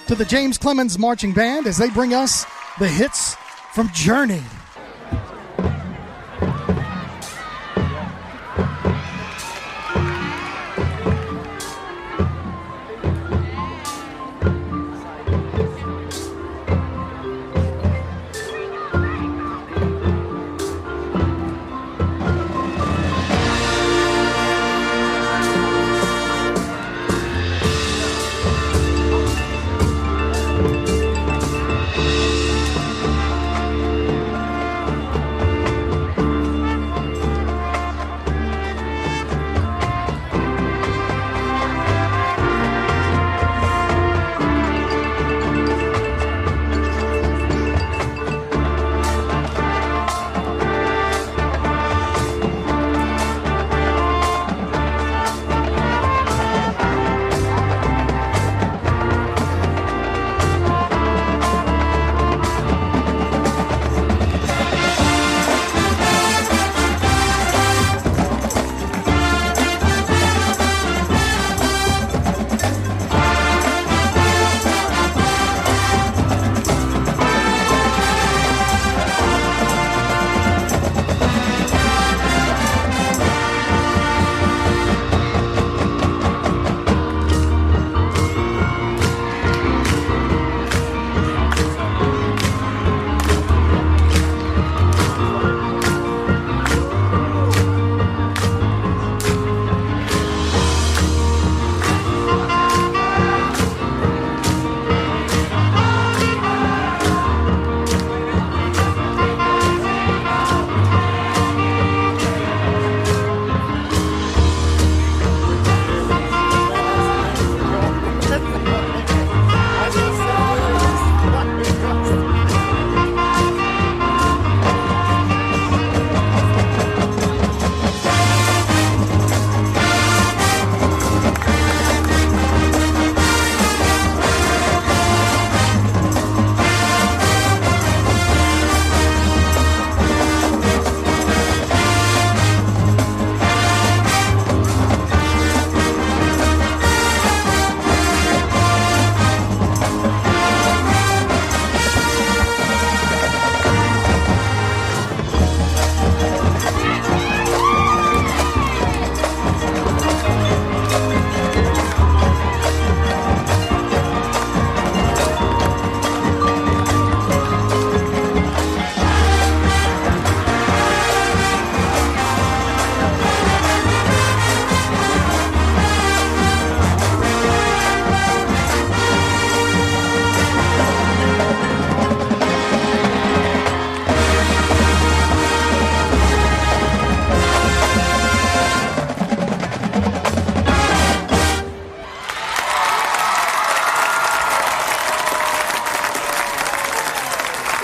H: to the James Clemens Marching Band as they bring us the hits from Journey.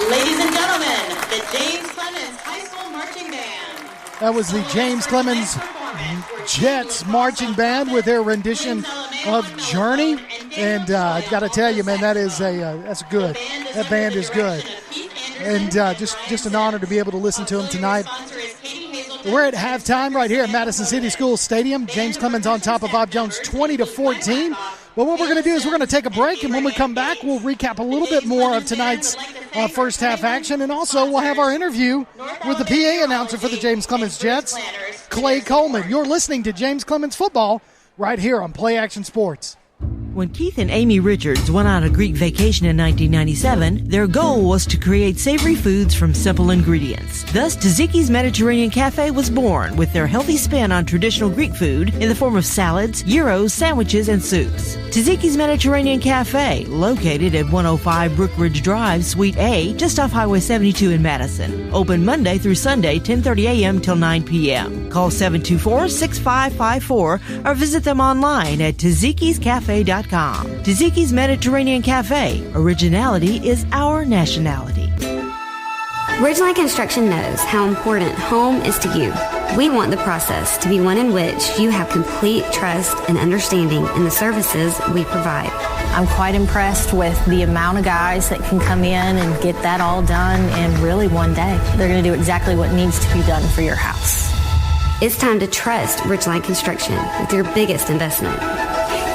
L: Ladies and gentlemen, the James Clemens High School Marching Band.
H: That was the James Clemens Jets Marching Band with their rendition of Journey. And I got to tell you, man, that's good. That band is good. And just an honor to be able to listen to them tonight. We're at halftime right here at Madison City School Stadium. James Clemens on top of Bob Jones 20-14. But what we're going to do is we're going to take a break, and when we come back, we'll recap a little bit more of tonight's first half action, and also we'll have our interview with the PA announcer for the James Clemens Jets, Clay Coleman. You're listening to James Clemens Football right here on Play Action Sports.
F: When Keith and Amy Richards went on a Greek vacation in 1997, their goal was to create savory foods from simple ingredients. Thus, Tzatziki's Mediterranean Cafe was born with their healthy spin on traditional Greek food in the form of salads, gyros, sandwiches, and soups. Tzatziki's Mediterranean Cafe, located at 105 Brookridge Drive, Suite A, just off Highway 72 in Madison. Open Monday through Sunday, 10:30 a.m. till 9 p.m. Call 724-6554 or visit them online at Tzatziki'sCafe.com. Tzatziki's Mediterranean Cafe. Originality is our nationality.
B: Ridgeline Construction knows how important home is to you. We want the process to be one in which you have complete trust and understanding in the services we provide.
C: I'm quite impressed with the amount of guys that can come in and get that all done in really one day. They're going to do exactly what needs to be done for your house.
B: It's time to trust Ridgeline Construction with your biggest investment.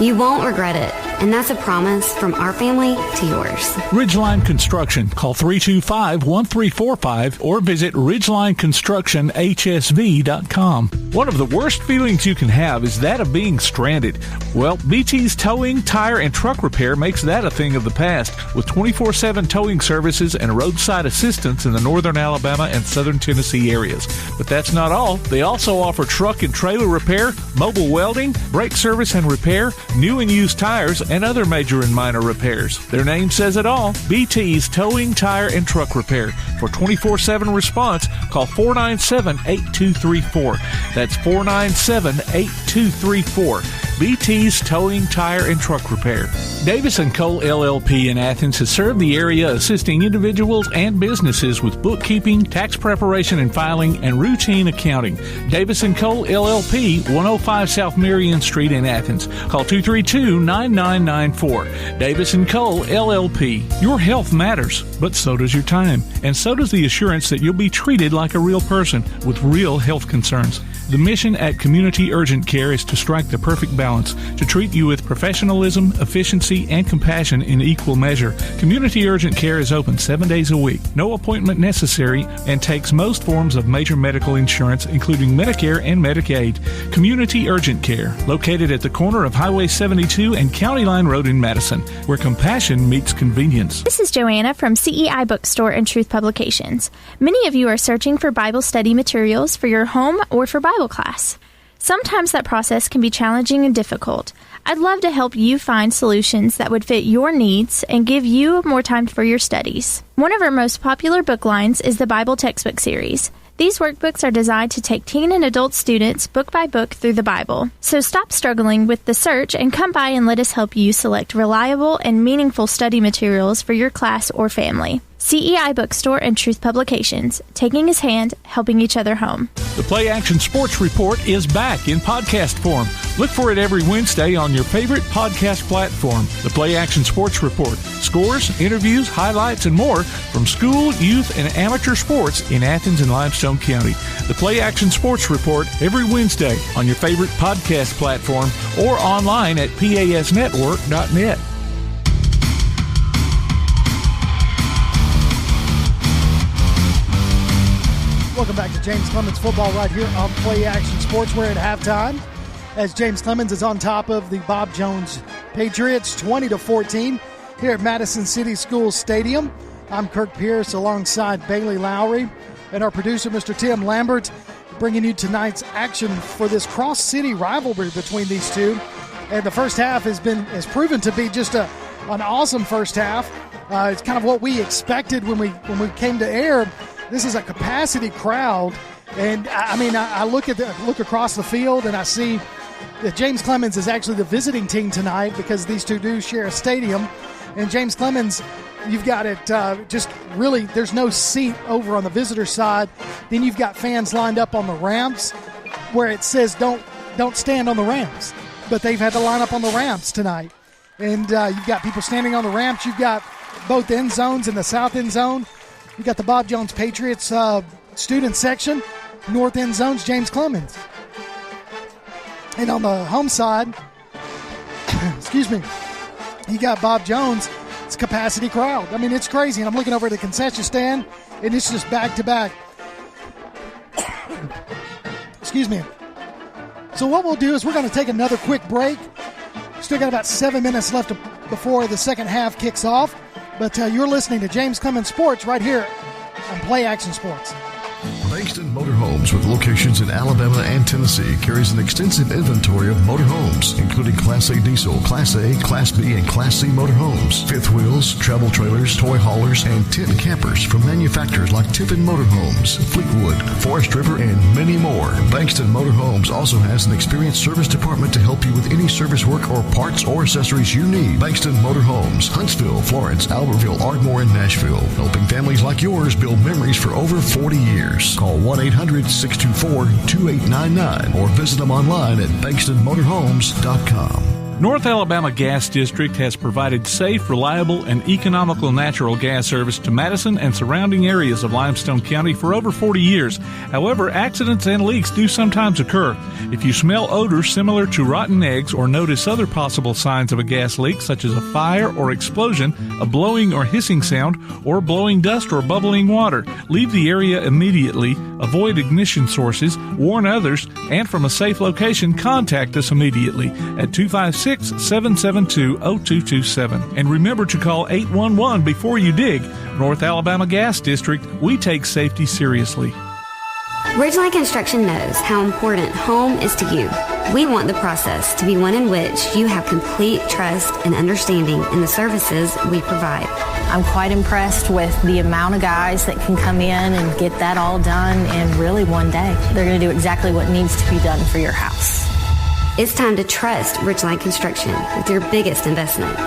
B: You won't regret it, and that's a promise from our family to yours.
A: Ridgeline Construction. Call 325-1345 or visit ridgelineconstructionhsv.com. One of the worst feelings you can have is that of being stranded. Well, BT's Towing, Tire, and Truck Repair makes that a thing of the past with 24/7 towing services and roadside assistance in the northern Alabama and southern Tennessee areas. But that's not all. They also offer truck and trailer repair, mobile welding, brake service and repair, new and used tires, and other major and minor repairs. Their name says it all. BT's Towing, Tire, and Truck Repair. For 24/7 response, call 497-8234. That's 497-8234. BT's Towing, Tire, and Truck Repair. Davis & Cole LLP in Athens has served the area assisting individuals and businesses with bookkeeping, tax preparation and filing, and routine accounting. Davis & Cole LLP, 105 South Marion Street in Athens. Call 232-9994. Davis & Cole LLP. Your health matters, but so does your time. And so does the assurance that you'll be treated like a real person with real health concerns. The mission at Community Urgent Care is to strike the perfect balance, to treat you with professionalism, efficiency, and compassion in equal measure. Community Urgent Care is open 7 days a week, no appointment necessary, and takes most forms of major medical insurance, including Medicare and Medicaid. Community Urgent Care, located at the corner of Highway 72 and County Line Road in Madison, where compassion meets convenience.
E: This is Joanna from CEI Bookstore and Truth Publications. Many of you are searching for Bible study materials for your home or for Bible class. Sometimes that process can be challenging and difficult. I'd love to help you find solutions that would fit your needs and give you more time for your studies. One of our most popular book lines is the Bible Textbook Series. These workbooks are designed to take teen and adult students book by book through the Bible. So stop struggling with the search and come by and let us help you select reliable and meaningful study materials for your class or family. CEI Bookstore and Truth Publications, taking his hand, helping each other home.
A: The Play Action Sports Report is back in podcast form. Look for it every Wednesday on your favorite podcast platform. The Play Action Sports Report. Scores, interviews, highlights, and more from school, youth, and amateur sports in Athens and Limestone County. The Play Action Sports Report every Wednesday on your favorite podcast platform or online at pasnetwork.net.
H: Welcome back to James Clemens Football right here on Play Action Sports. We're at halftime as James Clemens is on top of the Bob Jones Patriots 20-14 here at Madison City School Stadium. I'm Kirk Pierce alongside Bailey Lowry and our producer, Mr. Tim Lambert, bringing you tonight's action for this cross-city rivalry between these two. And the first half has proven to be just an awesome first half. It's kind of what we expected when we came to air. This is a capacity crowd, and I look across the field and I see that James Clemens is actually the visiting team tonight because these two do share a stadium. And James Clemens You've got it just really, there's no seat over on the visitor side. Then you've got fans lined up on the ramps where it says don't stand on the ramps. But they've had to line up on the ramps tonight. And you've got people standing on the ramps. You've got both end zones in the south end zone. You've got the Bob Jones Patriots student section. North end zone's James Clemens. And on the home side, excuse me, you got Bob Jones. It's a capacity crowd. I mean, it's crazy. And I'm looking over at the concession stand, and it's just back-to-back. Excuse me. So what we'll do is we're going to take another quick break. Still got about 7 minutes left before the second half kicks off. But you're listening to James Clemens Sports right here on Play Action Sports.
D: Bankston Motorhomes, with locations in Alabama and Tennessee, carries an extensive inventory of motorhomes, including Class A diesel, Class A, Class B, and Class C motorhomes, fifth wheels, travel trailers, toy haulers, and tent campers from manufacturers like Tiffin Motorhomes, Fleetwood, Forest River, and many more. Bankston Motorhomes also has an experienced service department to help you with any service work or parts or accessories you need. Bankston Motorhomes, Huntsville, Florence, Albertville, Ardmore, and Nashville, helping families like yours build memories for over 40 years. Call 1-800-624-2899 or visit them online at bankstonmotorhomes.com.
A: North Alabama Gas District has provided safe, reliable, and economical natural gas service to Madison and surrounding areas of Limestone County for over 40 years. However, accidents and leaks do sometimes occur. If you smell odors similar to rotten eggs or notice other possible signs of a gas leak, such as a fire or explosion, a blowing or hissing sound, or blowing dust or bubbling water, leave the area immediately, avoid ignition sources, warn others, and from a safe location, contact us immediately at 256-772-0227. And remember to call 811 before you dig. North Alabama Gas District, we take safety seriously.
B: Ridgeline Construction knows how important home is to you. We want the process to be one in which you have complete trust and understanding in the services we provide.
C: I'm quite impressed with the amount of guys that can come in and get that all done in really one day. They're going to do exactly what needs to be done for your house.
B: It's time to trust Ridgeline Construction with your biggest investment.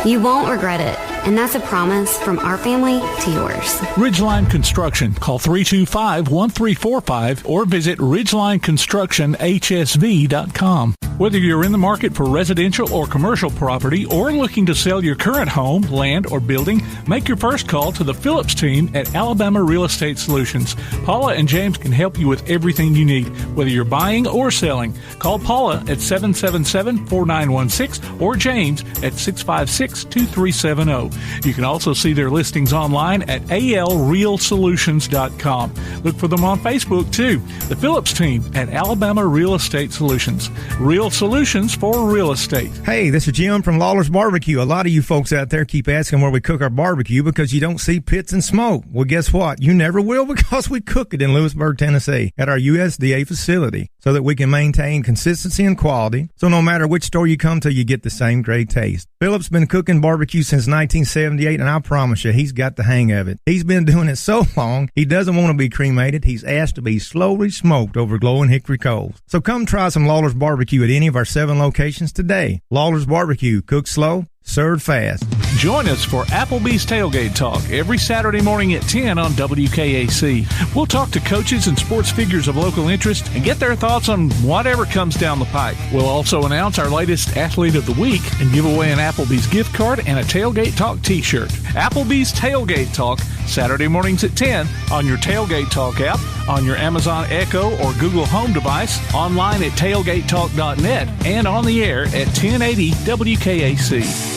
B: You won't regret it, and that's a promise from our family to yours.
A: Ridgeline Construction. Call 325-1345 or visit ridgelineconstructionhsv.com. Whether you're in the market for residential or commercial property or looking to sell your current home, land, or building, make your first call to the Phillips team at Alabama Real Estate Solutions. Paula and James can help you with everything you need, whether you're buying or selling. Call Paula at 777-4916 or James at 656-2370. You can also see their listings online at alrealsolutions.com. Look for them on Facebook, too. The Phillips team at Alabama Real Estate Solutions. Real solutions for real estate.
G: Hey, this is Jim from Lawler's Barbecue. A lot of you folks out there keep asking where we cook our barbecue because you don't see pits and smoke. Well, guess what? You never will because we cook it in Lewisburg, Tennessee at our USDA facility so that we can maintain consistency and quality. So no matter which store you come to, you get the same great taste. Philip's been cooking barbecue since 1978, and I promise you, he's got the hang of it. He's been doing it so long, he doesn't want to be cremated. He's asked to be slowly smoked over glowing hickory coals. So come try some Lawler's Barbecue at any of our 7 locations today. Lawler's Barbecue, cooked slow, served fast.
A: Join us for Applebee's Tailgate Talk every Saturday morning at 10 on WKAC. We'll talk to coaches and sports figures of local interest and get their thoughts on whatever comes down the pike. We'll also announce our latest athlete of the week and give away an Applebee's gift card and a Tailgate Talk t-shirt. Applebee's Tailgate Talk, Saturday mornings at 10 on your Tailgate Talk app, on your Amazon Echo or Google Home device, online at tailgatetalk.net, and on the air at 1080 WKAC.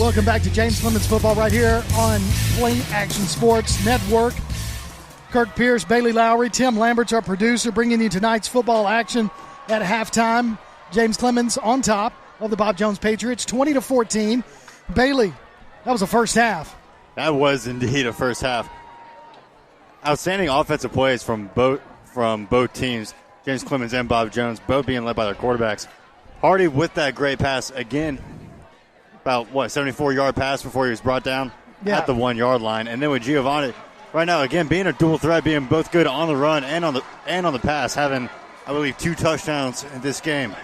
H: Welcome back to James Clemens Football right here on Play Action Sports Network. Kirk Pierce, Bailey Lowry, Tim Lambert's our producer, bringing you tonight's football action at halftime. James Clemens on top of the Bob Jones Patriots, 20-14. Bailey, that was the first half.
I: That was indeed a first half. Outstanding offensive plays from both teams, James Clemens and Bob Jones, both being led by their quarterbacks. Hardy with that great pass again. About, 74-yard pass before he was brought down at the 1-yard line. And then with Giovanni, right now, again, being a dual threat, being both good on the run and on the pass, having, I believe, 2 touchdowns in this game.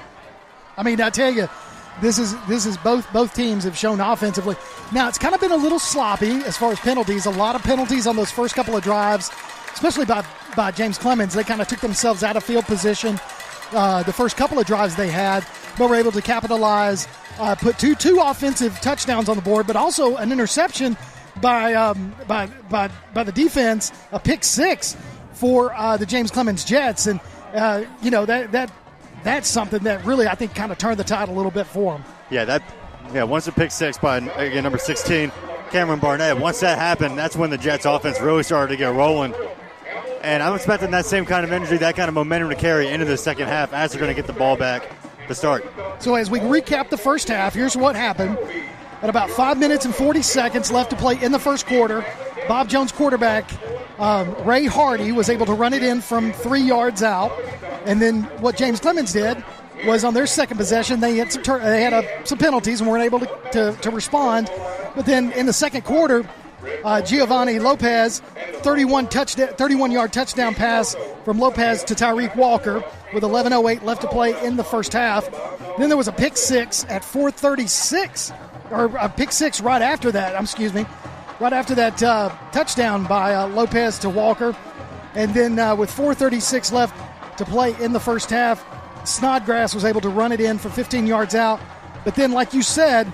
H: I mean, I tell you, this is both teams have shown offensively. Now, it's kind of been a little sloppy as far as penalties. A lot of penalties on those first couple of drives, especially by James Clemens. They kind of took themselves out of field position the first couple of drives they had, but were able to capitalize, put two offensive touchdowns on the board, but also an interception by the defense, a pick six for the James Clemens Jets. And, that's something that really, I think, kind of turned the tide a little bit for them.
I: Once a pick six by, again, number 16, Cameron Barnett. Once that happened, that's when the Jets offense really started to get rolling. And I'm expecting that same kind of energy, that kind of momentum to carry into the second half as they're going to get the ball back to start.
H: So as we recap the first half, here's what happened. At about 5 minutes and 40 seconds left to play in the first quarter, Bob Jones quarterback Ray Hardy was able to run it in from 3 yards out. And then what James Clemens did was on their second possession, they had some penalties and weren't able to respond. But then in the second quarter, Giovanni Lopez, 31-yard touchdown pass from Lopez to Tyreek Walker with 11:08 left to play in the first half. Then there was a pick six at 4:36, or a pick six right after that, touchdown by Lopez to Walker. And then with 4:36 left to play in the first half, Snodgrass was able to run it in for 15 yards out. But then, like you said,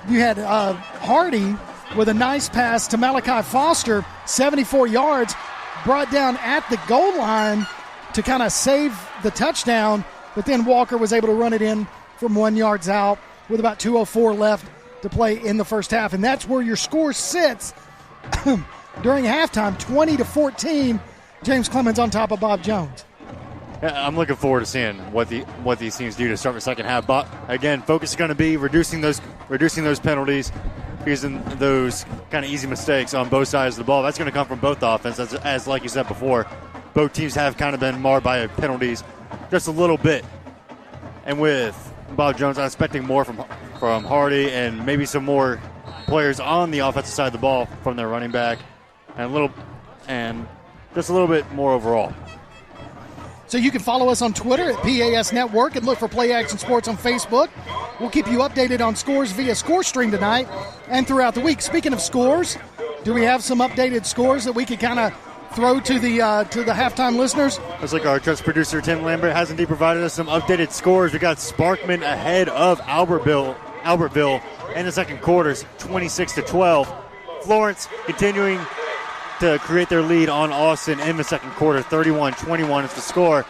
H: you had Hardy with a nice pass to Malachi Foster, 74 yards, brought down at the goal line to kind of save the touchdown. But then Walker was able to run it in from 1 yard out with about 2:04 left to play in the first half. And that's where your score sits during halftime, 20-14, James Clemens on top of Bob Jones.
I: I'm looking forward to seeing what these teams do to start the second half. But again, focus is going to be reducing those penalties, using those kind of easy mistakes on both sides of the ball. That's going to come from both offenses, as like you said before, both teams have kind of been marred by penalties just a little bit. And with Bob Jones, I'm expecting more from Hardy and maybe some more players on the offensive side of the ball from their running back, and just a little bit more overall.
H: So you can follow us on Twitter at PAS Network and look for Play Action Sports on Facebook. We'll keep you updated on scores via ScoreStream tonight and throughout the week. Speaking of scores, do we have some updated scores that we could kind of throw to the halftime listeners?
I: Looks like our trust producer Tim Lambert has indeed provided us some updated scores. We got Sparkman ahead of Albertville in the second quarters, 26-12. Florence continuing to create their lead on Austin in the second quarter, 31-21 is the score.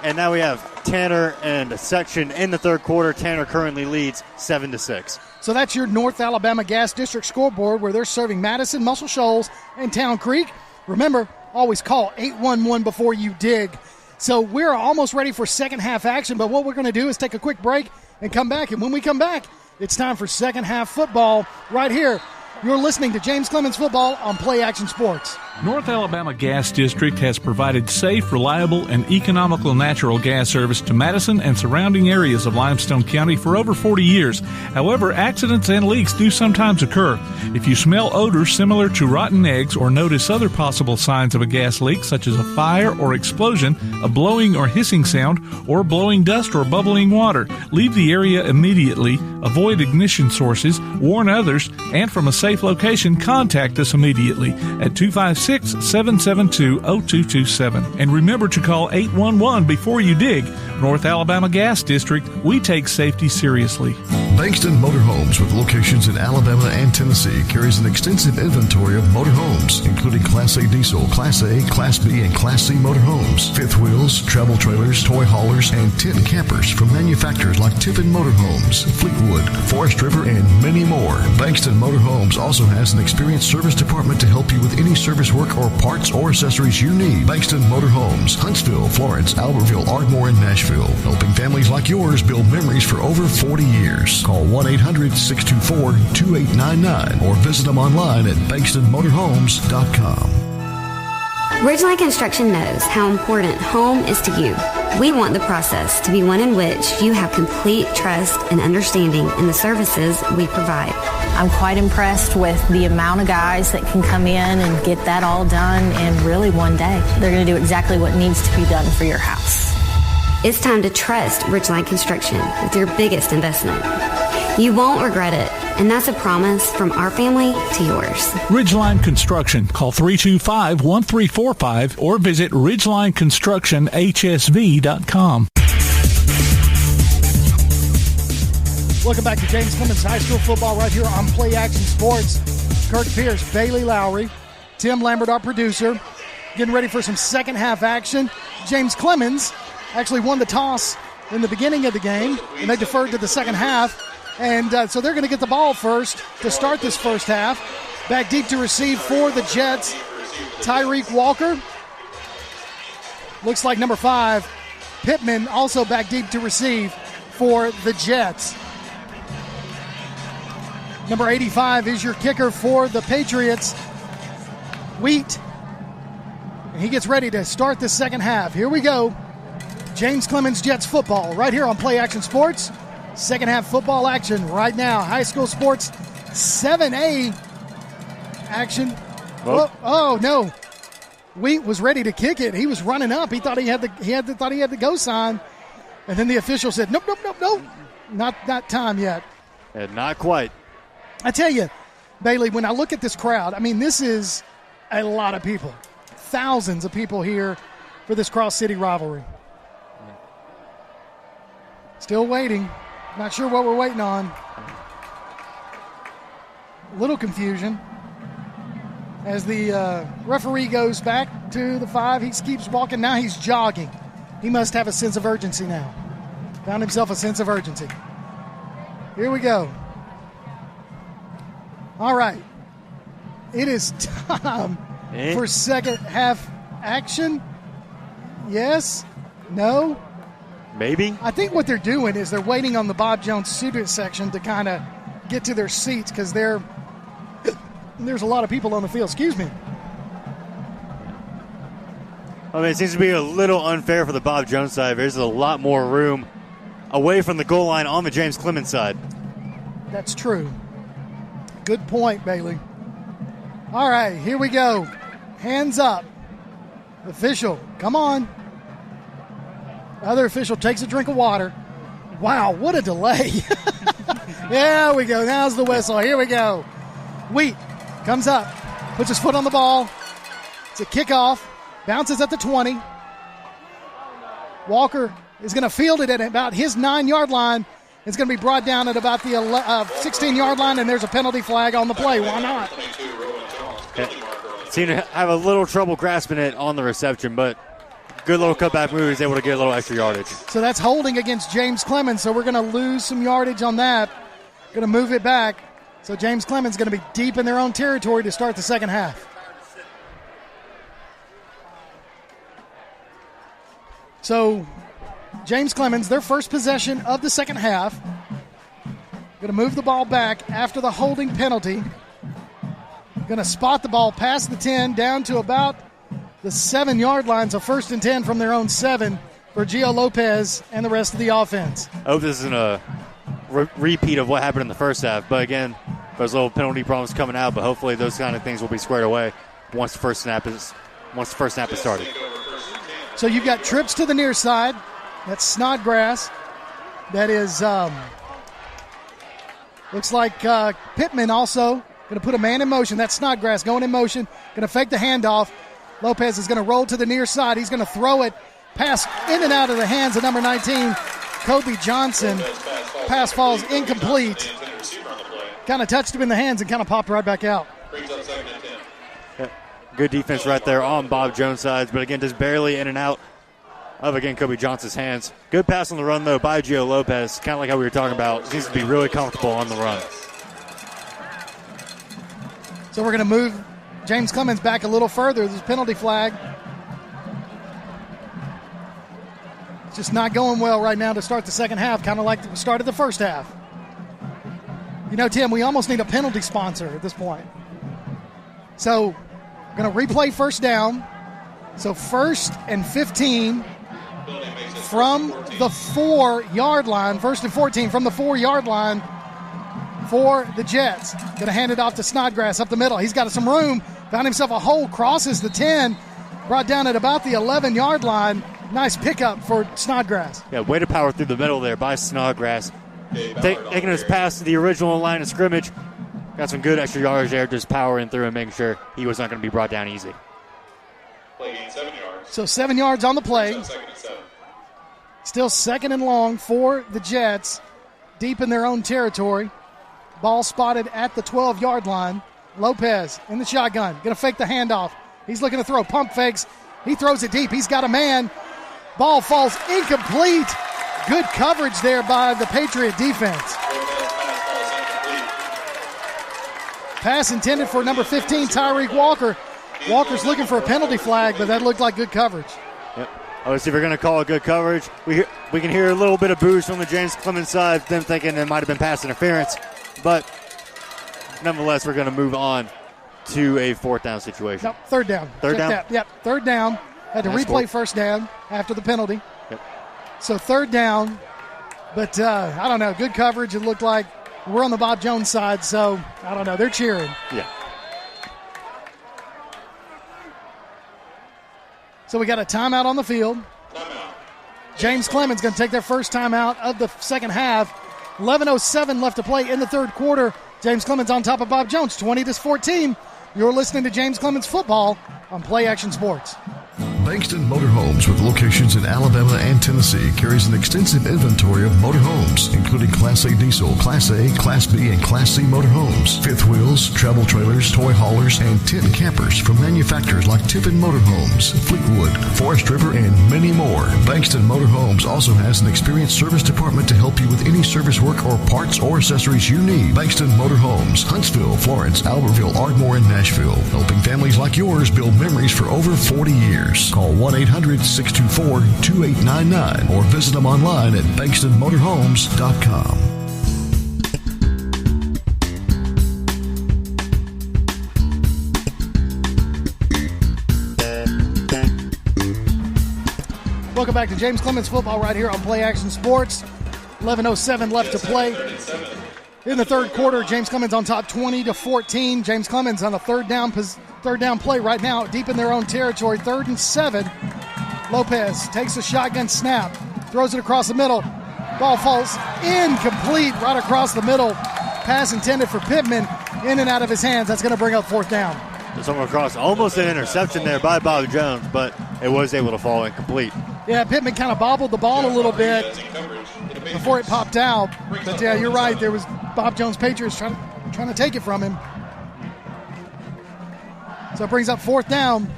I: And now we have Tanner and Section in the third quarter. Tanner currently leads 7-6.
H: So that's your North Alabama Gas District scoreboard, where they're serving Madison, Muscle Shoals, and Town Creek. Remember, always call 811 before you dig. So we're almost ready for second half action, but what we're going to do is take a quick break and come back. And when we come back, it's time for second half football right here. You're listening to James Clemens Football on Play Action Sports.
A: North Alabama Gas District has provided safe, reliable, and economical natural gas service to Madison and surrounding areas of Limestone County for over 40 years. However, accidents and leaks do sometimes occur. If you smell odors similar to rotten eggs or notice other possible signs of a gas leak, such as a fire or explosion, a blowing or hissing sound, or blowing dust or bubbling water, leave the area immediately, avoid ignition sources, warn others, and from a safe location, contact us immediately at 256-772-0227. And remember to call 811 before you dig. North Alabama Gas District, we take safety seriously.
D: Bankston Motorhomes, with locations in Alabama and Tennessee, carries an extensive inventory of motorhomes, including Class A diesel, Class A, Class B, and Class C motorhomes, fifth wheels, travel trailers, toy haulers, and tent campers from manufacturers like Tiffin Motorhomes, Fleetwood, Forest River, and many more. Bankston Motorhomes also has an experienced service department to help you with any service work or parts or accessories you need. Bankston Motorhomes, Huntsville, Florence, Albertville, Ardmore, and Nashville, helping families like yours build memories for over 40 years. Call 1-800-624-2899 or visit them online at bankstonmotorhomes.com.
B: Ridgeline Construction knows how important home is to you. We want the process to be one in which you have complete trust and understanding in the services we provide.
C: I'm quite impressed with the amount of guys that can come in and get that all done in really one day. They're going to do exactly what needs to be done for your house.
B: It's time to trust Ridgeline Construction with your biggest investment. You won't regret it, and that's a promise from our family to yours.
A: Ridgeline Construction. Call 325-1345 or visit ridgelineconstructionhsv.com.
H: Welcome back to James Clemens High School football right here on Play Action Sports. Kirk Pierce, Bailey Lowry, Tim Lambert, our producer, getting ready for some second half action. James Clemens actually won the toss in the beginning of the game, and they deferred to the second half. And so they're going to get the ball first to start this first half. Back deep to receive for the Jets, Tyreek Walker. Looks like number 5, Pittman, also back deep to receive for the Jets. Number 85 is your kicker for the Patriots, Wheat. And he gets ready to start the second half. Here we go. James Clemens Jets football right here on Play Action Sports. Second half football action right now. High school sports 7A action. Oh no. Wheat was ready to kick it. He was running up. He thought he had the go sign. And then the official said, nope. Not that time yet.
I: And not quite.
H: I tell you, Bailey, when I look at this crowd, I mean, this is a lot of people. Thousands of people here for this cross-city rivalry. Still waiting. Not sure what we're waiting on. A little confusion as the referee goes back to the 5. He keeps walking. Now he's jogging. He must have a sense of urgency now. Found himself a sense of urgency. Here we go. All right. It is time for second half action. Yes? No?
I: Maybe.
H: I think what they're doing is they're waiting on the Bob Jones student section to kind of get to their seats because there's a lot of people on the field. Excuse me.
I: I mean, it seems to be a little unfair for the Bob Jones side. There's a lot more room away from the goal line on the James Clemens side.
H: That's true. Good point, Bailey. All right, here we go. Hands up. Official, come on. Other official takes a drink of water. Wow, what a delay. There we go. Now's the whistle. Here we go. Wheat comes up, puts his foot on the ball. It's a kickoff. Bounces at the 20. Walker is going to field it at about his 9-yard line. It's going to be brought down at about the 16-yard line, and there's a penalty flag on the play. Why not?
I: Seemed to have a little trouble grasping it on the reception, but good little cutback move. He's able to get a little extra yardage.
H: So that's holding against James Clemens, so we're going to lose some yardage on that. Going to move it back. So James Clemens is going to be deep in their own territory to start the second half. So James Clemens, their first possession of the second half. Going to move the ball back after the holding penalty. Going to spot the ball past the 10 down to about the 7-yard line. So 1st and 10 from their own 7 for Gio Lopez and the rest of the offense.
I: I hope this isn't a repeat of what happened in the first half. But again, there's little penalty problems coming out. But hopefully those kind of things will be squared away once the first snap is started.
H: So you've got trips to the near side. That's Snodgrass. That is, looks like Pittman also going to put a man in motion. That's Snodgrass going in motion. Going to fake the handoff. Lopez is going to roll to the near side. He's going to throw it. Pass in and out of the hands of number 19, Kobe Johnson. Pass falls incomplete. Kind of touched him in the hands and kind of popped right back out.
I: Good defense right there on Bob Jones' sides, but again, just barely in and out of, again, Kobe Johnson's hands. Good pass on the run, though, by Gio Lopez. Kind of like how we were talking about. Seems to be really comfortable on the run.
H: So we're going to move James Clemens back a little further. There's a penalty flag. It's just not going well right now to start the second half, kind of like we started the first half. You know, Tim, we almost need a penalty sponsor at this point. So we're going to replay first down. So 1st and 15 from the 4-yard line. 1st and 14 from the 4-yard line for the Jets. Going to hand it off to Snodgrass up the middle. He's got some room. Found himself a hole. Crosses the 10. Brought down at about the 11-yard line. Nice pickup for Snodgrass.
I: Yeah, way to power through the middle there by Snodgrass. taking us past the original line of scrimmage. Got some good extra yardage there, just powering through and making sure he was not going to be brought down easy.
J: Play gain 7 yards.
H: So 7 yards on the play. Still second and long for the Jets, deep in their own territory. Ball spotted at the 12-yard line. Lopez in the shotgun, going to fake the handoff. He's looking to throw, pump fakes. He throws it deep. He's got a man. Ball falls incomplete. Good coverage there by the Patriot defense. Pass intended for number 15, Tyreek Walker. Walker's looking for a penalty flag, but that looked like good coverage.
I: Yep. Obviously, if we're going to call it good coverage, we can hear a little bit of booze from the James Clemens side, them thinking it might have been pass interference. But nonetheless, we're going to move on to a fourth down situation.
H: Nope, third down.
I: Third
H: Check
I: down?
H: that. Yep, third down. Had to replay first down after the penalty.
I: Yep.
H: So third down. But I don't know, good coverage. It looked like we're on the Bob Jones side, so I don't know. They're cheering.
I: Yeah.
H: So we got a timeout on the field. James Clemens going to take their first timeout of the second half. 11:07 left to play in the third quarter. James Clemens on top of Bob Jones, 20-14. You're listening to James Clemens Football on Play Action Sports.
D: Bankston Motorhomes, with locations in Alabama and Tennessee, carries an extensive inventory of motorhomes, including Class A diesel, Class A, Class B, and Class C motorhomes, fifth wheels, travel trailers, toy haulers, and tent campers from manufacturers like Tiffin Motorhomes, Fleetwood, Forest River, and many more. Bankston Motorhomes also has an experienced service department to help you with any service work or parts or accessories you need. Bankston Motorhomes, Huntsville, Florence, Albertville, Ardmore, and Nashville, helping families like yours build memories for over 40 years. Call 1-800-624-2899 or visit them online at bankstonmotorhomes.com.
H: Welcome back to James Clemens Football right here on Play Action Sports. 11:07 left to play in the third quarter. James Clemens on top, 20-14. James Clemens on a third down play right now, deep in their own territory. 3rd and 7. Lopez takes a shotgun snap, throws it across the middle. Ball falls incomplete right across the middle. Pass intended for Pittman, in and out of his hands. That's going to bring up fourth down.
I: Someone across, almost an interception there by Bob Jones, but it was able to fall incomplete.
H: Yeah, Pittman kind of bobbled the ball a little bit before it popped out. But yeah, you're right. There was Bob Jones Patriots trying to take it from him. So it brings up fourth down.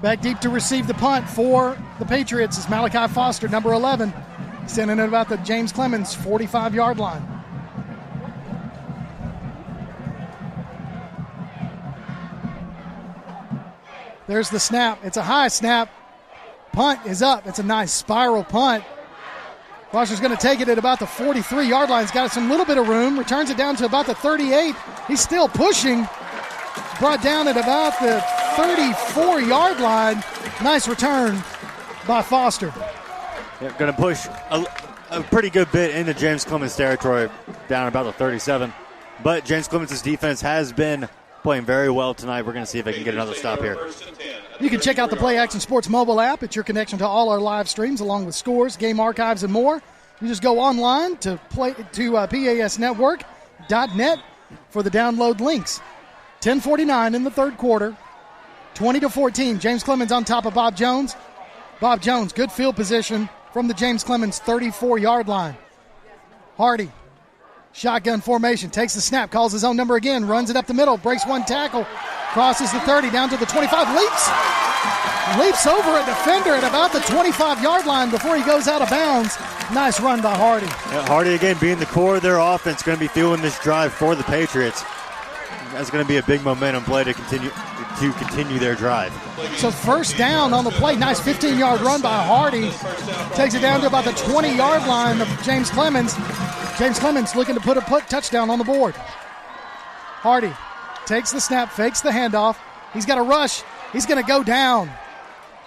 H: Back deep to receive the punt for the Patriots is Malachi Foster, number 11, standing at about the James Clemens 45-yard line. There's the snap. It's a high snap. Punt is up. It's a nice spiral punt. Foster's going to take it at about the 43-yard line. He's got some little bit of room. Returns it down to about the 38. He's still pushing. Brought down at about the 34-yard line. Nice return by Foster.
I: Yeah, going to push a pretty good bit into James Clemens' territory, down about the 37. But James Clemens' defense has been playing very well tonight. We're going to see if they can get another stop here.
H: You can check out the Play Action Sports mobile app. It's your connection to all our live streams, along with scores, game archives, and more. You just go online to PASnetwork.net for the download links. 10:49 in the third quarter. 20-14. James Clemens on top of Bob Jones. Bob Jones, good field position from the James Clemens 34-yard line. Hardy, shotgun formation, takes the snap, calls his own number again, runs it up the middle, breaks one tackle, crosses the 30, down to the 25, leaps over a defender at about the 25-yard line before he goes out of bounds. Nice run by Hardy.
I: Yeah, Hardy, again, being the core of their offense, going to be fueling this drive for the Patriots. That's going to be a big momentum play to continue their drive.
H: So first down on the play. Nice 15-yard run by Hardy. Takes it down to about the 20-yard line of James Clemens. James Clemens looking to put a touchdown on the board. Hardy takes the snap, fakes the handoff. He's got a rush. He's going to go down.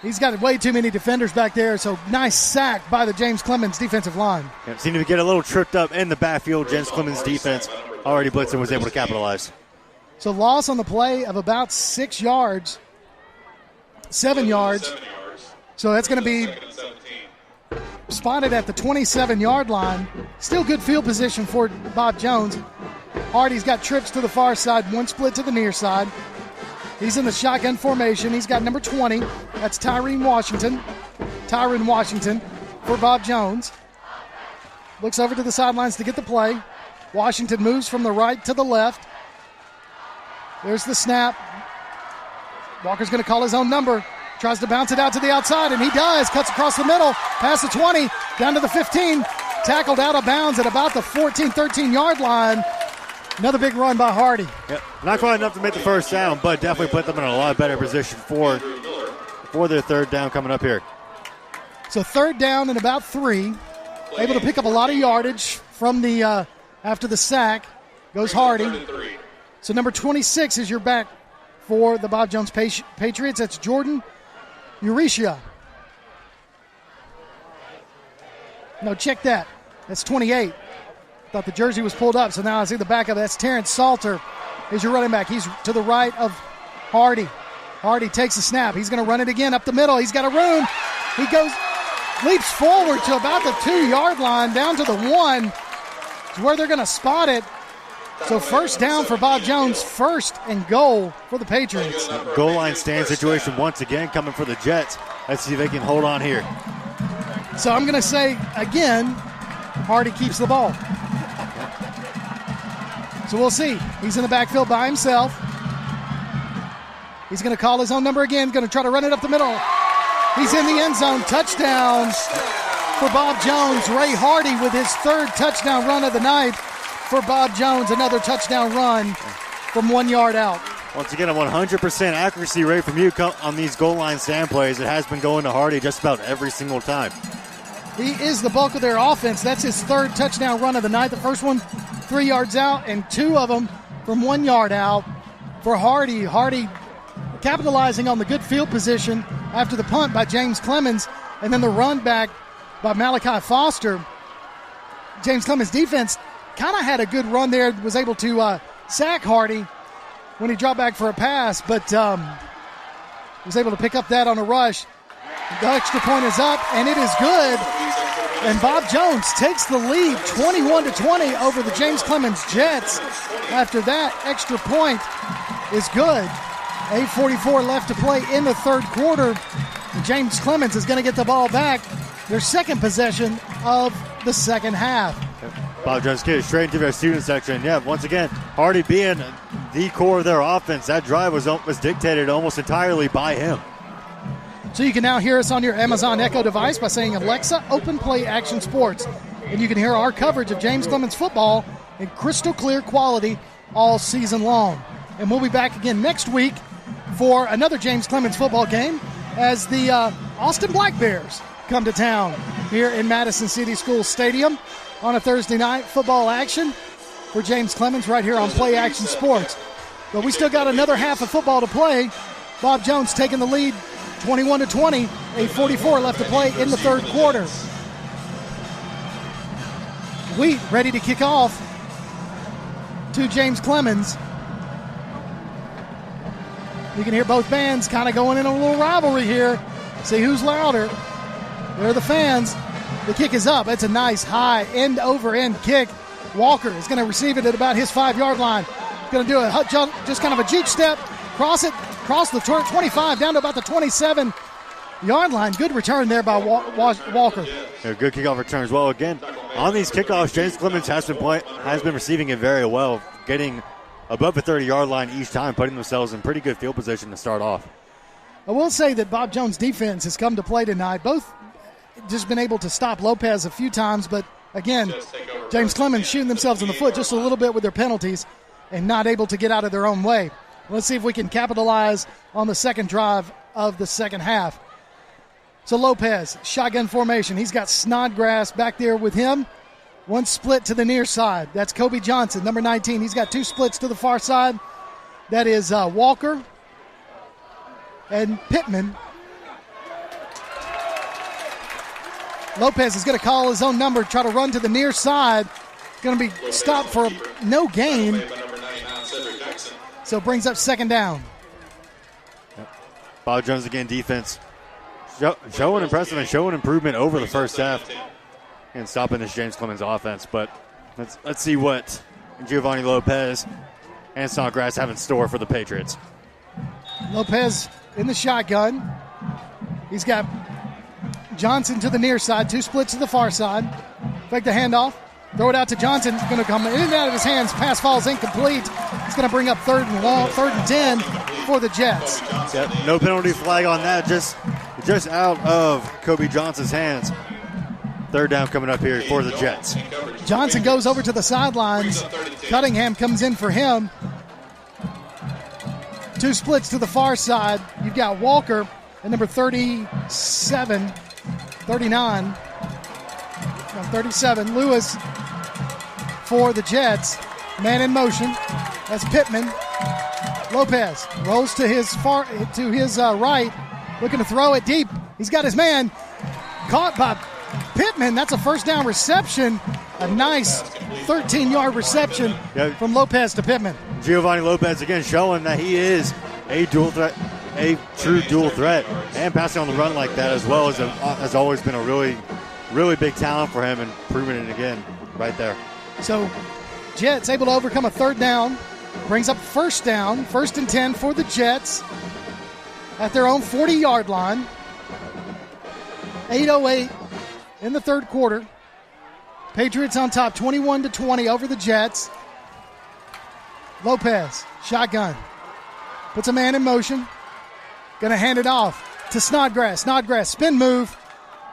H: He's got way too many defenders back there, so nice sack by the James Clemens defensive line.
I: Yeah, seemed to get a little tripped up in the backfield. James Clemens defense already blitzed and was able to capitalize.
H: So loss on the play of about 7 yards. So that's going to be spotted at the 27-yard line. Still good field position for Bob Jones. Hardy's got trips to the far side, one split to the near side. He's in the shotgun formation. He's got number 20. That's Tyron Washington for Bob Jones. Looks over to the sidelines to get the play. Washington moves from the right to the left. There's the snap. Walker's going to call his own number. Tries to bounce it out to the outside, and he does. Cuts across the middle, past the 20, down to the 15. Tackled out of bounds at about the 14, 13-yard line. Another big run by Hardy.
I: Yep. Not quite enough to make the first down, but definitely put them in a lot better position for their third down coming up here.
H: So third down and about 3. Able to pick up a lot of yardage from the after the sack. Goes Hardy. So number 26 is your back for the Bob Jones Patriots. That's Jordan Urisha. No, check that. That's 28. Thought the jersey was pulled up, so now I see the back of it. That's Terrence Salter is your running back. He's to the right of Hardy. Hardy takes the snap. He's going to run it again up the middle. He's got a room. He leaps forward to about the 2-yard line, down to the 1. It's where they're going to spot it. So first down for Bob Jones, first and goal for the Patriots.
I: Goal line stand situation once again coming for the Jets. Let's see if they can hold on here.
H: So I'm going to say, again, Hardy keeps the ball. So we'll see. He's in the backfield by himself. He's going to call his own number again, going to try to run it up the middle. He's in the end zone. Touchdown for Bob Jones. Ray Hardy with his third touchdown run of the night for Bob Jones. Another touchdown run from 1 yard out.
I: Once again, a 100% accuracy rate from you on these goal line stand plays. It has been going to Hardy just about every single time.
H: He is the bulk of their offense. That's his third touchdown run of the night. The first one 3 yards out, and 2 of them from 1 yard out for Hardy. Hardy capitalizing on the good field position after the punt by James Clemens, and then the run back by Malachi Foster. James Clemens' defense kind of had a good run there, was able to sack Hardy when he dropped back for a pass, but was able to pick up that on a rush. The extra point is up, and it is good. And Bob Jones takes the lead 21-20 over the James Clemens Jets. After that, extra point is good. 8:44 left to play in the third quarter. And James Clemens is going to get the ball back. Their second possession of the second half.
I: Bob Jones carries straight into their student section. Yeah, once again, Hardy being the core of their offense. That drive was dictated almost entirely by him.
H: So you can now hear us on your Amazon Echo device by saying, Alexa, open Play Action Sports. And you can hear our coverage of James Clemens football in crystal clear quality all season long. And we'll be back again next week for another James Clemens football game as the Austin Black Bears come to town here in Madison City School Stadium on a Thursday night football action for James Clemens right here on Play Action Sports. But we still got another half of football to play. Bob Jones taking the lead 21-20, 8:44 left to play in the third quarter. Wheat ready to kick off to James Clemens. You can hear both bands kind of going in a little rivalry here. See who's louder. There are the fans. The kick is up. It's a nice high end-over-end kick. Walker is going to receive it at about his 5-yard line. Going to do a jump, just kind of a juke step, cross the 25 down to about the 27-yard line. Good return there by Walker.
I: Yeah, good kickoff return as well. Again, on these kickoffs, James Clemens has been receiving it very well, getting above the 30-yard line each time, putting themselves in pretty good field position to start off.
H: I will say that Bob Jones' defense has come to play tonight. Both just been able to stop Lopez a few times, but again, James Clemens shooting themselves in the foot just a little bit with their penalties and not able to get out of their own way. Let's see if we can capitalize on the second drive of the second half. So Lopez, shotgun formation. He's got Snodgrass back there with him. One split to the near side. That's Kobe Johnson, number 19. He's got 2 splits to the far side. That is Walker and Pittman. Lopez is going to call his own number, try to run to the near side. Going to be stopped for no gain. So brings up second down.
I: Bob Jones again, defense showing impressive and showing improvement over the first half and stopping this James Clemens offense. But let's see what Giovanni Lopez and Snodgrass have in store for the Patriots.
H: Lopez in the shotgun. He's got Johnson to the near side, 2 splits to the far side. Fake the handoff. Throw it out to Johnson. It's going to come in and out of his hands. Pass falls incomplete. It's going to bring up third and 10 for the Jets.
I: Yep, no penalty flag on that. Just out of Kobe Johnson's hands. Third down coming up here for the Jets.
H: Johnson goes over to the sidelines. Cunningham comes in for him. 2 splits to the far side. You've got Walker at number 37, 39, 37. Lewis for the Jets. Man in motion. That's Pittman. Lopez rolls to his right, looking to throw it deep. He's got his man caught by Pittman. That's a first down reception. A nice 13-yard reception from Lopez to Pittman.
I: Giovanni Lopez again showing that he is a dual threat, a true dual threat, and passing on the run like that as well has always been a really, really big talent for him, and proving it again right there.
H: So Jets able to overcome a third down, brings up first down, 1st and 10 for the Jets at their own 40-yard line. 8:08 in the third quarter. Patriots on top 21-20 over the Jets. Lopez, shotgun. Puts a man in motion. Going to hand it off to Snodgrass. Snodgrass, spin move.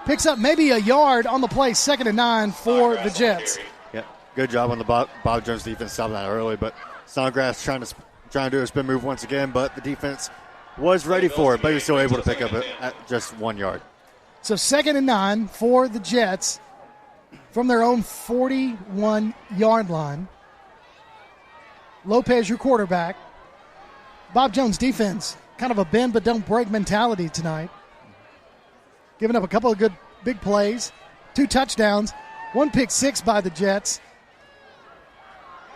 H: Picks up maybe a yard on the play. 2nd and 9 for the Jets.
I: Yeah, good job on the Bob Jones defense stopping that early, but Snodgrass trying to do a spin move once again, but the defense was ready for it, but he was still able to pick up it at just 1 yard.
H: So 2nd and 9 for the Jets from their own 41-yard line. Lopez, your quarterback. Bob Jones' defense, kind of a bend but don't break mentality tonight. Giving up a couple of good big plays, 2 touchdowns, 1 pick six by the Jets.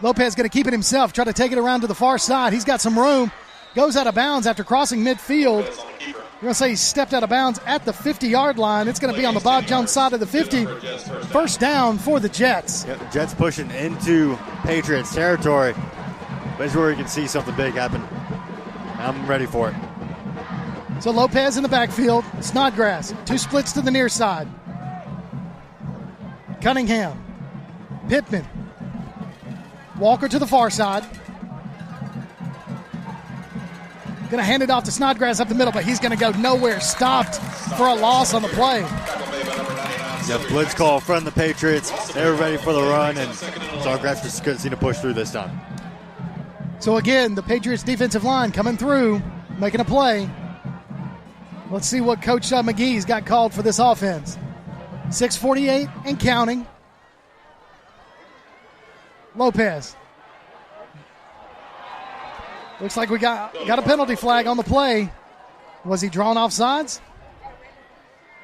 H: Lopez going to keep it himself, try to take it around to the far side. He's got some room, goes out of bounds after crossing midfield. You're going to say he stepped out of bounds at the 50-yard line. It's going to be on the Bob Jones side of the 50. First down for the Jets.
I: Yep, Jets pushing into Patriots territory. This is where you can see something big happen. I'm ready for it.
H: So Lopez in the backfield. Snodgrass, 2 splits to the near side. Cunningham. Pittman. Walker to the far side. Going to hand it off to Snodgrass up the middle, but he's going to go nowhere. Stopped for a loss on the play.
I: Yeah, blitz call from the Patriots. They were ready for the run, and Snodgrass just couldn't seem to push through this time.
H: So again, the Patriots defensive line coming through, making a play. Let's see what Coach McGee's got called for this offense. 6:48 and counting. Lopez. Looks like we got a penalty flag on the play. Was he drawn offsides?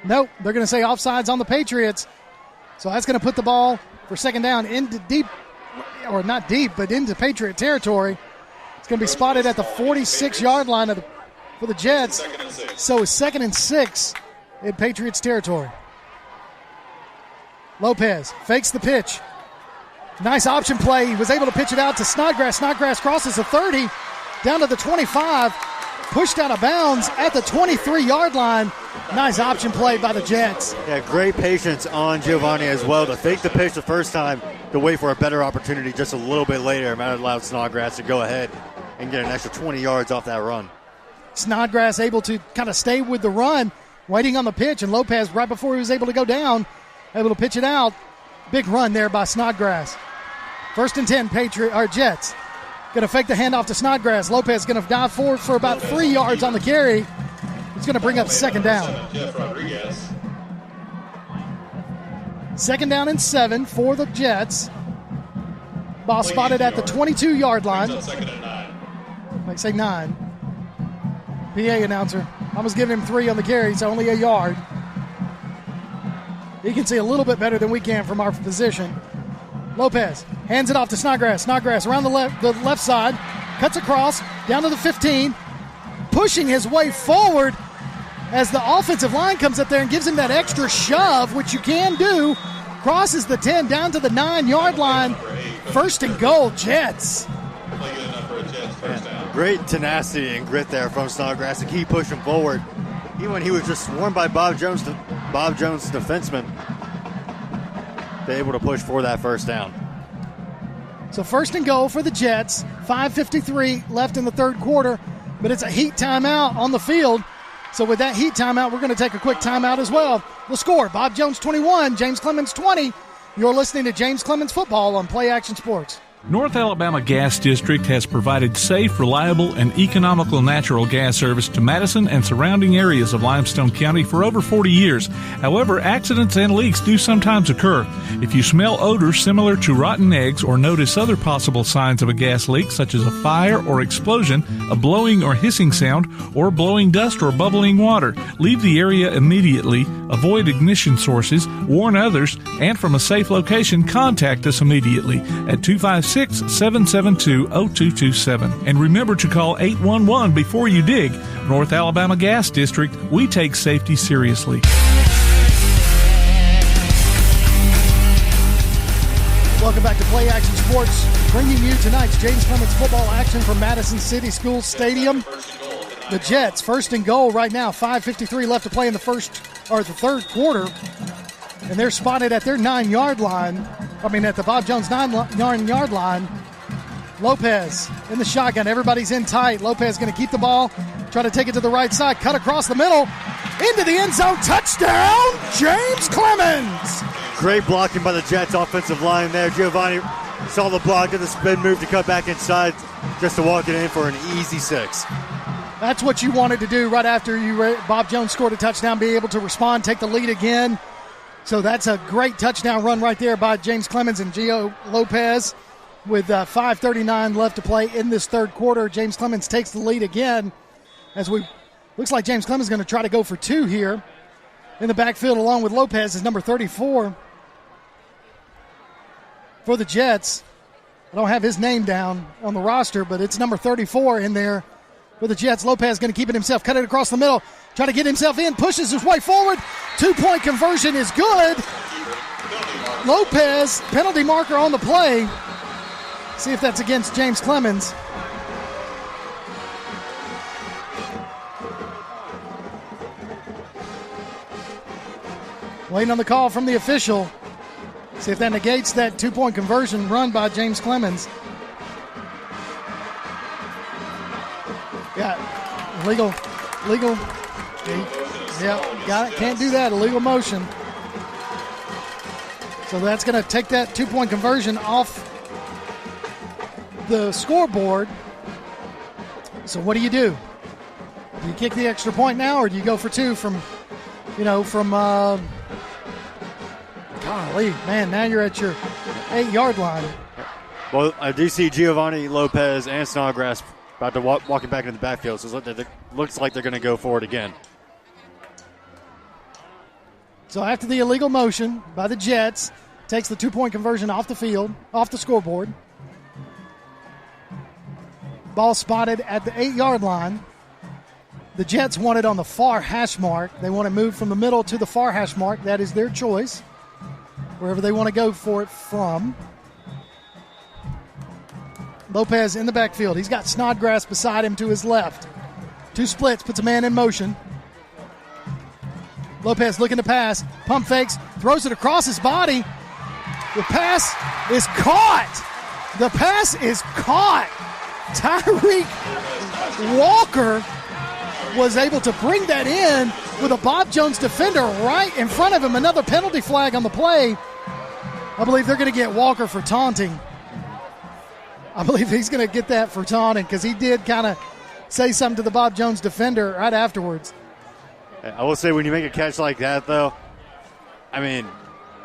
H: Nope. They're going to say offsides on the Patriots. So that's going to put the ball for 2nd down into deep, or not deep, but into Patriot territory. It's going to be spotted at the 46-yard line for the Jets. So it's 2nd and 6 in Patriots territory. Lopez fakes the pitch. Nice option play. He was able to pitch it out to Snodgrass. Snodgrass crosses the 30, down to the 25, pushed out of bounds at the 23-yard line. Nice option play by the Jets.
I: Yeah, great patience on Giovanni as well to fake the pitch the first time, to wait for a better opportunity just a little bit later. Might have allowed Snodgrass to go ahead and get an extra 20 yards off that run.
H: Snodgrass able to kind of stay with the run, waiting on the pitch, and Lopez, right before he was able to go down, able to pitch it out. Big run there by Snodgrass. 1st and 10, Jets. Going to fake the handoff to Snodgrass. Lopez going to dive forward for about 3 yards on the carry. He's going to bring up 2nd down. 2nd down and 7 for the Jets. Ball spotted at the 22-yard line. Like say 9. PA announcer. I was giving him 3 on the carry, so only a yard. He can see a little bit better than we can from our position. Lopez hands it off to Snodgrass. Snodgrass around the left side, cuts across, down to the 15, pushing his way forward, as the offensive line comes up there and gives him that extra shove, which you can do. Crosses the 10 down to the 9-yard line. First and goal, Jets.
I: Great tenacity and grit there from Snodgrass to keep pushing forward. Even when he was just swarmed by Bob Jones' defenseman, they're able to push for that first down.
H: So first and goal for the Jets. 5:53 left in the third quarter, but it's a heat timeout on the field. So with that heat timeout, we're going to take a quick timeout as well. The score, Bob Jones 21, James Clemens 20. You're listening to James Clemens Football on Play Action Sports.
A: North Alabama Gas District has provided safe, reliable, and economical natural gas service to Madison and surrounding areas of Limestone County for over 40 years. However, accidents and leaks do sometimes occur. If you smell odors similar to rotten eggs or notice other possible signs of a gas leak, such as a fire or explosion, a blowing or hissing sound, or blowing dust or bubbling water, leave the area immediately, avoid ignition sources, warn others, and from a safe location, contact us immediately at 256-772-0227. And remember to call 811 before you dig. North Alabama Gas District, we take safety seriously.
H: Welcome back to Play Action Sports, bringing you tonight's James Clemens football action from Madison City School Stadium. The Jets, first and goal right now, 5:53 left to play in the third quarter. And they're spotted at their 9-yard line. At the Bob Jones 9-yard line. Lopez in the shotgun. Everybody's in tight. Lopez going to keep the ball, try to take it to the right side, cut across the middle, into the end zone. Touchdown, James Clemens.
I: Great blocking by the Jets offensive line there. Giovanni saw the block, did the spin move to cut back inside just to walk it in for an easy 6.
H: That's what you wanted to do right after Bob Jones scored a touchdown, be able to respond, take the lead again. So that's a great touchdown run right there by James Clemens and Gio Lopez. With 5:39 left to play in this third quarter, James Clemens takes the lead again. Looks like James Clemens is going to try to go for 2 here. In the backfield along with Lopez is number 34 for the Jets. I don't have his name down on the roster, but it's number 34 in there for the Jets. Lopez going to keep it himself, cut it across the middle, try to get himself in, pushes his way forward. 2-point conversion is good. Lopez, penalty marker on the play. See if that's against James Clemens. Waiting on the call from the official. See if that negates that 2-point conversion run by James Clemens. Yeah, illegal. Yeah, got it. Can't do that. Illegal motion. So that's going to take that 2-point conversion off the scoreboard. So what do? Do you kick the extra point now, or do you go for 2 from golly, man, now you're at your 8-yard line.
I: Well, I do see Giovanni Lopez and Snodgrass about to walking back into the backfield, so it looks like they're going to go for it again.
H: So after the illegal motion by the Jets, takes the 2-point conversion off the field, off the scoreboard. Ball spotted at the 8-yard line. The Jets want it on the far hash mark. They want to move from the middle to the far hash mark. That is their choice, wherever they want to go for it from. Lopez in the backfield. He's got Snodgrass beside him to his left. 2 splits, puts a man in motion. Lopez looking to pass. Pump fakes, throws it across his body. The pass is caught. Tyreek Walker was able to bring that in with a Bob Jones defender right in front of him. Another penalty flag on the play. I believe they're going to get Walker for taunting. I believe he's going to get that for taunting because he did kind of say something to the Bob Jones defender right afterwards.
I: I will say, when you make a catch like that, though, I'm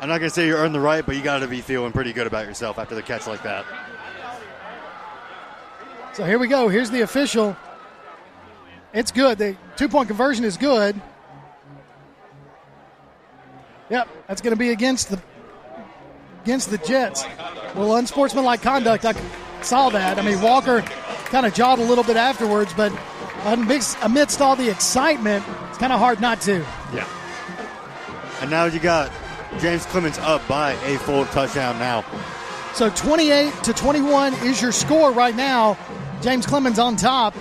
I: not going to say you earned the right, but you got to be feeling pretty good about yourself after the catch like that.
H: So here we go. Here's the official. It's good. The 2-point conversion is good. Yep, that's going to be against the Jets. Well, unsportsmanlike conduct, I saw that. Walker kind of jawed a little bit afterwards, but amidst all the excitement, kind of hard not to.
I: Yeah. And now you got James Clemens up by a full touchdown now.
H: So 28-21 is your score right now. James Clemens on top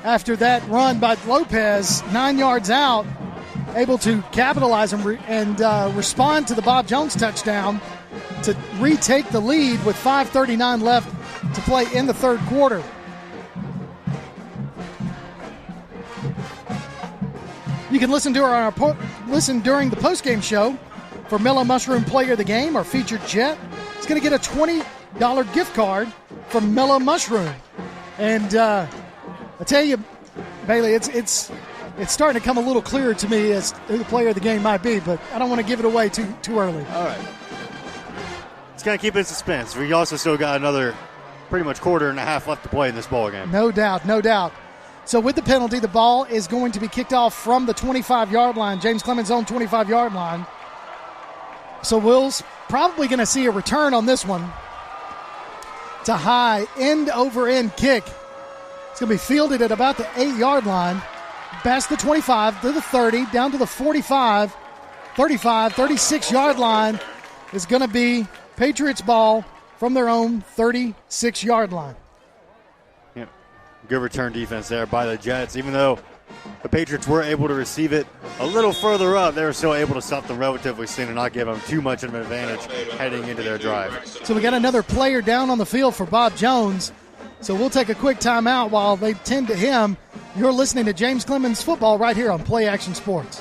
H: after that run by Lopez, 9 yards out, able to capitalize and respond to the Bob Jones touchdown to retake the lead with 5:39 left to play in the third quarter. You can listen to listen during the postgame show for Mellow Mushroom Player of the Game. Our featured Jet is going to get a $20 gift card from Mellow Mushroom. And I tell you, Bailey, it's starting to come a little clearer to me as who the player of the game might be, but I don't want to give it away too early.
I: All right. It's going to keep it in suspense. We also still got another pretty much quarter and a half left to play in this ball game.
H: No doubt, no doubt. So with the penalty, the ball is going to be kicked off from the 25-yard line, James Clemens' own 25-yard line. So Will's probably going to see a return on this one. It's a high end-over-end kick. It's going to be fielded at about the 8-yard line, past the 25 to the 30, down to the 45, 35, 36-yard line is going to be Patriots ball from their own 36-yard line.
I: Yeah, good return defense there by the Jets. Even though the Patriots were able to receive it a little further up, they were still able to stop them relatively soon and not give them too much of an advantage heading into their drive.
H: So we got another player down on the field for Bob Jones. So we'll take a quick timeout while they tend to him. You're listening to James Clemens Football right here on Play Action Sports.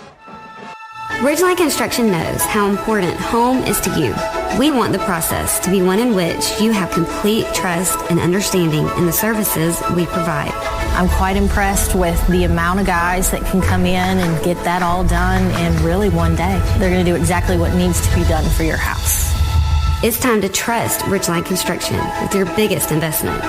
B: Ridgeline Construction knows how important home is to you. We want the process to be one in which you have complete trust and understanding in the services we provide.
C: I'm quite impressed with the amount of guys that can come in and get that all done in really one day. They're going to do exactly what needs to be done for your house.
B: It's time to trust Ridgeline Construction with your biggest investment.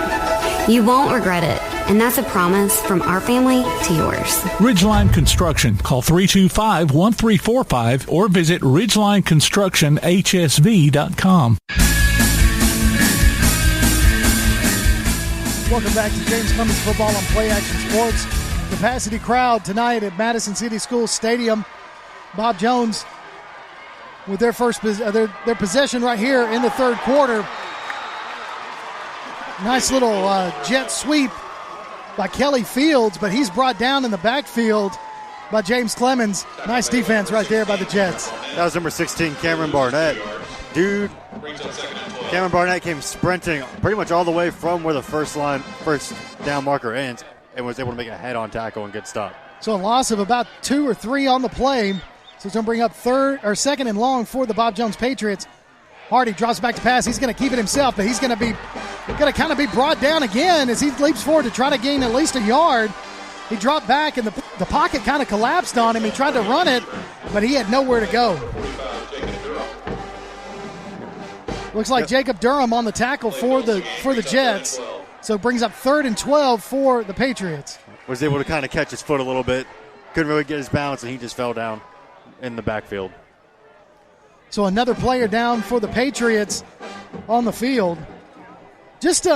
B: You won't regret it, and that's a promise from our family to yours.
A: Ridgeline Construction. Call 325-1345 or visit ridgelineconstructionhsv.com.
H: Welcome back to James Clemens Football on Play Action Sports. Capacity crowd tonight at Madison City School Stadium. Bob Jones with their their possession right here in the third quarter. Nice little jet sweep by Kelly Fields, but he's brought down in the backfield by James Clemens. Nice defense right there by the Jets.
I: That was number 16, Cameron Barnett. Dude, Cameron Barnett came sprinting pretty much all the way from where the first down marker ends and was able to make a head-on tackle and get stopped.
H: So a loss of about 2 or 3 on the play. So it's going to bring up second and long for the Bob Jones Patriots. Hardy drops back to pass. He's going to keep it himself, but he's going to kind of be brought down again as he leaps forward to try to gain at least a yard. He dropped back, and the pocket kind of collapsed on him. He tried to run it, but he had nowhere to go. Looks like Jacob Durham on the tackle for the Jets. So it brings up 3rd and 12 for the Patriots.
I: Was able to kind of catch his foot a little bit. Couldn't really get his balance, and he just fell down in the backfield.
H: So another player down for the Patriots on the field. Just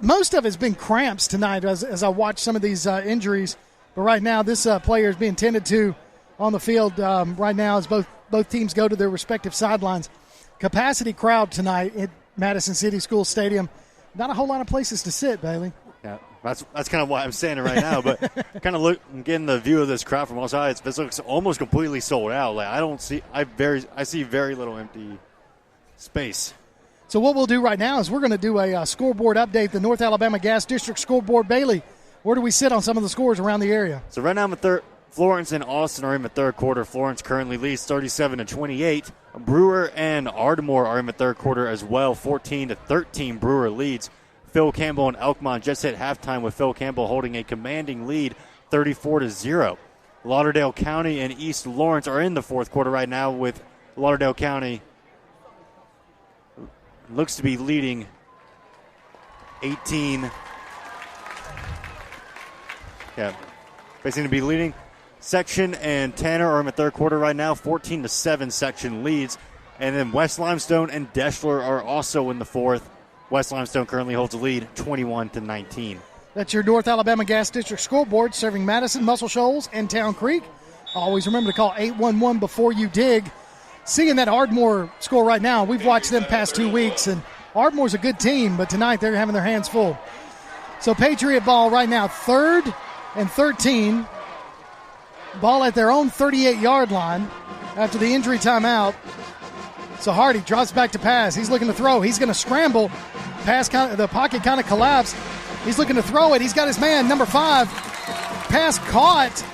H: most of it's been cramps tonight as I watch some of these injuries. But right now, this player is being tended to on the field right now as both teams go to their respective sidelines. Capacity crowd tonight at Madison City School Stadium. Not a whole lot of places to sit, Bailey.
I: Yeah, that's kind of why I'm standing right now. But kind of getting the view of this crowd from all sides. This looks almost completely sold out. Like I see very little empty space.
H: So what we'll do right now is we're going to do a scoreboard update. The North Alabama Gas District scoreboard. Bailey, where do we sit on some of the scores around the area?
I: So right now, Florence and Austin are in the third quarter. Florence currently leads 37-28. Brewer and Ardmore are in the third quarter as well. 14-13 Brewer leads. Phil Campbell and Elkmont just hit halftime with Phil Campbell holding a commanding lead 34-0. Lauderdale County and East Lawrence are in the fourth quarter right now with Lauderdale County looks to be leading 18. Yeah, they seem to be leading. Section and Tanner are in the third quarter right now. 14-7 Section leads. And then West Limestone and Deschler are also in the fourth. West Limestone currently holds a lead 21-19.
H: That's your North Alabama Gas District Scoreboard serving Madison, Muscle Shoals, and Town Creek. Always remember to call 811 before you dig. Seeing that Ardmore score right now, we've watched them past 2 weeks, and Ardmore's a good team, but tonight they're having their hands full. So Patriot ball right now, 3rd and 13. Ball at their own 38-yard line after the injury timeout. So Hardy drops back to pass. He's looking to throw. He's going to scramble. The pocket kind of collapsed. He's looking to throw it. He's got his man, number 5. Pass caught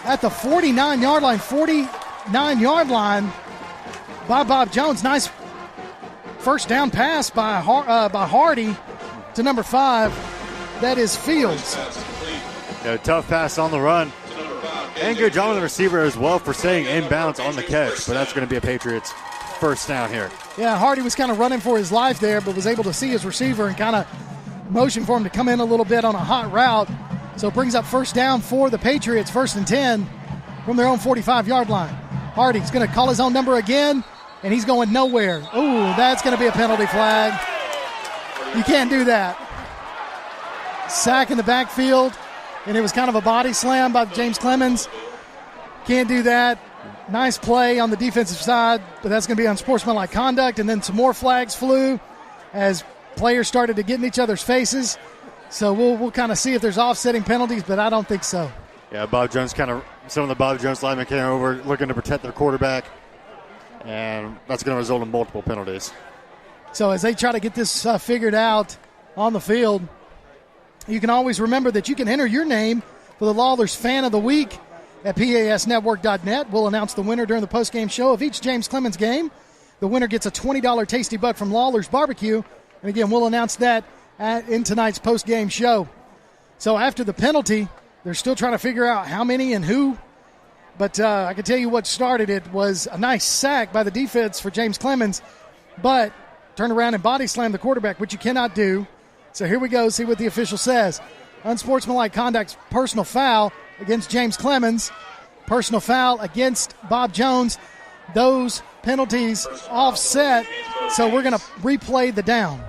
H: at the 49-yard line. 49-yard line by Bob Jones. Nice first down pass by Hardy to number 5. That is Fields.
I: Yeah, tough pass on the run. And good job on the receiver as well for staying inbounds on the catch. But that's going to be a Patriots first down here.
H: Yeah, Hardy was kind of running for his life there, but was able to see his receiver and kind of motion for him to come in a little bit on a hot route. So it brings up first down for the Patriots, 1st and 10 from their own 45-yard line. Hardy's going to call his own number again, and he's going nowhere. Ooh, that's going to be a penalty flag. You can't do that. Sack in the backfield, and it was kind of a body slam by James Clemens. Can't do that. Nice play on the defensive side, but that's going to be unsportsmanlike conduct. And then some more flags flew as players started to get in each other's faces. So we'll kind of see if there's offsetting penalties, but I don't think so.
I: Yeah, some of the Bob Jones linemen came over looking to protect their quarterback, and that's going to result in multiple penalties.
H: So as they try to get this figured out on the field, you can always remember that you can enter your name for the Lawlers Fan of the Week at PASnetwork.net. We'll announce the winner during the postgame show of each James Clemens game. The winner gets a $20 Tasty Buck from Lawler's Barbecue. And again, we'll announce that in tonight's postgame show. So after the penalty, they're still trying to figure out how many and who. But I can tell you what started it was a nice sack by the defense for James Clemens, but turned around and body slammed the quarterback, which you cannot do. So here we go, see what the official says. Unsportsmanlike conduct, personal foul against James Clemens. Personal foul against Bob Jones. Those penalties offset, so we're going to replay the down.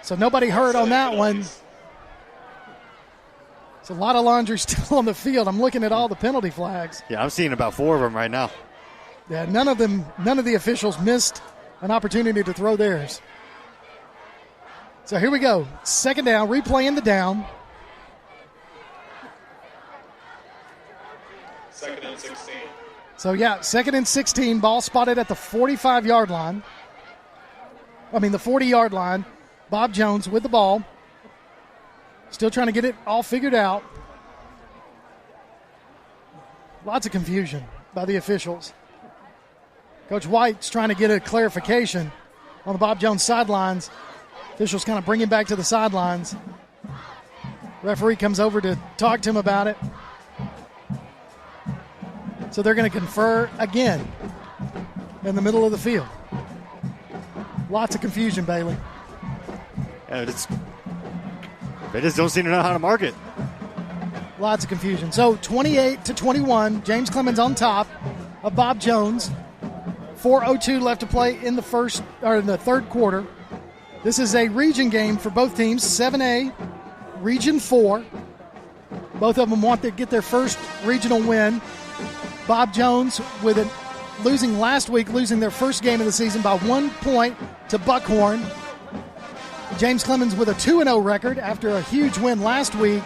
H: So nobody hurt on that one. It's a lot of laundry still on the field. I'm looking at all the penalty flags.
I: Yeah, I'm seeing about 4 of them right now.
H: Yeah, none of the officials missed an opportunity to throw theirs. So here we go. 2nd down, replaying the down.
J: 2nd and 16.
H: So, yeah, 2nd and 16, ball spotted at the 45-yard line. The 40-yard line. Bob Jones with the ball. Still trying to get it all figured out. Lots of confusion by the officials. Coach White's trying to get a clarification on the Bob Jones sidelines. Officials kind of bring him back to the sidelines. Referee comes over to talk to him about it. So they're going to confer again in the middle of the field. Lots of confusion, Bailey.
I: Yeah, they just don't seem to know how to mark it.
H: Lots of confusion. So 28-21, James Clemens on top of Bob Jones. 4:02 left to play in the 3rd quarter. This is a region game for both teams, 7A, Region 4. Both of them want to get their first regional win. Bob Jones losing last week, losing their first game of the season by 1 point to Buckhorn. James Clemens with a 2-0 record after a huge win last week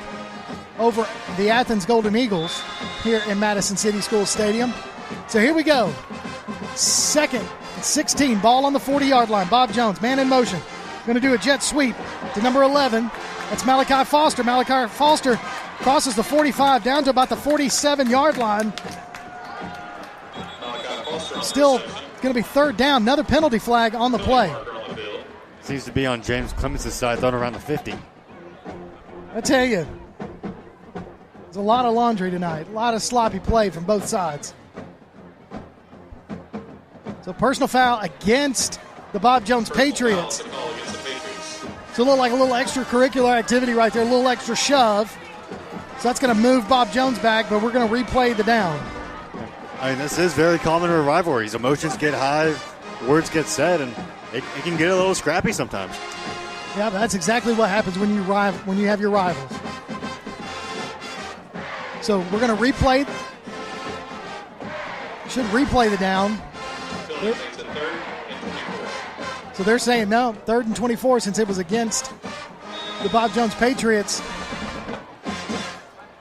H: over the Athens Golden Eagles here in Madison City Schools Stadium. So here we go. 2nd and 16, ball on the 40-yard line. Bob Jones, man in motion. Going to do a jet sweep to number 11. That's Malachi Foster. Malachi Foster crosses the 45 down to about the 47-yard line. Still going to be 3rd down. Another penalty flag on the play.
I: Seems to be on James Clemens' side, thrown around the 50.
H: I tell you, there's a lot of laundry tonight. A lot of sloppy play from both sides. So personal foul against the Bob Jones Patriots. So it looked like a little extracurricular activity right there, a little extra shove. So that's going to move Bob Jones back, but we're going to replay the down.
I: This is very common in rivalries. Emotions get high, words get said, and it can get a little scrappy sometimes.
H: Yeah, that's exactly what happens when you have your rivals. So we're going to replay. Should replay the down. So they're saying no, 3rd and 24 since it was against the Bob Jones Patriots.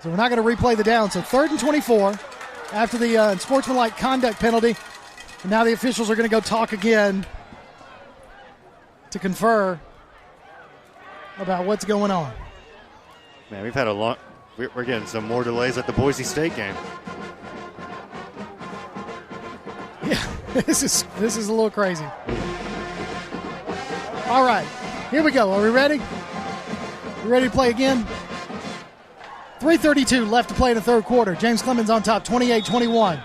H: So we're not going to replay the down. So 3rd and 24 after the unsportsmanlike conduct penalty. And now the officials are going to go talk again to confer about what's going on.
I: Man, we've had a long. We're getting some more delays at the Boise State game.
H: Yeah, this is a little crazy. All right, here we go. Are we ready? You ready to play again? 3:32 left to play in the third quarter. James Clemens on top, 28-21.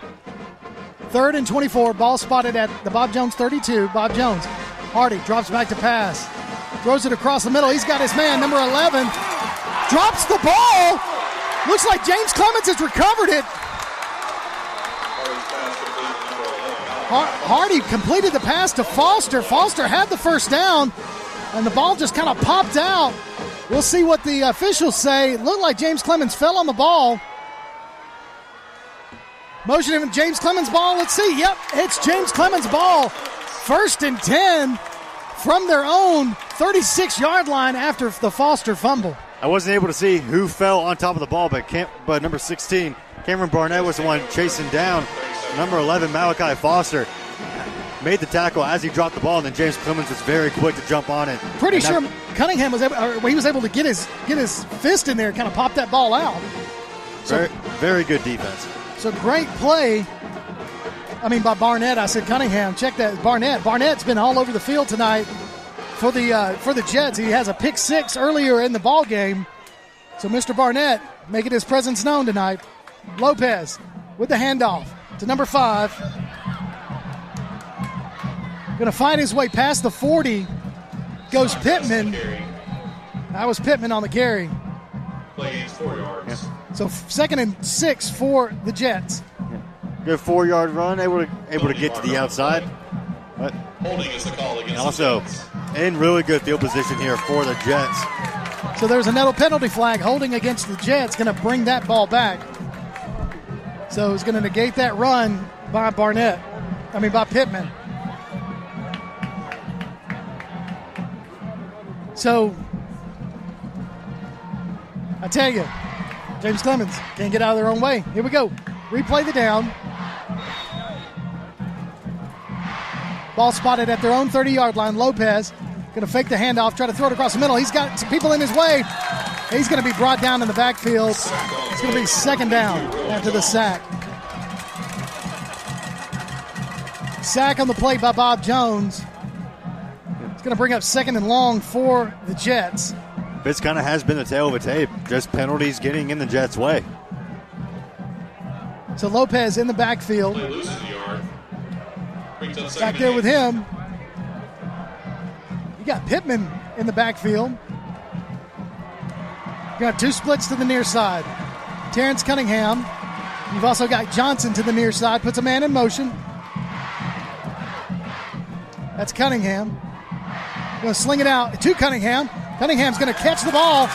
H: 3rd and 24, ball spotted at the Bob Jones 32. Bob Jones, Hardy drops back to pass. Throws it across the middle. He's got his man, number 11. Drops the ball. Looks like James Clemens has recovered it. Hardy completed the pass to Foster. Foster had the first down, and the ball just kind of popped out. We'll see what the officials say. It looked like James Clemens fell on the ball. Motion of James Clemens' ball. Let's see. Yep, it's James Clemens' ball. 1st and 10 from their own 36-yard line after the Foster fumble.
I: I wasn't able to see who fell on top of the ball, but number 16, Cameron Barnett, was the one chasing down number 11, Malachi Foster. Made the tackle as he dropped the ball, and then James Clemens was very quick to jump on it.
H: Pretty sure Cunningham was able to get his fist in there and kind of pop that ball out.
I: So, very good defense.
H: So great play. By Barnett. I said Cunningham. Check that, Barnett. Barnett's been all over the field tonight for the Jets. He has a pick 6 earlier in the ball game. So Mr. Barnett making his presence known tonight. Lopez with the handoff to number 5. Going to find his way past the 40. Goes Pittman. That was Pittman on the carry.
J: Play gains 4 yards.
H: Yeah. So 2nd and 6 for the Jets.
I: Good 4-yard run, able to get to the outside. But
J: holding is the call against
I: also
J: the Jets.
I: In really good field position here for the Jets.
H: So there's another penalty flag holding against the Jets. Going to bring that ball back. So it's going to negate that run by by Pittman. So I tell you, James Clemens can't get out of their own way. Here we go. Replay the down. Ball spotted at their own 30-yard line. Lopez going to fake the handoff, try to throw it across the middle. He's got some people in his way. He's going to be brought down in the backfield. It's going to be 2nd down after the sack. Sack on the play by Bob Jones. It's going to bring up 2nd and long for the Jets.
I: This kind of has been the tail of a tape. Just penalties getting in the Jets' way.
H: So Lopez in the backfield. Back there with him. You got Pittman in the backfield. You got 2 splits to the near side. Terrence Cunningham. You've also got Johnson to the near side. Puts a man in motion. That's Cunningham. Going to sling it out to Cunningham. Cunningham's going to catch the ball.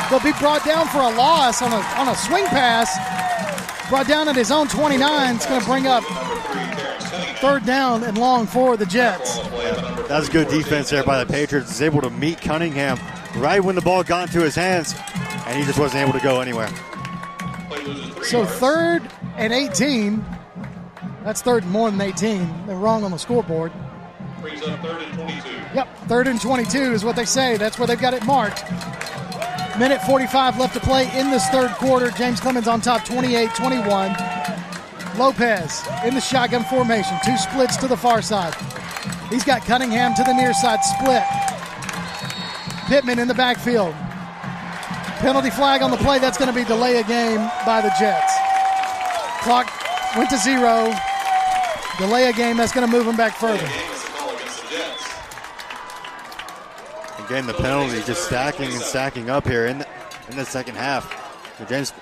H: They'll be brought down for a loss on a swing pass. Brought down at his own 29. It's going to bring up 3rd down and long for the Jets.
I: That was good defense there by the Patriots. He's able to meet Cunningham right when the ball got into his hands, and he just wasn't able to go anywhere.
H: So 3rd and 18. That's 3rd and more than 18. They're wrong on the scoreboard.
J: Brings up 3rd and 22.
H: Yep, 3rd and 22 is what they say. That's where they've got it marked. Minute 45 left to play in this third quarter. James Clemens on top, 28-21. Lopez in the shotgun formation. 2 splits to the far side. He's got Cunningham to the near side, split. Pittman in the backfield. Penalty flag on the play. That's going to be delay a game by the Jets. Clock went to 0. Delay a game. That's going to move them back further.
I: Again, the penalty just stacking and stacking up here in the second half. So James,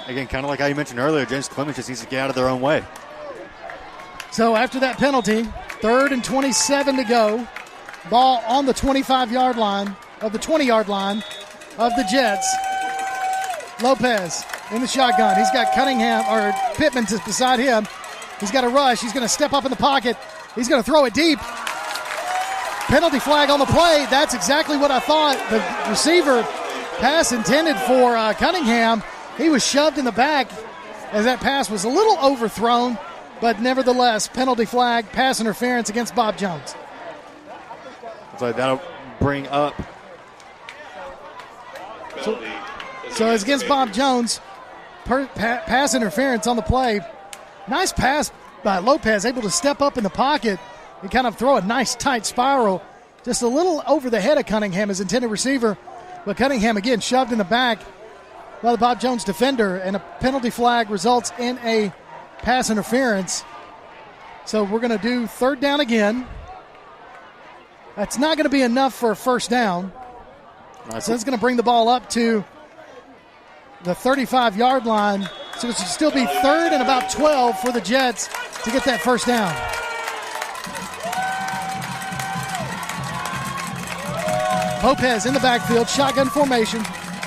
I: again, kind of like how you mentioned earlier, James Clemens just needs to get out of their own way.
H: So after that penalty, 3rd and 27 to go. Ball on the 25-yard line. of the 20-yard line of the Jets. Lopez in the shotgun. He's got Pittman just beside him. He's got a rush. He's going to step up in the pocket. He's going to throw it deep. Penalty flag on the play. That's exactly what I thought. The receiver pass intended for Cunningham. He was shoved in the back as that pass was a little overthrown, but nevertheless, penalty flag, pass interference against Bob Jones.
I: So that'll bring up.
H: So it's against Bob Jones. Pass interference on the play. Nice pass by Lopez, able to step up in the pocket and kind of throw a nice tight spiral. Just a little over the head of Cunningham, his intended receiver. But Cunningham, again, shoved in the back by the Bob Jones defender, and a penalty flag results in a pass interference. So we're going to do third down again. That's not going to be enough for a first down. So it's going to bring the ball up to the 35-yard line. So it should still be third and about 12 for the Jets to get that first down. Lopez in the backfield, shotgun formation.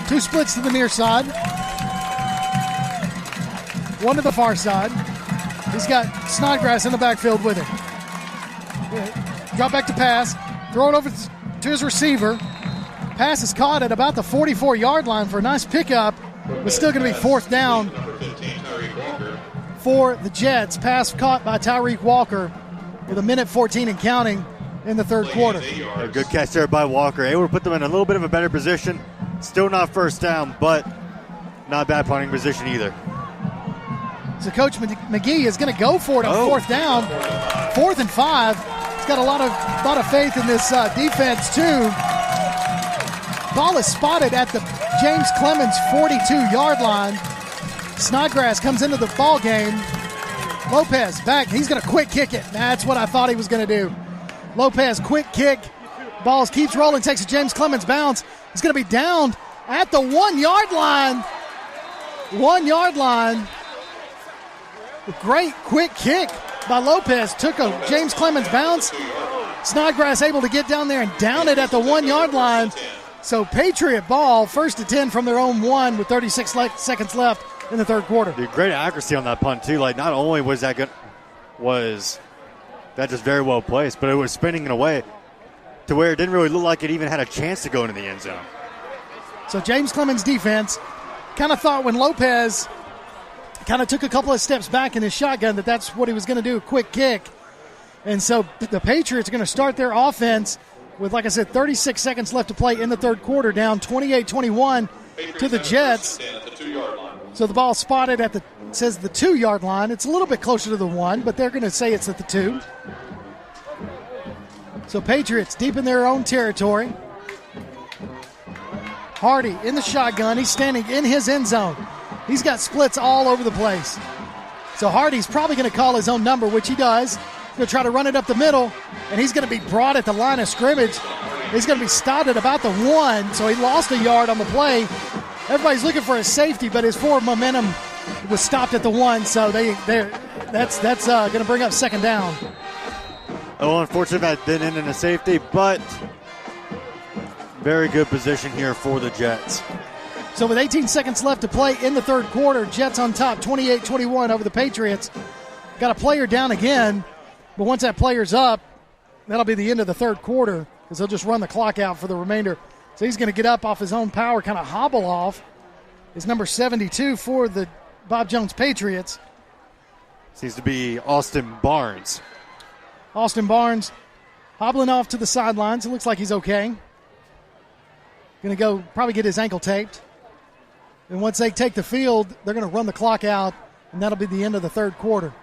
H: Two splits to the near side. One to the far side. He's got Snodgrass in the backfield with him. Drop back to pass. Throw it over to his receiver. Pass is caught at about the 44-yard line for a nice pickup, but still going to be fourth down for the Jets. Pass caught by Tyreek Walker with 1:14 and counting in the third quarter.
I: A good catch there by Walker. Able to put them in a little bit of a better position. Still not first down, but not bad punting position either.
H: So Coach McGee is going to go for it on fourth down. 4th and 5. He's got a lot of faith in this defense too. Ball is spotted at the James Clemens 42-yard line. Snodgrass comes into the ball game. Lopez back. He's going to quick kick it. That's what I thought he was going to do. Lopez quick kick. Balls keeps rolling. Takes a James Clemens bounce. He's going to be downed at the 1-yard line. 1-yard line. Great quick kick by Lopez. Took a James Clemens bounce. Snodgrass able to get down there and down it at the 1-yard line. So Patriot ball, 1st and 10 from their own 1 with 36 seconds left in the third quarter.
I: Dude, great accuracy on that punt too. Like, not only was that good, was that just very well placed, but it was spinning in a way to where it didn't really look like it even had a chance to go into the end zone.
H: So James Clemens' defense kind of thought when Lopez kind of took a couple of steps back in his shotgun that's what he was going to do, a quick kick. And so the Patriots are going to start their offense with, like I said, 36 seconds left to play in the third quarter, down 28-21 to the Jets. So the ball spotted at the 2-yard line. It's a little bit closer to the 1, but they're going to say it's at the 2. So Patriots deep in their own territory. Hardy in the shotgun. He's standing in his end zone. He's got splits all over the place. So Hardy's probably going to call his own number, which he does. He's going to try to run it up the middle, and he's going to be brought at the line of scrimmage. He's going to be stopped at about the 1, so he lost a yard on the play. Everybody's looking for a safety, but his forward momentum was stopped at the 1, so that's going to bring up second down.
I: Oh, unfortunately, that didn't end in a safety, but very good position here for the Jets.
H: So with 18 seconds left to play in the third quarter, Jets on top, 28-21 over the Patriots. Got a player down again, but once that player's up, that'll be the end of the third quarter because they'll just run the clock out for the remainder. So he's going to get up off his own power, kind of hobble off. It's number 72 for the Bob Jones Patriots.
I: Seems to be Austin Barnes.
H: Austin Barnes hobbling off to the sidelines. It looks like he's okay. Going to go probably get his ankle taped. And once they take the field, they're going to run the clock out, and that'll be the end of the third quarter.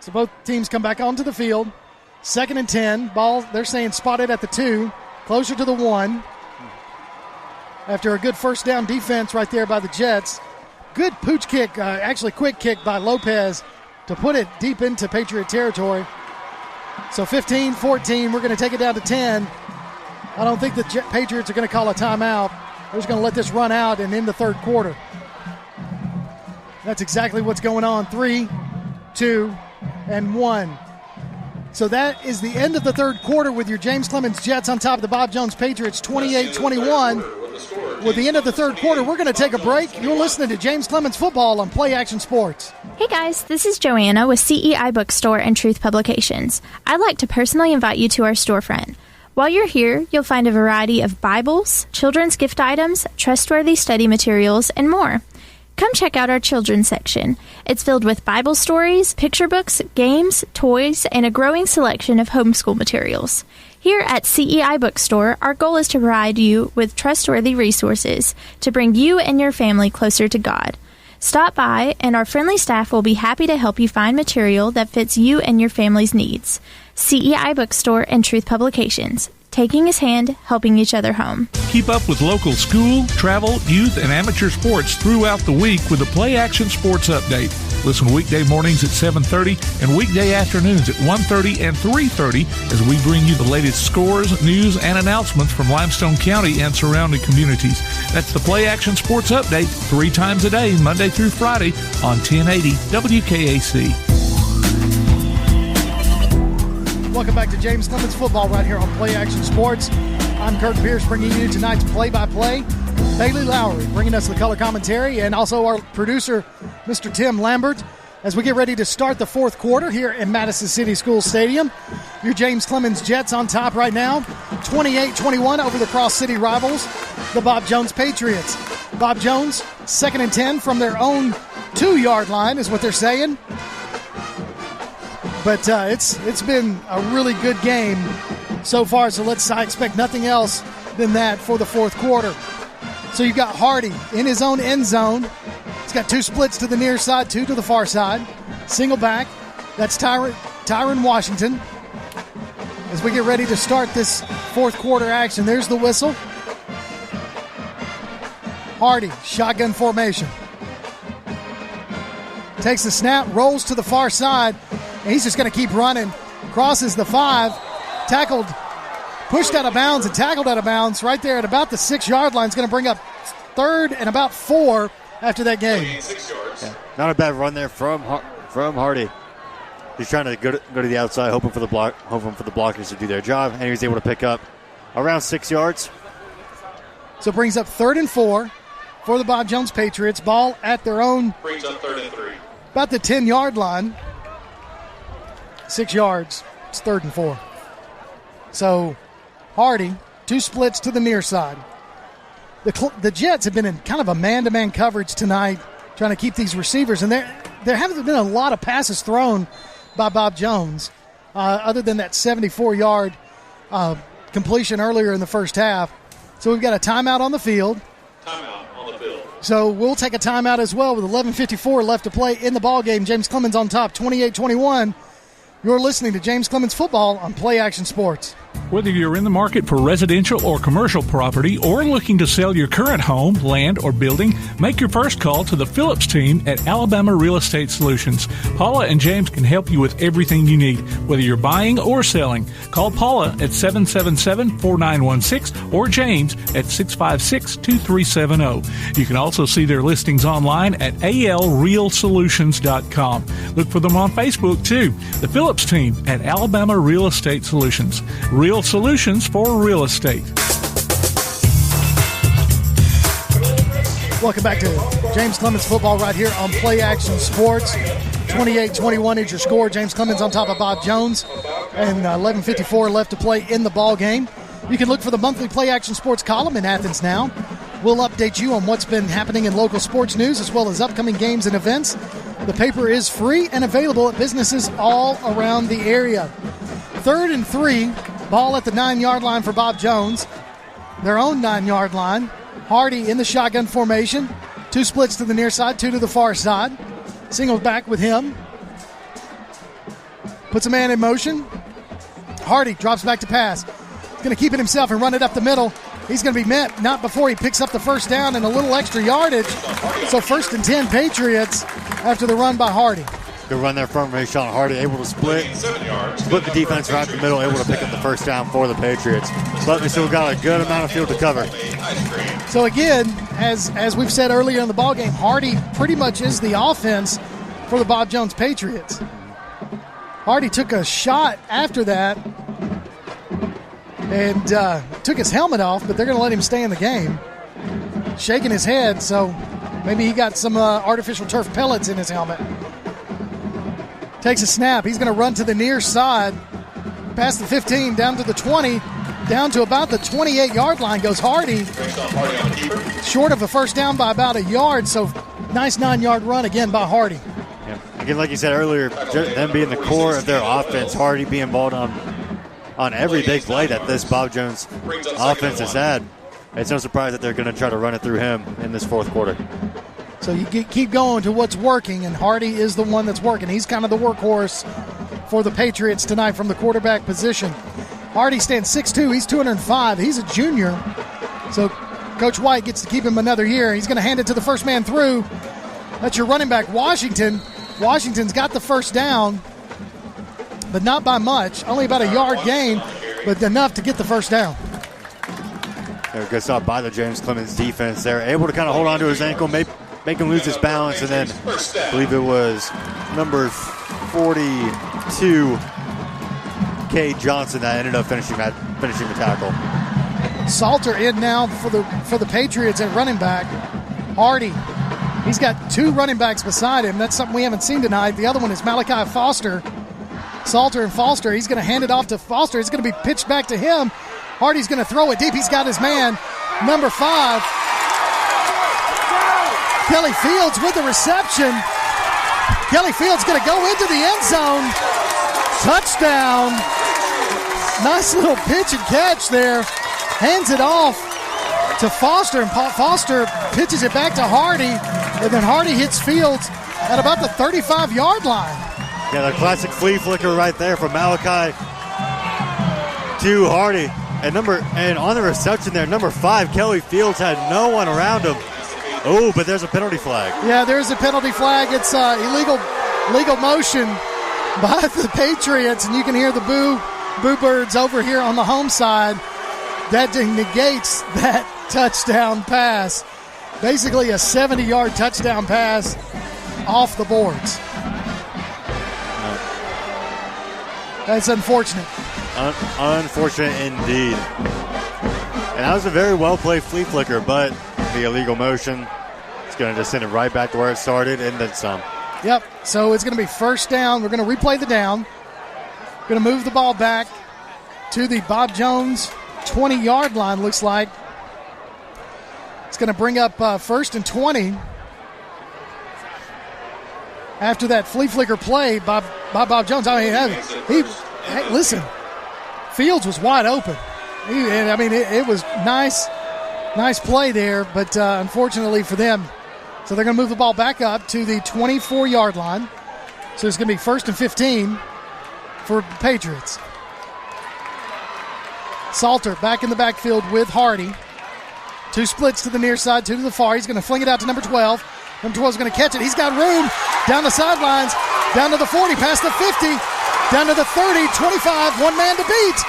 H: So both teams come back onto the field. 2nd and 10. Ball, they're saying spotted at the 2, closer to the 1. After a good first down defense right there by the Jets. Good pooch kick, actually quick kick by Lopez to put it deep into Patriot territory. So 15-14, we're going to take it down to 10. I don't think the Patriots are going to call a timeout. They're just going to let this run out and end the third quarter. That's exactly what's going on. 3, 2, and 1. So that is the end of the third quarter with your James Clemens Jets on top of the Bob Jones Patriots 28-21. With the end of the third quarter, we're going to take a break. You're listening to James Clemens Football on Play Action Sports.
E: Hey guys, this is Joanna with CEI Bookstore and Truth Publications. I'd like to personally invite you to our storefront. While you're here, you'll find a variety of Bibles, children's gift items, trustworthy study materials, and more. Come check out our children's section. It's filled with Bible stories, picture books, games, toys, and a growing selection of homeschool materials. Here at CEI Bookstore, our goal is to provide you with trustworthy resources to bring you and your family closer to God. Stop by, and our friendly staff will be happy to help you find material that fits you and your family's needs. CEI Bookstore and Truth Publications. Taking his hand, helping each other home.
A: Keep up with local school, travel, youth, and amateur sports throughout the week with the Play Action Sports Update. Listen weekday mornings at 7:30 and weekday afternoons at 1:30 and 3:30 as we bring you the latest scores, news, and announcements from Limestone County and surrounding communities. That's the Play Action Sports Update 3 times a day, Monday through Friday on 1080 WKAC.
H: Welcome back to James Clemens Football right here on Play Action Sports. I'm Kurt Pierce bringing you tonight's play-by-play. Bailey Lowry bringing us the color commentary, and also our producer, Mr. Tim Lambert, as we get ready to start the fourth quarter here in Madison City School Stadium. Your James Clemens Jets on top right now, 28-21 over the Cross City rivals, the Bob Jones Patriots. Bob Jones, 2nd and 10 from their own 2-yard line is what they're saying. But it's been a really good game so far, so I expect nothing else than that for the fourth quarter. So you've got Hardy in his own end zone. He's got 2 splits to the near side, 2 to the far side. Single back. That's Tyron Washington. As we get ready to start this fourth quarter action, there's the whistle. Hardy, shotgun formation. Takes the snap, rolls to the far side, and he's just going to keep running. Crosses the 5, tackled, pushed out of bounds and tackled out of bounds right there at about the 6-yard line. It's going to bring up 3rd and about 4 after that game.
I: Yeah, not a bad run there from Hardy. He's trying to go to the outside, hoping for the blockers to do their job, and he was able to pick up around 6 yards.
H: So it brings up 3rd and 4 for the Bob Jones Patriots. Ball at their own.
J: Brings up 3rd and 3.
H: About the 10-yard line. 6 yards. It's 3rd and 4. So Hardy, 2 splits to the near side. The Jets have been in kind of a man-to-man coverage tonight, trying to keep these receivers, and there haven't been a lot of passes thrown by Bob Jones, other than that 74-yard completion earlier in the first half. So we've got a timeout on the field. So we'll take a timeout as well with 11:54 left to play in the ballgame. James Clemens on top, 28-21. You're listening to James Clemens Football on Play Action Sports.
A: Whether you're in the market for residential or commercial property or looking to sell your current home, land, or building, make your first call to the Phillips team at Alabama Real Estate Solutions. Paula and James can help you with everything you need, whether you're buying or selling. Call Paula at 777-4916 or James at 656-2370. You can also see their listings online at alrealsolutions.com. Look for them on Facebook, too. The Phillips team at Alabama Real Estate Solutions. Real solutions for real estate.
H: Welcome back to James Clemens Football right here on Play Action Sports. 28-21 is your score. James Clemens on top of Bob Jones. And 11:54 left to play in the ball game. You can look for the monthly Play Action Sports column in Athens now. We'll update you on what's been happening in local sports news as well as upcoming games and events. The paper is free and available at businesses all around the area. 3rd and 3. Ball at the 9-yard line for Bob Jones. Their own 9-yard line. Hardy in the shotgun formation. 2 splits to the near side, 2 to the far side. Singles back with him. Puts a man in motion. Hardy drops back to pass. He's going to keep it himself and run it up the middle. He's going to be met not before he picks up the first down and a little extra yardage. So 1st and 10 Patriots after the run by Hardy.
I: Good run there from Rashawn Hardy, able to split the defense right in the middle, able to pick up the first down for the Patriots. But we still got a good amount of field to cover.
H: So again, as we've said earlier in the ballgame, Hardy pretty much is the offense for the Bob Jones Patriots. Hardy took a shot after that and took his helmet off, but they're going to let him stay in the game. Shaking his head, so maybe he got some artificial turf pellets in his helmet. Takes a snap. He's going to run to the near side, past the 15, down to the 20, down to about the 28-yard line goes Hardy. Short of a first down by about a yard, so nice 9-yard run again by Hardy.
I: Yeah. Again, like you said earlier, them being the core of their offense, Hardy being involved on every big play that this Bob Jones offense has had. It's no surprise that they're going to try to run it through him in this fourth quarter.
H: So you keep going to what's working, and Hardy is the one that's working. He's kind of the workhorse for the Patriots tonight from the quarterback position. Hardy stands 6'2". He's 205. He's a junior. So Coach White gets to keep him another year. He's going to hand it to the first man through. That's your running back, Washington. Washington's got the first down, but not by much. Only about a yard gain, but enough to get the first down.
I: They're good stop by the James Clemens defense. They're able to kind of hold on to his ankle, make him lose his balance, and then I believe it was number 42, K. Johnson, that ended up finishing the tackle.
H: Salter in now for the Patriots at running back. Hardy, he's got two running backs beside him. That's something we haven't seen tonight. The other one is Malachi Foster. Salter and Foster. He's going to hand it off to Foster. It's going to be pitched back to him. Hardy's going to throw it deep. He's got his man, number 5. Kelly Fields with the reception. Kelly Fields going to go into the end zone. Touchdown. Nice little pitch and catch there. Hands it off to Foster, and Foster pitches it back to Hardy, and then Hardy hits Fields at about the 35-yard line.
I: Yeah, the classic flea flicker right there from Malachi to Hardy. And on the reception there, number 5, Kelly Fields had no one around him. Oh, but there's a penalty flag.
H: Yeah, there's a penalty flag. It's illegal motion by the Patriots, and you can hear the boo birds over here on the home side. That negates that touchdown pass. Basically a 70-yard touchdown pass off the boards. That's unfortunate.
I: Unfortunate indeed. And that was a very well-played flea flicker, but the illegal motion is going to just send it right back to where it started and then some.
H: Yep, so it's going to be first down. We're going to replay the down. Going to move the ball back to the Bob Jones 20-yard line, looks like. It's going to bring up first and 20 after that flea flicker play by Bob Jones. I mean, listen, Fields was wide open. It was nice play there, but unfortunately for them. So they're going to move the ball back up to the 24-yard line. So it's going to be first and 15 for the Patriots. Salter back in the backfield with Hardy. Two splits to the near side, two to the far. He's going to fling it out to number 12. Number 12 is going to catch it. He's got room down the sidelines, down to the 40, past the 50, down to the 30, 25, one man to beat.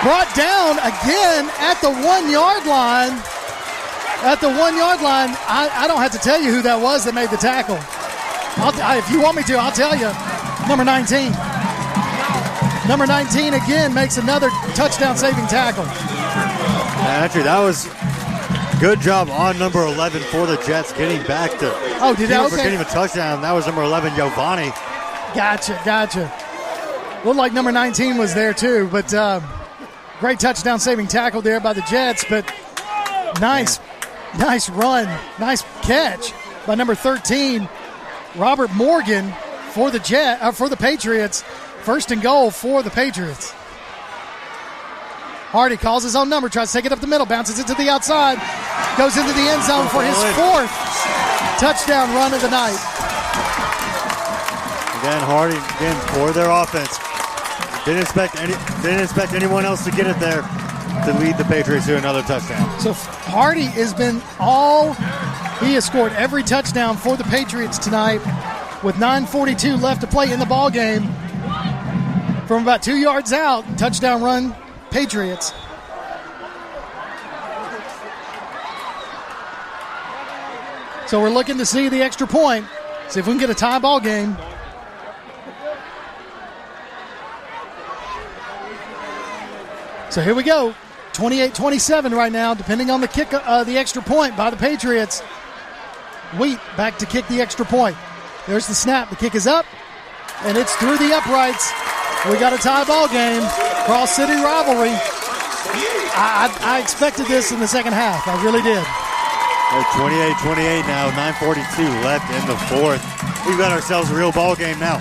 H: Brought down again at the 1-yard line. At the 1-yard line, I don't have to tell you who that was that made the tackle. If you want me to, I'll tell you. Number 19. Number 19 again makes another touchdown-saving tackle.
I: Actually, that was good job on number 11 for the Jets, getting back to getting him a touchdown. That was number 11, Giovanni.
H: Gotcha. Looked like number 19 was there too, but great touchdown-saving tackle there by the Jets. But nice run, nice catch by number 13, Robert Morgan for the Patriots. First and goal for the Patriots. Hardy calls his own number, tries to take it up the middle, bounces it to the outside, goes into the end zone for his 4th touchdown run of the night.
I: Again, Hardy, for their offense. Didn't expect anyone else to get it there to lead the Patriots to another touchdown.
H: So Hardy he has scored every touchdown for the Patriots tonight with 9:42 left to play in the ball game. From about 2 yards out, touchdown run, Patriots. So we're looking to see the extra point. See if we can get a tie ball game. So here we go. 28-27 right now, depending on the kick, the extra point by the Patriots. Wheat back to kick the extra point. There's the snap. The kick is up, and it's through the uprights. We got a tie ball game. Cross-city rivalry. I expected this in the second half. I really did.
I: 28-28 now, 9:42 left in the fourth. We've got ourselves a real ball game now.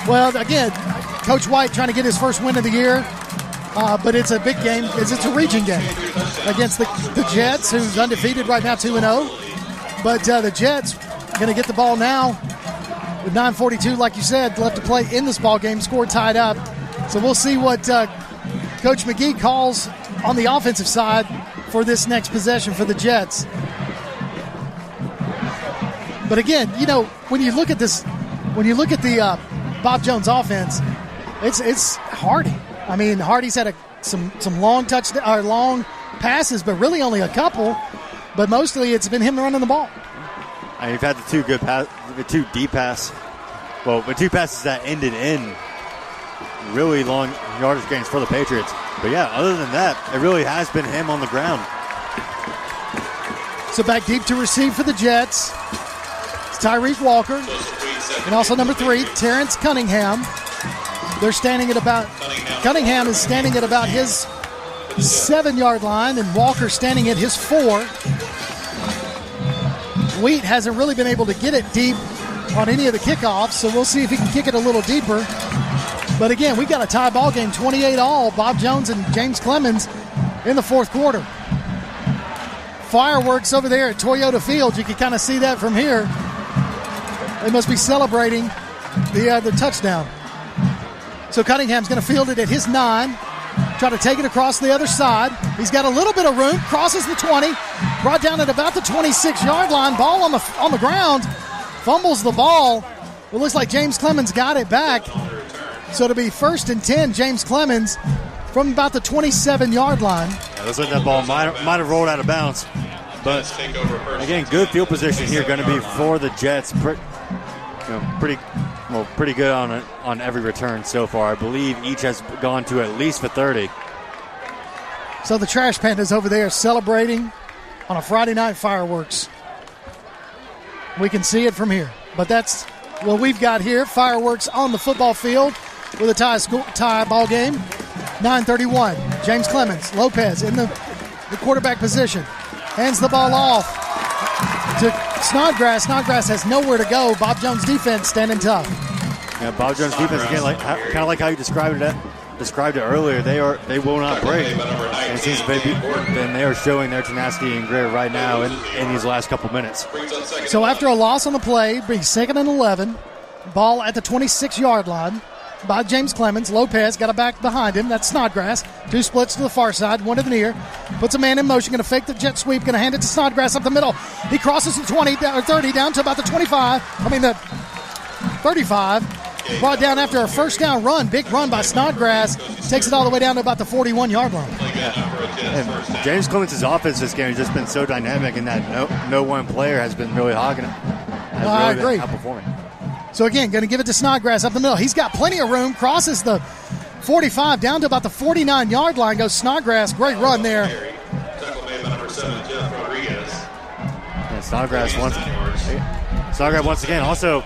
H: Well, again, Coach White trying to get his first win of the year, but it's a big game. It's a region game against the Jets, who's undefeated right now, 2-0. But the Jets going to get the ball now with 9:42, like you said, left to play in this ball game. Score tied up. So we'll see what Coach McGee calls on the offensive side for this next possession for the Jets. But again, you know, when you look at the Bob Jones offense, it's Hardy. I mean, Hardy's had some long long passes, but really only a couple. But mostly it's been him running the ball.
I: You've had the two deep pass. Well, the two passes that ended in really long yardage gains for the Patriots. But yeah, other than that, it really has been him on the ground.
H: So back deep to receive for the Jets. It's Tyreek Walker. And also number 3, Terrence Cunningham. They're standing at Cunningham is standing at about his 7-yard line, and Walker standing at his 4. Wheat hasn't really been able to get it deep on any of the kickoffs, so we'll see if he can kick it a little deeper. But again, we got a tie ball game, 28-all. Bob Jones and James Clemens in the fourth quarter. Fireworks over there at Toyota Field. You can kind of see that from here. They must be celebrating the touchdown. So Cunningham's going to field it at his 9. Try to take it across the other side. He's got a little bit of room. Crosses the 20. Brought down at about the 26-yard line. Ball on the ground. Fumbles the ball. It looks like James Clemens got it back. So it'll be 1st and 10, James Clemens, from about the 27-yard line.
I: Yeah, looks like that ball might have rolled out of bounds. But, again, good field position here going to be for the Jets. Pretty good on every return so far. I believe each has gone to at least for 30.
H: So the Trash Pandas over there celebrating on a Friday night fireworks. We can see it from here. But that's what we've got here. Fireworks on the football field with a tie ball game. 9:31. James Clemens. Lopez in the quarterback position. Hands the ball off to Snodgrass. Snodgrass has nowhere to go. Bob Jones' defense standing tough.
I: Yeah, Bob Jones' defense, again, kind of like how you described it earlier. They will not break. And it seems they are showing their tenacity and grit right now in these last couple minutes.
H: So after a loss on the play, being 2nd and 11, ball at the 26-yard line by James Clemens. Lopez got a back behind him. That's Snodgrass. 2 splits to the far side, 1 to the near. Puts a man in motion, going to fake the jet sweep, going to hand it to Snodgrass up the middle. He crosses the 20 or 30 down to about the the 35. Brought down after a first down run. Big run by Snodgrass. Takes it all the way down to about the 41-yard line.
I: And James Clemens' offense this game has just been so dynamic in that no one player has been really hogging it.
H: I agree.
I: Outperforming.
H: So again, going to give it to Snodgrass up the middle. He's got plenty of room. Crosses the 45 down to about the 49-yard line. Goes Snodgrass. Great run there.
I: And Snodgrass once again also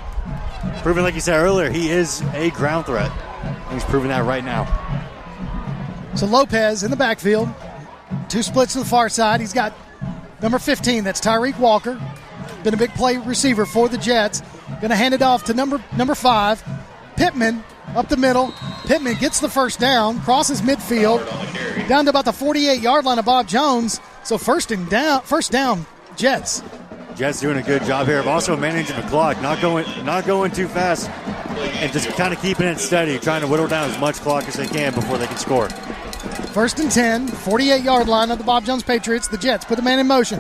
I: proving, like you said earlier, he is a ground threat. And he's proving that right now.
H: So Lopez in the backfield. 2 splits to the far side. He's got number 15. That's Tyreek Walker. Been a big play receiver for the Jets. Going to hand it off to number 5. Pittman up the middle. Pittman gets the first down. Crosses midfield. Down to about the 48-yard line of Bob Jones. So first down, Jets.
I: Jets doing a good job here of also managing the clock, not going too fast, and just kind of keeping it steady, trying to whittle down as much clock as they can before they can score.
H: 1st and 10, 48-yard line of the Bob Jones Patriots. The Jets put the man in motion.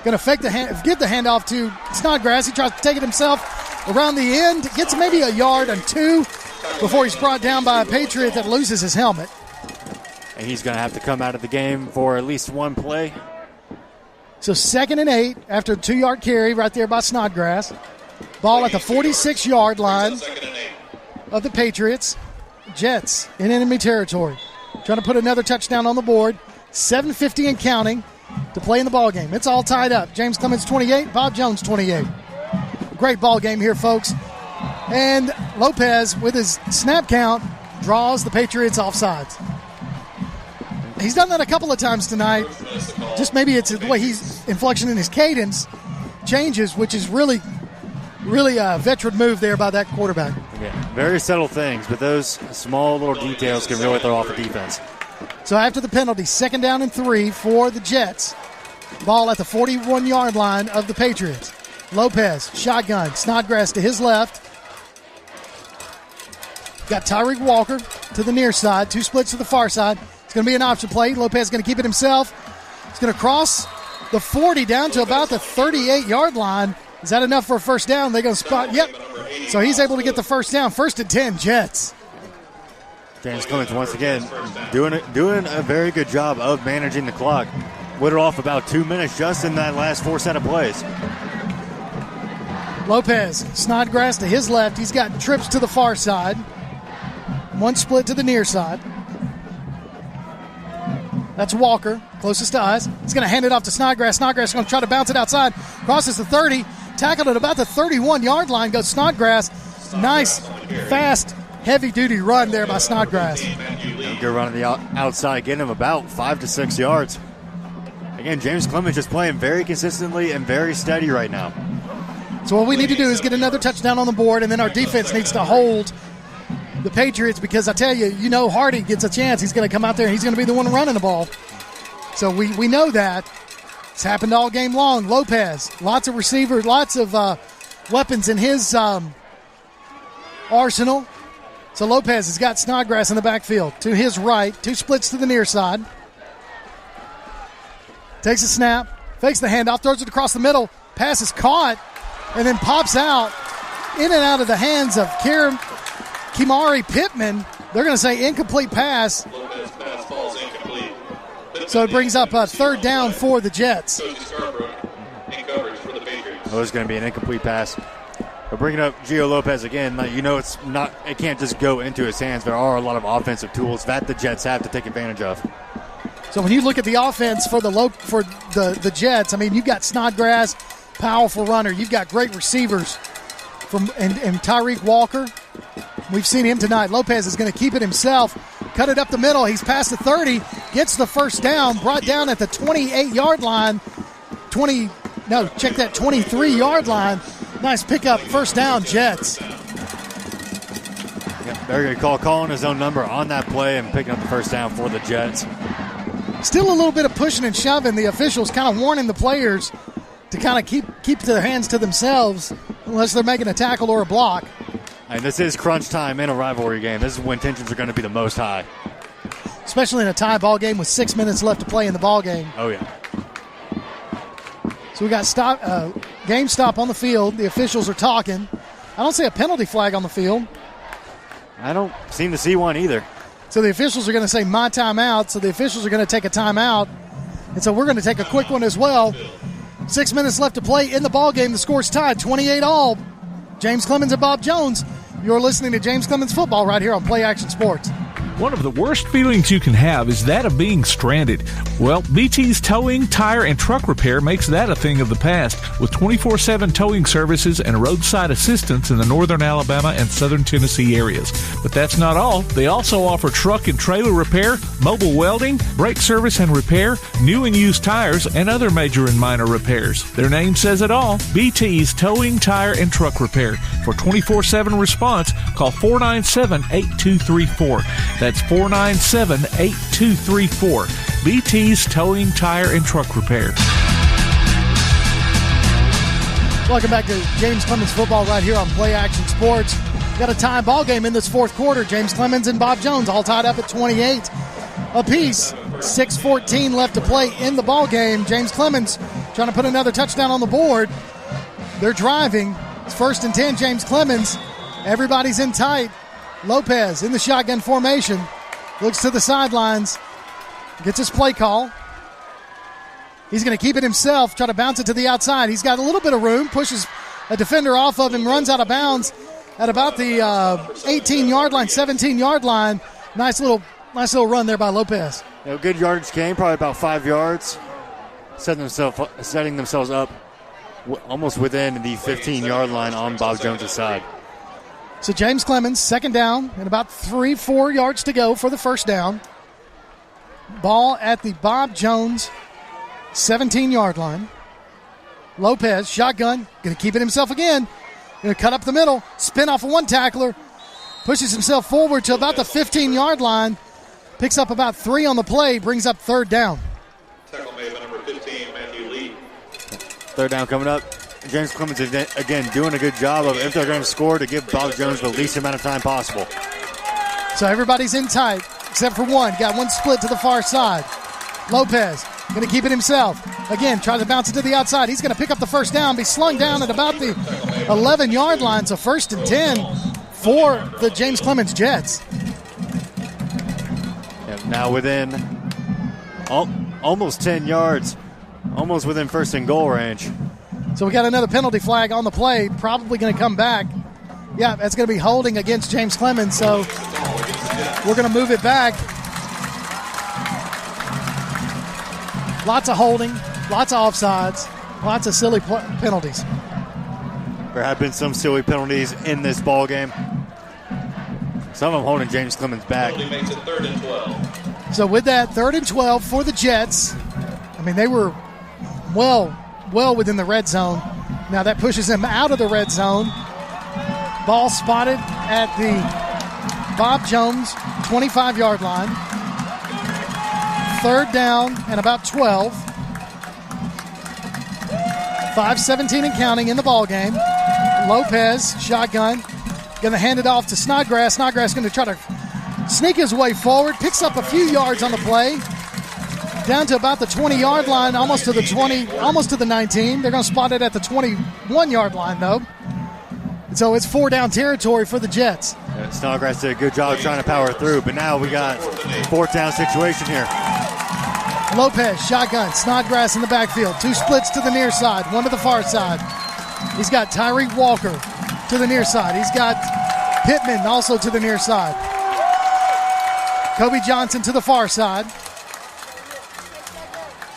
H: Going to give the handoff to Snodgrass. He tries to take it himself around the end. Gets maybe a yard and 2 before he's brought down by a Patriot that loses his helmet.
I: And he's going to have to come out of the game for at least one play.
H: So 2nd and 8 after a 2-yard carry right there by Snodgrass. Ball at the 46-yard line of the Patriots. Jets in enemy territory. trying to put another touchdown on the board. 7:50 and counting to play in the ball game. It's all tied up. James Clemens 28, Bob Jones 28. Great ball game here, folks. And Lopez, with his snap count, draws the Patriots offsides. He's done that a couple of times tonight. Just maybe it's the way he's inflection in his cadence changes, which is really a veteran move there by that quarterback.
I: Yeah, very subtle things, but those small little details can really throw off the defense.
H: So after the penalty, 2nd down and 3 for the Jets. Ball at the 41-yard line of the Patriots. Lopez, shotgun, Snodgrass to his left. Got Tyreek Walker to the near side, 2 splits to the far side. It's going to be an option play. Lopez is going to keep it himself. He's going to cross the 40 down to about the 38-yard line. Is that enough for a first down? They're going to spot. Yep. So he's able to get the first down. 1st and 10, Jets.
I: James Clemens once again doing a very good job of managing the clock. Whittled off about 2 minutes just in that last 4 set of plays.
H: Lopez, Snodgrass to his left. He's got trips to the far side. 1 split to the near side. That's Walker, closest to us. He's going to hand it off to Snodgrass. Snodgrass is going to try to bounce it outside. Crosses the 30. Tackled at about the 31-yard line. Goes Snodgrass. Nice, fast, heavy-duty run there by Snodgrass.
I: Good run on the outside, getting him about 5 to 6 yards. Again, James Clemens just playing very consistently and very steady right now.
H: So what we need to do is get another touchdown on the board, and then our defense needs to hold the Patriots, because I tell you, Hardy gets a chance. He's going to come out there and he's going to be the one running the ball. So we know that. It's happened all game long. Lopez, lots of receivers, lots of weapons in his arsenal. So Lopez has got Snodgrass in the backfield. To his right, 2 splits to the near side. Takes a snap, fakes the handoff, throws it across the middle. Pass is caught and then pops out in and out of the hands of Kimari Pittman. They're going to say incomplete pass. So it brings up a 3rd down for the Jets.
I: It was going to be an incomplete pass. But bringing up Gio Lopez again, it can't just go into his hands. There are a lot of offensive tools that the Jets have to take advantage of.
H: So when you look at the offense for the Jets, you've got Snodgrass, powerful runner. You've got great receivers and Tyreek Walker. We've seen him tonight. Lopez is going to keep it himself. Cut it up the middle. He's past the 30. Gets the first down. Brought down at the 28-yard line. 23-yard line. Nice pickup. First down, Jets.
I: Yep, very good call. Calling his own number on that play and picking up the first down for the Jets.
H: Still a little bit of pushing and shoving. The officials kind of warning the players to kind of keep their hands to themselves unless they're making a tackle or a block.
I: And this is crunch time in a rivalry game. This is when tensions are going to be the most high.
H: Especially in a tie ball game with 6 minutes left to play in the ball game.
I: Oh, yeah.
H: So we got game stop on the field. The officials are talking. I don't see a penalty flag on the field.
I: I don't seem to see one either.
H: So the officials are going to say my timeout. So the officials are going to take a timeout. And so we're going to take a quick one as well. 6 minutes left to play in the ball game. The score's tied, 28-all. James Clemens and Bob Jones. You're listening to James Clemens Football right here on Play Action Sports.
A: One of the worst feelings you can have is that of being stranded. Well, BT's Towing, Tire, and Truck Repair makes that a thing of the past, with 24/7 towing services and roadside assistance in the northern Alabama and southern Tennessee areas. But that's not all. They also offer truck and trailer repair, mobile welding, brake service and repair, new and used tires, and other major and minor repairs. Their name says it all. BT's Towing, Tire, and Truck Repair. For 24/7 response, call 497-8234. That's 497-8234. BT's Towing, Tire, and Truck Repair.
H: Welcome back to James Clemens Football right here on Play Action Sports. Got a tie ball game in this 4th quarter. James Clemens and Bob Jones all tied up at 28 apiece. 6:14 left to play in the ball game. James Clemens trying to put another touchdown on the board. They're driving. It's 1st and 10, James Clemens. Everybody's in tight. Lopez in the shotgun formation. Looks to the sidelines. Gets his play call. He's going to keep it himself. Try to bounce it to the outside. He's got a little bit of room. Pushes a defender off of him. Runs out of bounds at about the 18-yard line, 17-yard line. Nice little Nice little run there by Lopez.
I: Good yardage gain, probably about 5 yards, setting themselves up almost within the 15-yard line on Bob Jones' side.
H: So James Clemens, second down, and about 3-4 yards to go for the first down. Ball at the Bob Jones 17-yard line. Lopez, shotgun, going to keep it himself again. Going to cut up the middle, spin off of one tackler, pushes himself forward to about the 15-yard line, picks up about 3 on the play, brings up third down.
J: Tackle made by number 15, Matthew Lee.
I: Third down coming up. James Clemens, again, doing a good job of, if they're going to score, to give Bob Jones the least amount of time possible.
H: So everybody's in tight, except for one. Got one split to the far side. Lopez going to keep it himself. Again, try to bounce it to the outside. He's going to pick up the first down, be slung down at about the 11-yard line. So 1st and 10 for the James Clemens Jets.
I: Now within almost 10 yards, almost within 1st and goal range.
H: So we got another penalty flag on the play, probably going to come back. Yeah, that's going to be holding against James Clemens, so we're going to move it back. Lots of holding, lots of offsides, lots of silly penalties.
I: There have been some silly penalties in this ball game. Some of them holding James Clemens back.
J: Penalty makes it 3rd and 12.
H: So with that, 3rd and 12 for the Jets. I mean, they were well within the red zone. Now that pushes them out of the red zone. Ball spotted at the Bob Jones 25-yard line. 3rd down and about 12. 5:17 and counting in the ball game. Lopez, shotgun, going to hand it off to Snodgrass. Snodgrass going to try to sneak his way forward, picks up a few yards on the play. Down to about the 20-yard line, almost to the 20, almost to the 19. They're going to spot it at the 21-yard line, though. So it's 4-down territory for the Jets.
I: Snodgrass did a good job trying to power through, but now we got 4th down situation here.
H: Lopez, shotgun, Snodgrass in the backfield. 2 splits to the near side, 1 to the far side. He's got Tyreek Walker to the near side. He's got Pittman also to the near side. Kobe Johnson to the far side.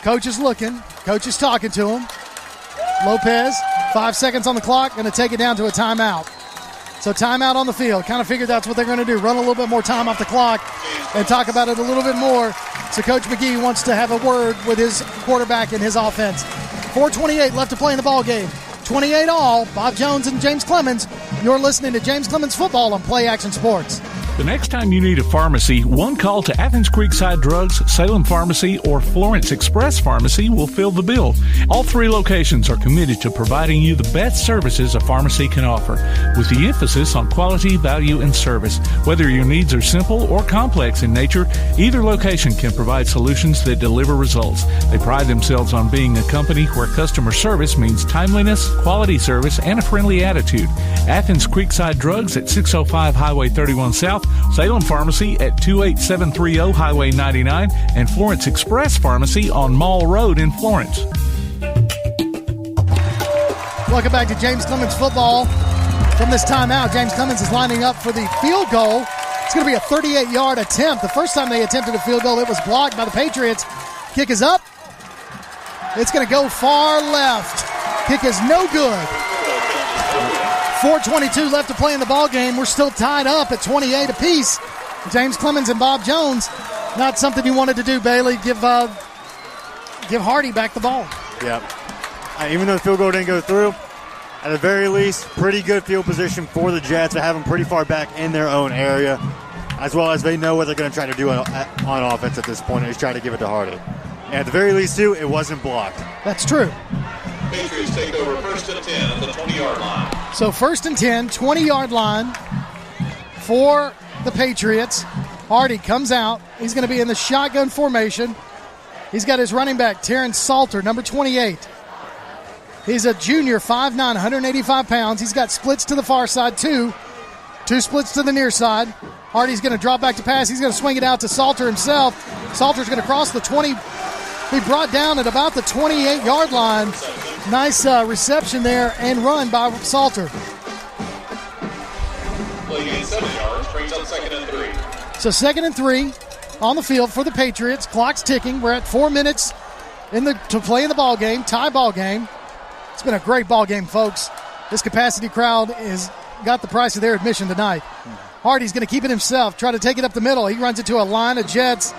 H: Coach is looking. Coach is talking to him. Lopez, 5 seconds on the clock, going to take it down to a timeout. So timeout on the field. Kind of figured that's what they're going to do. Run a little bit more time off the clock and talk about it a little bit more. So Coach McGee wants to have a word with his quarterback and his offense. 4:28 left to play in the ball game. 28 all. Bob Jones and James Clemens. You're listening to James Clemens Football on Play Action Sports.
A: The next time you need a pharmacy, one call to Athens Creekside Drugs, Salem Pharmacy, or Florence Express Pharmacy will fill the bill. All 3 locations are committed to providing you the best services a pharmacy can offer, with the emphasis on quality, value, and service. Whether your needs are simple or complex in nature, either location can provide solutions that deliver results. They pride themselves on being a company where customer service means timeliness, quality service, and a friendly attitude. Athens Creekside Drugs at 605 Highway 31 South, Salem Pharmacy at 28730 Highway 99, and Florence Express Pharmacy on Mall Road in Florence.
H: Welcome back to James Clemens Football. From this timeout, James Clemens is lining up for the field goal. It's going to be a 38-yard attempt. The first time they attempted a field goal, it was blocked by the Patriots. Kick is up. It's going to go far left. Kick is no good. 4:22 left to play in the ball game. We're still tied up at 28 apiece. James Clemens and Bob Jones. Not something you wanted to do, Bailey. Give Hardy back the ball.
I: Yeah. Even though the field goal didn't go through, at the very least, pretty good field position for the Jets to have them pretty far back in their own area, as well as they know what they're going to try to do on offense at this point, is try to give it to Hardy. And at the very least, too, it wasn't blocked.
H: That's true.
J: Patriots take over 1st and 10 at the 20-yard line.
H: So 1st and 10, 20-yard line for the Patriots. Hardy comes out. He's going to be in the shotgun formation. He's got his running back, Terrence Salter, number 28. He's a junior, 5'9", 185 pounds. He's got splits to the far side, 2 splits to the near side. Hardy's going to drop back to pass. He's going to swing it out to Salter himself. Salter's going to cross the 20. Be brought down at about the 28-yard line. Nice reception there and run by Salter.
J: Play gain 7 yards, brings up 2nd and 3.
H: So 2nd and 3. on the field for the Patriots. Clock's ticking. We're at 4 minutes to play in the ball game, tie ball game. It's been a great ball game, folks. This capacity crowd has got the price of their admission tonight. Hardy's going to keep it himself, try to take it up the middle. He runs into a line of Jets,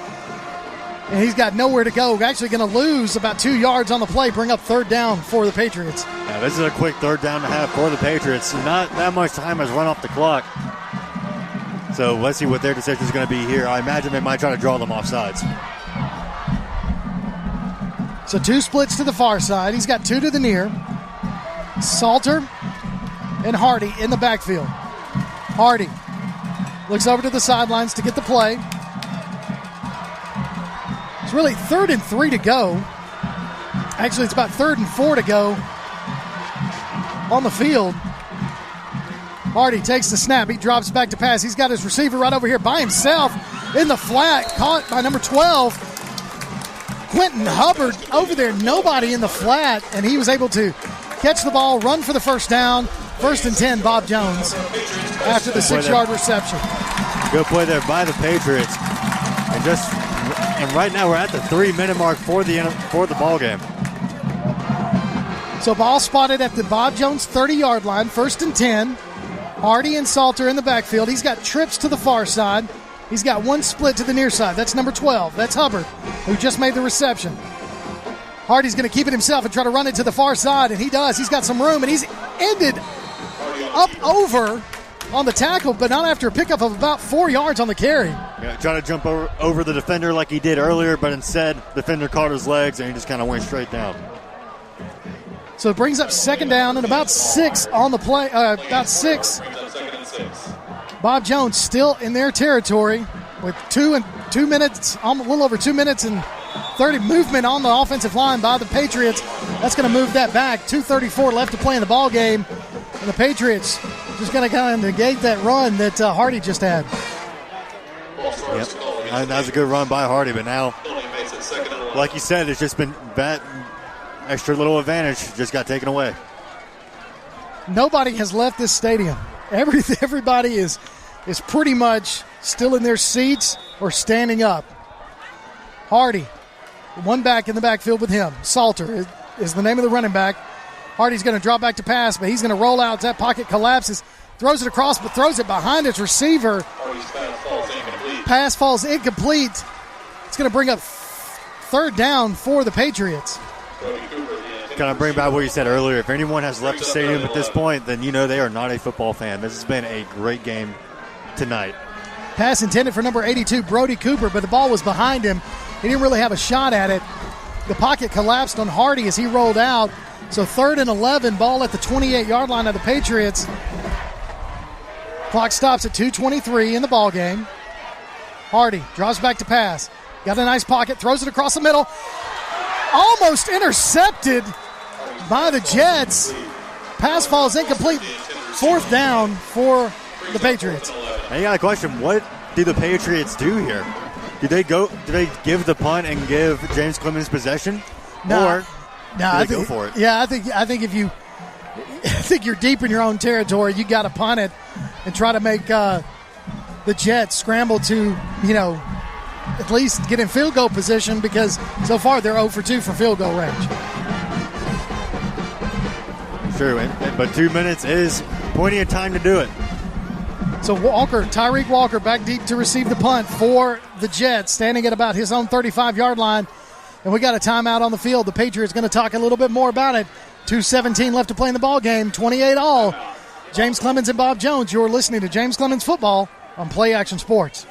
H: and he's got nowhere to go. Actually going to lose about 2 yards on the play, bring up third down for the Patriots.
I: Yeah, this is a quick third down and a half for the Patriots. Not that much time has run off the clock. So let's see what their decision is going to be here. I imagine they might try to draw them off sides.
H: So 2 splits to the far side. He's got 2 to the near. Salter and Hardy in the backfield. Hardy looks over to the sidelines to get the play. It's really 3rd and 3 to go. Actually, it's about 3rd and 4 to go on the field. Hardy takes the snap. He drops back to pass. He's got his receiver right over here by himself in the flat. Caught by number 12, Quentin Hubbard over there. Nobody in the flat, and he was able to catch the ball, run for the first down. 1st and 10, Bob Jones after the 6-yard reception.
I: Good play there by the Patriots. And right now we're at the 3-minute mark for the ball game.
H: So ball spotted at the Bob Jones 30-yard line, 1st and 10. Hardy and Salter in the backfield. He's got trips to the far side. He's got 1 split to the near side. That's number 12. That's Hubbard, who just made the reception. Hardy's going to keep it himself and try to run it to the far side, and he does. He's got some room, and he's ended up over on the tackle, but not after a pickup of about 4 yards on the carry.
I: Yeah, trying to jump over the defender like he did earlier, but instead, the defender caught his legs, and he just kind of went straight down.
H: So it brings up 2nd down and about 6 on the play. About 6. Bob Jones still in their territory with 2 minutes, a little over 2 minutes and 30 movement on the offensive line by the Patriots. That's going to move that back. 2:34 left to play in the ball game, and the Patriots just going to kind of negate that run that Hardy just had.
I: Yep, that was a good run by Hardy, but now, like you said, it's just been that extra little advantage just got taken away.
H: Nobody has left this stadium. Everybody is pretty much still in their seats or standing up. Hardy, 1 back in the backfield with him. Salter is the name of the running back. Hardy's going to drop back to pass, but he's going to roll out. That pocket collapses. Throws it across, but throws it behind his receiver. Pass falls incomplete. It's going to bring up 3rd down for the Patriots.
I: Kind of bring back what you said earlier. If anyone has left the stadium at this point, then you know they are not a football fan. This has been a great game tonight.
H: Pass intended for number 82, Brody Cooper, but the ball was behind him. He didn't really have a shot at it. The pocket collapsed on Hardy as he rolled out. So 3rd and 11, ball at the 28-yard line of the Patriots. Clock stops at 2:23 in the ball game. Hardy drops back to pass. Got a nice pocket, throws it across the middle. Almost intercepted by the Jets. Pass falls incomplete. 4th down for the Patriots.
I: Now you got a question. What do the Patriots do here? Do they give the punt and give James Clemens possession? Or do they go for it?
H: Yeah, I think if you think you're deep in your own territory, you got to punt it and try to make the Jets scramble to, at least get in field goal position, because so far they're 0 for 2 from field goal range.
I: True, but 2 minutes is plenty of time to do it.
H: So Tyreek Walker back deep to receive the punt for the Jets, standing at about his own 35-yard line. And we got a timeout on the field. The Patriots going to talk a little bit more about it. 2:17 left to play in the ball game, 28-all. James Clemens and Bob Jones, you're listening to James Clemens Football on Play Action Sports.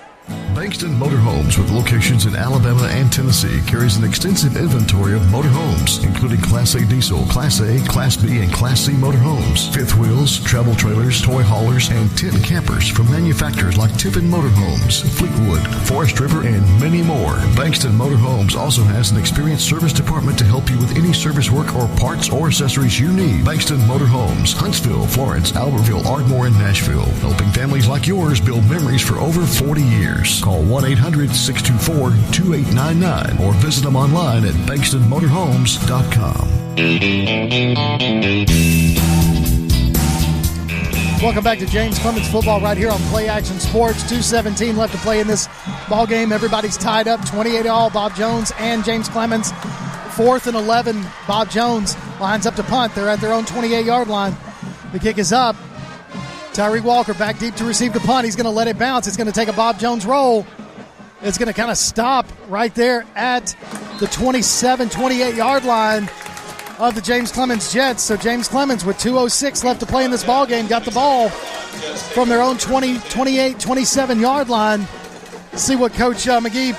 D: Bankston Motorhomes, with locations in Alabama and Tennessee, carries an extensive inventory of motorhomes, including Class A diesel, Class A, Class B, and Class C motorhomes, fifth wheels, travel trailers, toy haulers, and tent campers from manufacturers like Tiffin Motorhomes, Fleetwood, Forest River, and many more. Bankston Motorhomes also has an experienced service department to help you with any service work or parts or accessories you need. Bankston Motorhomes, Huntsville, Florence, Albertville, Ardmore, and Nashville, helping families like yours build memories for over 40 years. Call 1-800-624-2899 or visit them online at bankstonmotorhomes.com.
H: Welcome back to James Clemens Football right here on Play Action Sports. 2:17 left to play in this Ball game, everybody's tied up, 28-all. Bob Jones and James Clemens. 4th and 11. Bob Jones lines up to punt. They're at their own 28-yard line. The kick is up. Tyree Walker back deep to receive the punt. He's going to let it bounce. It's going to take a Bob Jones roll. It's going to kind of stop right there at the 28-yard line of the James Clemens Jets. So James Clemens with 2:06 left to play in this ball game got the ball from their own 27-yard line. See what Coach McGee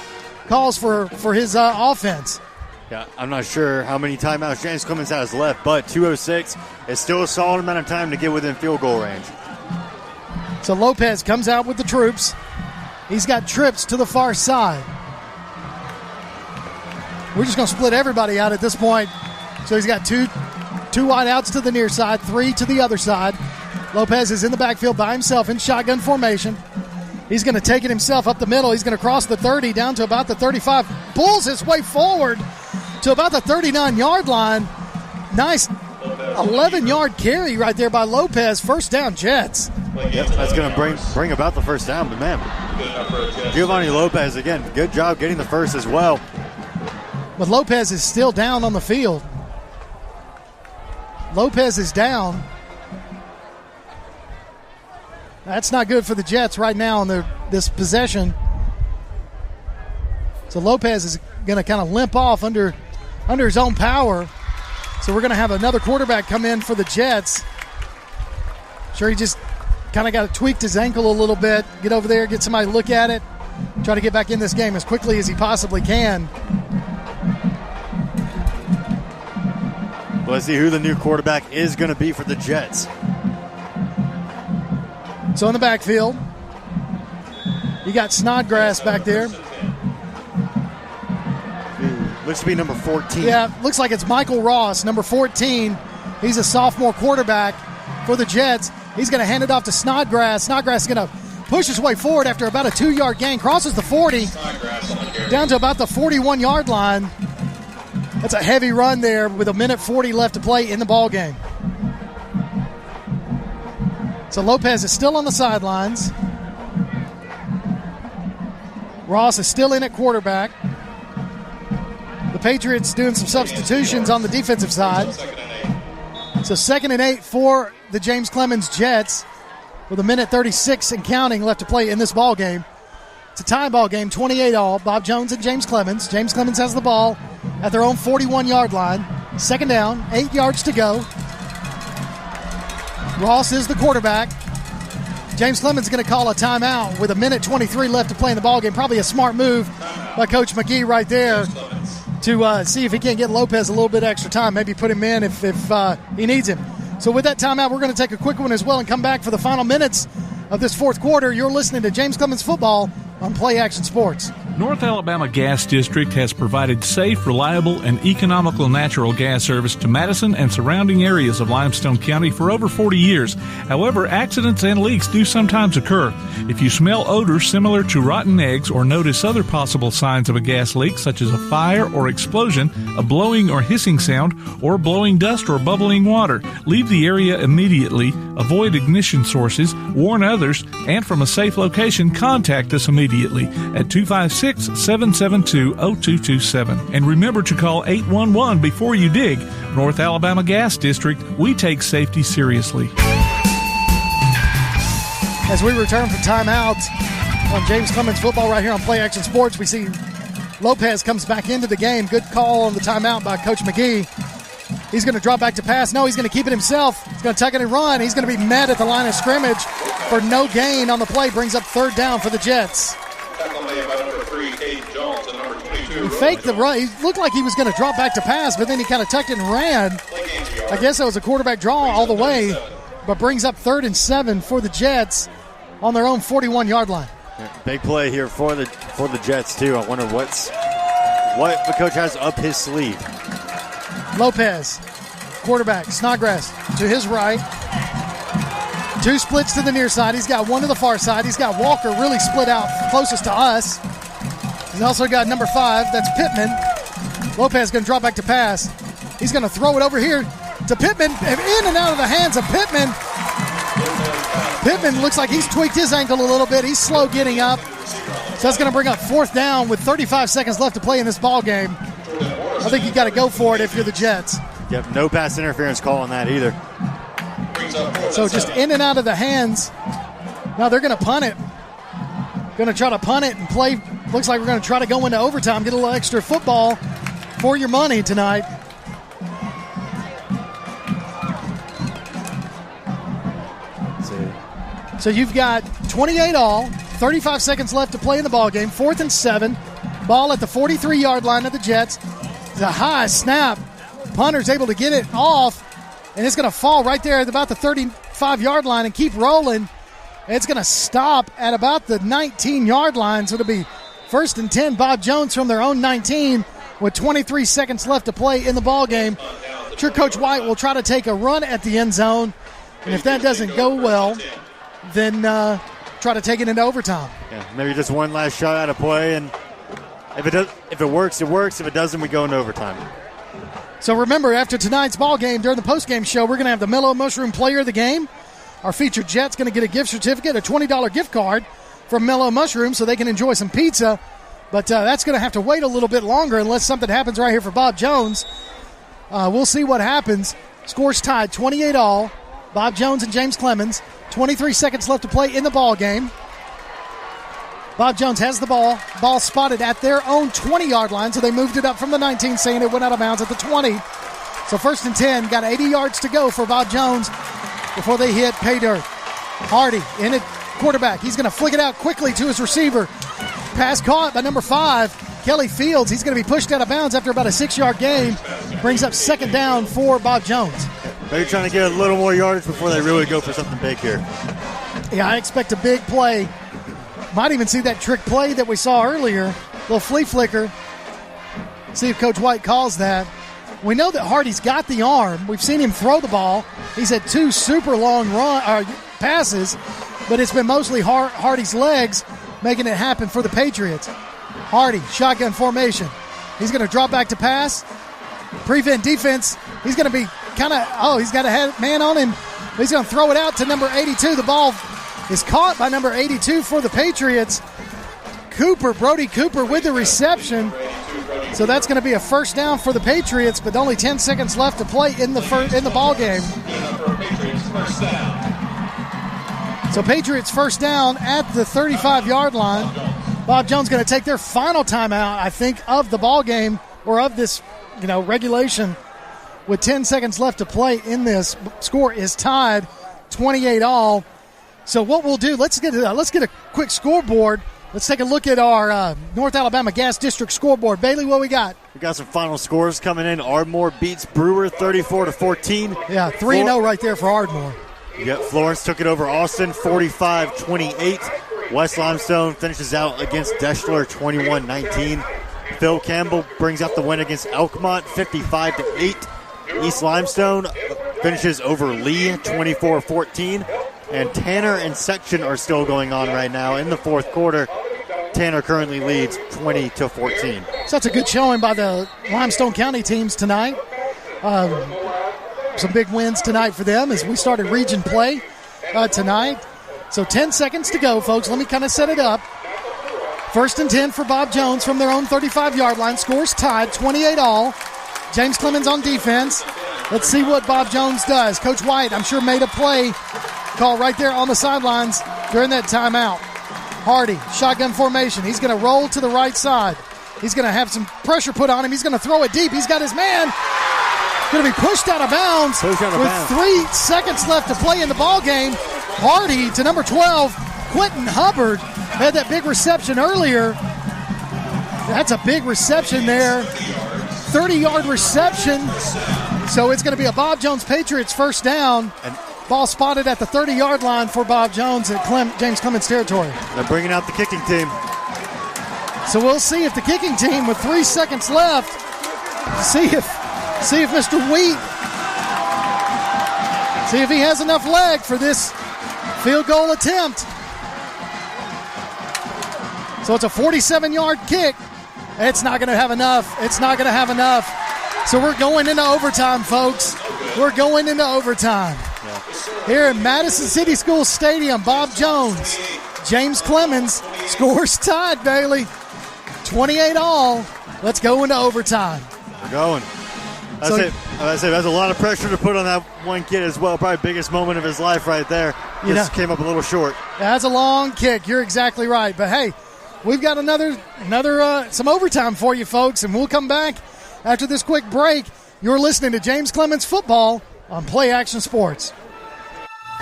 H: calls for his offense.
I: Yeah, I'm not sure how many timeouts James Clemens has left, but 2:06 is still a solid amount of time to get within field goal range.
H: So Lopez comes out with the troops. He's got trips to the far side. We're just going to split everybody out at this point. So he's got two wide outs to the near side, 3 to the other side. Lopez is in the backfield by himself in shotgun formation. He's going to take it himself up the middle. He's going to cross the 30 down to about the 35. Pulls his way forward to about the 39-yard line. Nice 11-yard carry right there by Lopez. First down, Jets.
I: Yep, that's going to bring about the first down. But, man, Giovanni Lopez, again, good job getting the first as well.
H: But Lopez is still down on the field. Lopez is down. That's not good for the Jets right now on this possession. So Lopez is going to kind of limp off under his own power. So we're going to have another quarterback come in for the Jets. Sure, he just kind of got tweaked his ankle a little bit. Get over there, get somebody to look at it. Try to get back in this game as quickly as he possibly can.
I: Let's see who the new quarterback is going to be for the Jets.
H: So in the backfield, you got Snodgrass back there.
I: Looks to be number 14.
H: Yeah, looks like it's Michael Ross, number 14. He's a sophomore quarterback for the Jets. He's going to hand it off to Snodgrass. Snodgrass is going to push his way forward after about a 2-yard gain. Crosses the 40, down to about the 41-yard line. That's a heavy run there with 1:40 left to play in the ball game. So Lopez is still on the sidelines. Ross is still in at quarterback. The Patriots doing some substitutions on the defensive side. So 2nd and 8 for the James Clemens Jets with 1:36 and counting left to play in this ball game. It's a tie ball game, 28-all. Bob Jones and James Clemens. James Clemens has the ball at their own 41-yard line. 2nd down, 8 yards to go. Ross is the quarterback. James Clemens is going to call a timeout with 1:23 left to play in the ballgame. Probably a smart move by Coach McGee right there to see if he can't get Lopez a little bit extra time. Maybe put him in if he needs him. So with that timeout, we're going to take a quick one as well and come back for the final minutes of this fourth quarter. You're listening to James Clemens Football on Play Action Sports.
A: North Alabama Gas District has provided safe, reliable, and economical natural gas service to Madison and surrounding areas of Limestone County for over 40 years. However, accidents and leaks do sometimes occur. If you smell odors similar to rotten eggs or notice other possible signs of a gas leak, such as a fire or explosion, a blowing or hissing sound, or blowing dust or bubbling water, leave the area immediately, avoid ignition sources, warn others, and from a safe location, contact us immediately at 256-772-0227. And remember to call 811 before you dig. North Alabama Gas District, we take safety seriously.
H: As we return from timeout on James Clemens Football right here on Play Action Sports, we see Lopez comes back into the game. Good call on the timeout by Coach McGee. He's going to drop back to pass. No, he's going to keep it himself. He's going to tuck it and run. He's going to be met at the line of scrimmage for no gain on the play. Brings up 3rd down for the Jets. He faked the run. He looked like he was going to drop back to pass, but then he kind of tucked it and ran. I guess that was a quarterback draw all the way, but brings up 3rd and 7 for the Jets on their own 41-yard line.
I: Big play here for the Jets, too. I wonder what the coach has up his sleeve.
H: Lopez, quarterback, Snodgrass to his right. 2 splits to the near side. He's got 1 to the far side. He's got Walker really split out closest to us. He's also got number 5. That's Pittman. Lopez going to drop back to pass. He's going to throw it over here to Pittman. In and out of the hands of Pittman. Pittman looks like he's tweaked his ankle a little bit. He's slow getting up. So that's going to bring up 4th down with 35 seconds left to play in this ball game. I think you got to go for it if you're the Jets.
I: Yep, no pass interference call on that either.
H: So just in and out of the hands. Now they're going to punt it. Going to try to punt it and play. Looks like we're going to try to go into overtime, get a little extra football for your money tonight. So you've got 28 all, 35 seconds left to play in the ball game. 4th and 7. Ball at the 43-yard line of the Jets. It's a high snap. Punter's able to get it off, and it's going to fall right there at about the 35-yard line and keep rolling. It's going to stop at about the 19-yard line, so it'll be 1st and 10. Bob Jones from their own 19 with 23 seconds left to play in the ball game. I'm sure Coach White will try to take a run at the end zone, and if that doesn't go well, then try to take it into overtime.
I: Yeah, maybe just one last shot at a play, and if it works, it works. If it doesn't, we go into overtime.
H: So remember, after tonight's ball game, during the postgame show, we're going to have the Mellow Mushroom Player of the Game. Our featured Jet's going to get a gift certificate, a $20 gift card from Mellow Mushroom so they can enjoy some pizza. But that's going to have to wait a little bit longer unless something happens right here for Bob Jones. We'll see what happens. Scores tied, 28 all. Bob Jones and James Clemens. 23 seconds left to play in the ball game. Bob Jones has the ball. Ball spotted at their own 20-yard line, so they moved it up from the 19, saying it went out of bounds at the 20. So 1st and 10, got 80 yards to go for Bob Jones before they hit pay dirt. Hardy in it, quarterback. He's going to flick it out quickly to his receiver. Pass caught by number 5, Kelly Fields. He's going to be pushed out of bounds after about a 6-yard gain. Brings up 2nd down for Bob Jones.
I: They're trying to get a little more yardage before they really go for something big here.
H: Yeah, I expect a big play. Might even see that trick play that we saw earlier. Little flea flicker. See if Coach White calls that. We know that Hardy's got the arm. We've seen him throw the ball. He's had 2 super long passes, but it's been mostly Hardy's legs making it happen for the Patriots. Hardy, shotgun formation. He's going to drop back to pass. Prevent defense. He's going to be he's got a man on him. He's going to throw it out to number 82. The ball is caught by number 82 for the Patriots. Brody Cooper with the reception. So that's going to be a 1st down for the Patriots, but only 10 seconds left to play in the ball game. So Patriots 1st down at the 35-yard line. Bob Jones going to take their final timeout, I think, of the ball game or of this, regulation. With 10 seconds left to play in this, score is tied 28 all. So what we'll do, let's get a quick scoreboard. Let's take a look at our North Alabama Gas District scoreboard. Bailey, what we got?
I: We got some final scores coming in. Ardmore beats Brewer 34-14.
H: Yeah, 3-0 right there for Ardmore.
I: Florence took it over Austin 45-28. West Limestone finishes out against Deschler 21-19. Phil Campbell brings out the win against Elkmont 55-8. East Limestone finishes over Lee 24-14. And Tanner and Section are still going on right now in the 4th quarter. Tanner currently leads 20-14.
H: So that's a good showing by the Limestone County teams tonight. Some big wins tonight for them as we started region play tonight. So 10 seconds to go, folks. Let me kind of set it up. 1st and 10 for Bob Jones from their own 35-yard line. Scores tied, 28 all. James Clemens on defense. Let's see what Bob Jones does. Coach White, I'm sure, made a play call right there on the sidelines during that timeout. Hardy, shotgun formation. He's going to roll to the right side. He's going to have some pressure put on him. He's going to throw it deep. He's got his man. Going to be pushed out of bounds with 3 seconds left to play in the ball game. Hardy to number 12, Quentin Hubbard, had that big reception earlier. That's a big reception there. 30-yard reception. So it's going to be a Bob Jones Patriots 1st down. And ball spotted at the 30-yard line for Bob Jones at James Clemens territory.
I: They're bringing out the kicking team.
H: So we'll see if the kicking team with 3 seconds left, see if Mr. Wheat, see if he has enough leg for this field goal attempt. So it's a 47-yard kick. It's not going to have enough. It's not going to have enough. So we're going into overtime, folks. We're going into overtime. Here at Madison City School Stadium, Bob Jones James Clemens scores tied, Bailey. 28 all. Let's go into overtime.
I: We're going. That's a lot of pressure to put on that one kid as well. Probably biggest moment of his life right there. Just came up a little short.
H: That's a long kick. You're exactly right. But, hey, we've got another some overtime for you folks, and we'll come back after this quick break. You're listening to James Clemens Football on Play Action Sports.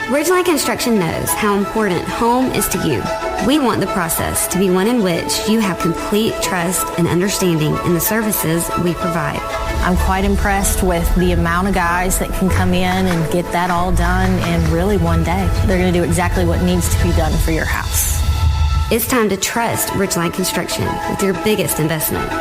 B: Ridgeline Construction knows how important home is to you. We want the process to be one in which you have complete trust and understanding in the services we provide.
C: I'm quite impressed with the amount of guys that can come in and get that all done in really one day. They're going to do exactly what needs to be done for your house.
B: It's time to trust Ridgeline Construction with your biggest investment.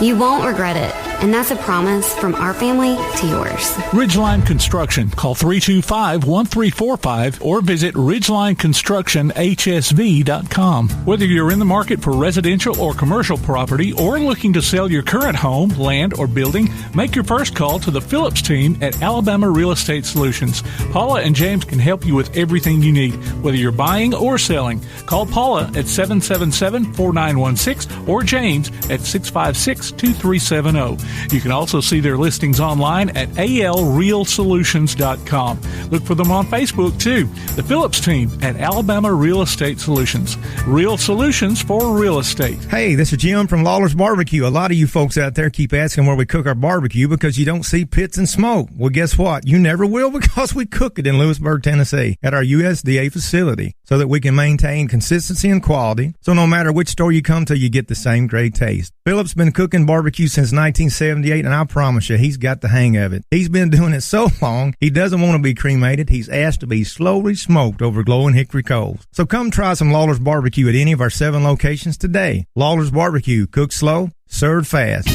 B: You won't regret it, and that's a promise from our family to yours.
A: Ridgeline Construction. Call 325-1345 or visit ridgelineconstructionhsv.com. Whether you're in the market for residential or commercial property or looking to sell your current home, land, or building, make your first call to the Phillips team at Alabama Real Estate Solutions. Paula and James can help you with everything you need, whether you're buying or selling. Call Paula at 777-4916 or James at 656-2370. You can also see their listings online at alrealsolutions.com. Look for them on Facebook, too. The Phillips team at Alabama Real Estate Solutions. Real solutions for real estate.
G: Hey, this is Jim from Lawler's Barbecue. A lot of you folks out there keep asking where we cook our barbecue because you don't see pits and smoke. Well, guess what? You never will because we cook it in Lewisburg, Tennessee at our USDA facility so that we can maintain consistency and quality. So no matter which store you come to, you get the same great taste. Philip's been cooking barbecue since 1978, and I promise you, he's got the hang of it. He's been doing it so long, he doesn't want to be cremated. He's asked to be slowly smoked over glowing hickory coals. So come try some Lawler's Barbecue at any of our 7 locations today. Lawler's Barbecue, cooked slow, served fast.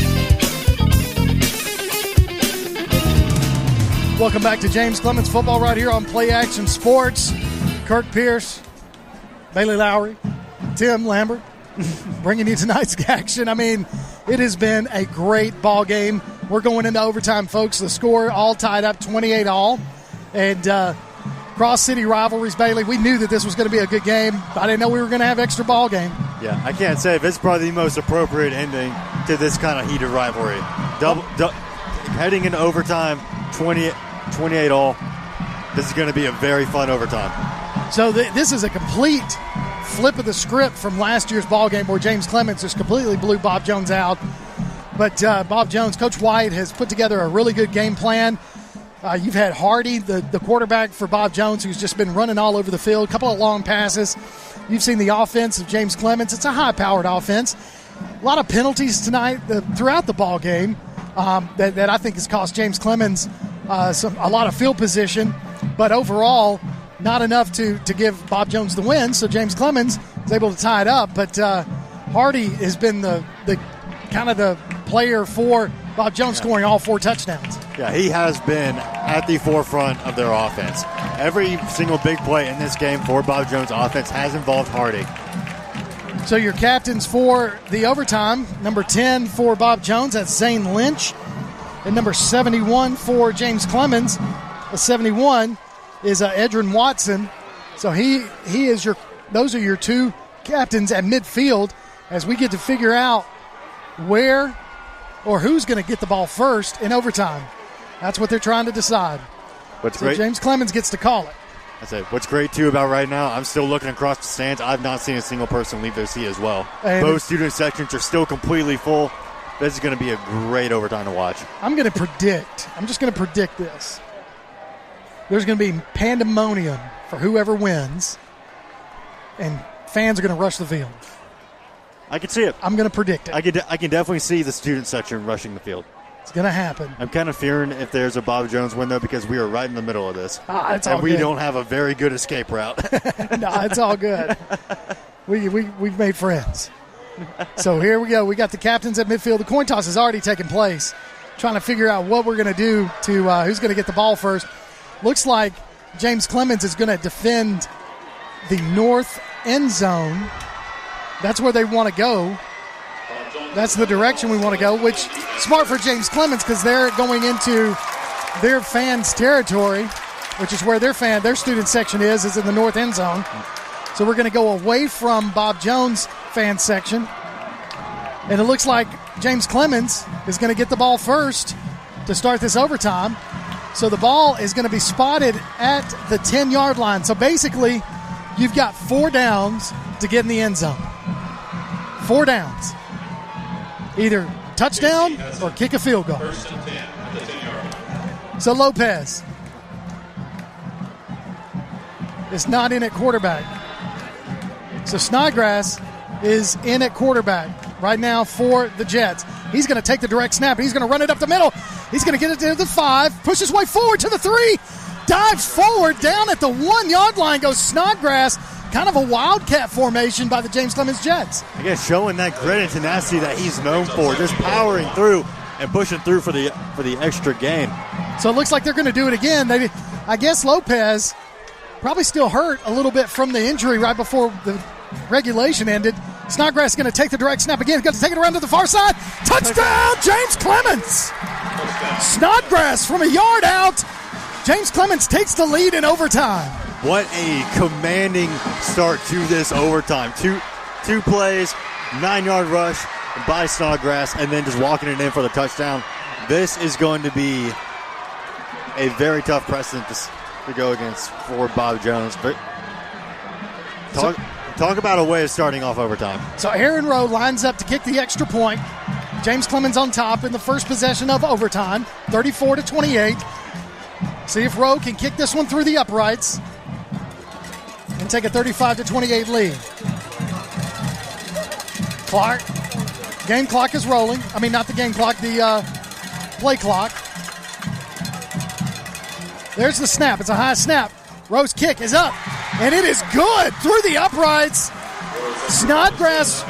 H: Welcome back to James Clemens Football right here on Play Action Sports. Kirk Pierce, Bailey Lowry, Tim Lambert bringing you tonight's action. I mean, it has been a great ball game. We're going into overtime, folks. The score all tied up 28 all. And cross-city rivalries, Bailey, we knew that this was going to be a good game. I didn't know we were going to have extra ball game.
I: Yeah, I can't say if it's probably the most appropriate ending to this kind of heated rivalry. Heading into overtime, 28 all. This is going to be a very fun overtime.
H: So this is a complete flip of the script from last year's ball game where James Clemens just completely blew Bob Jones out. But Bob Jones, Coach White, has put together a really good game plan. You've had Hardy, the quarterback for Bob Jones, who's just been running all over the field, a couple of long passes. You've seen the offense of James Clemens. It's a high-powered offense. A lot of penalties tonight throughout the ball game that I think has cost James Clemens a lot of field position. But overall, not enough to give Bob Jones the win, so James Clemens is able to tie it up. But Hardy has been the kind of the player for Bob Jones, scoring all 4 touchdowns.
I: Yeah, he has been at the forefront of their offense. Every single big play in this game for Bob Jones' offense has involved Hardy.
H: So your captains for the overtime, number 10 for Bob Jones, that's Zane Lynch. And number 71 for James Clemens, 71 is Edrin Watson. So he is those are your 2 captains at midfield as we get to figure out where or who's going to get the ball first in overtime. That's what they're trying to decide.
I: Great,
H: James Clemens gets to call it.
I: That's it. What's great, too, about right now, I'm still looking across the stands. I've not seen a single person leave their seat as well. And both student sections are still completely full. This is going to be a great overtime to watch.
H: I'm just going to predict this. There's going to be pandemonium for whoever wins, and fans are going to rush the field.
I: I can see it.
H: I'm going to predict it.
I: I can definitely see the student section rushing the field.
H: It's going to happen.
I: I'm kind of fearing if there's a Bob Jones window because we are right in the middle of this.
H: And
I: we don't have a very good escape route.
H: No, it's all good. We've made friends. So here we go. We got the captains at midfield. The coin toss has already taken place. Trying to figure out what we're going to do to who's going to get the ball first. Looks like James Clemens is going to defend the north end zone. That's where they want to go. That's the direction we want to go, which smart for James Clemens because they're going into their fans' territory, which is where their student section is in the north end zone. So we're going to go away from Bob Jones' fan section. And it looks like James Clemens is going to get the ball first to start this overtime. So the ball is going to be spotted at the 10-yard line. So basically, you've got 4 downs to get in the end zone. 4 downs. Either touchdown or kick a field goal.
J: First and 10 at the 10-yard.
H: So Lopez is not in at quarterback. So Snodgrass is in at quarterback right now for the Jets. He's going to take the direct snap. He's going to run it up the middle. He's going to get it to the 5, push his way forward to the 3, dives forward, down at the 1-yard line goes Snodgrass. Kind of a wildcat formation by the James Clemens Jets.
I: Again, showing that grit and tenacity that he's known for, just powering through and pushing through for the extra gain.
H: So it looks like they're going to do it again. I guess Lopez probably still hurt a little bit from the injury right before the regulation ended. Snodgrass is going to take the direct snap again. He's going to take it around to the far side. Touchdown, James Clemens! Snodgrass from a yard out. James Clemens takes the lead in overtime.
I: What a commanding start to this overtime. Two plays, 9-yard rush by Snodgrass, and then just walking it in for the touchdown. This is going to be a very tough precedent to go against for Bob Jones. But talk about a way of starting off overtime.
H: So Aaron Rowe lines up to kick the extra point. James Clemens on top in the first possession of overtime, 34-28. See if Rowe can kick this one through the uprights and take a 35-28 lead. Clark. Game clock is rolling. I mean, not the game clock, the play clock. There's the snap. It's a high snap. Rowe's kick is up, and it is good through the uprights. Snodgrass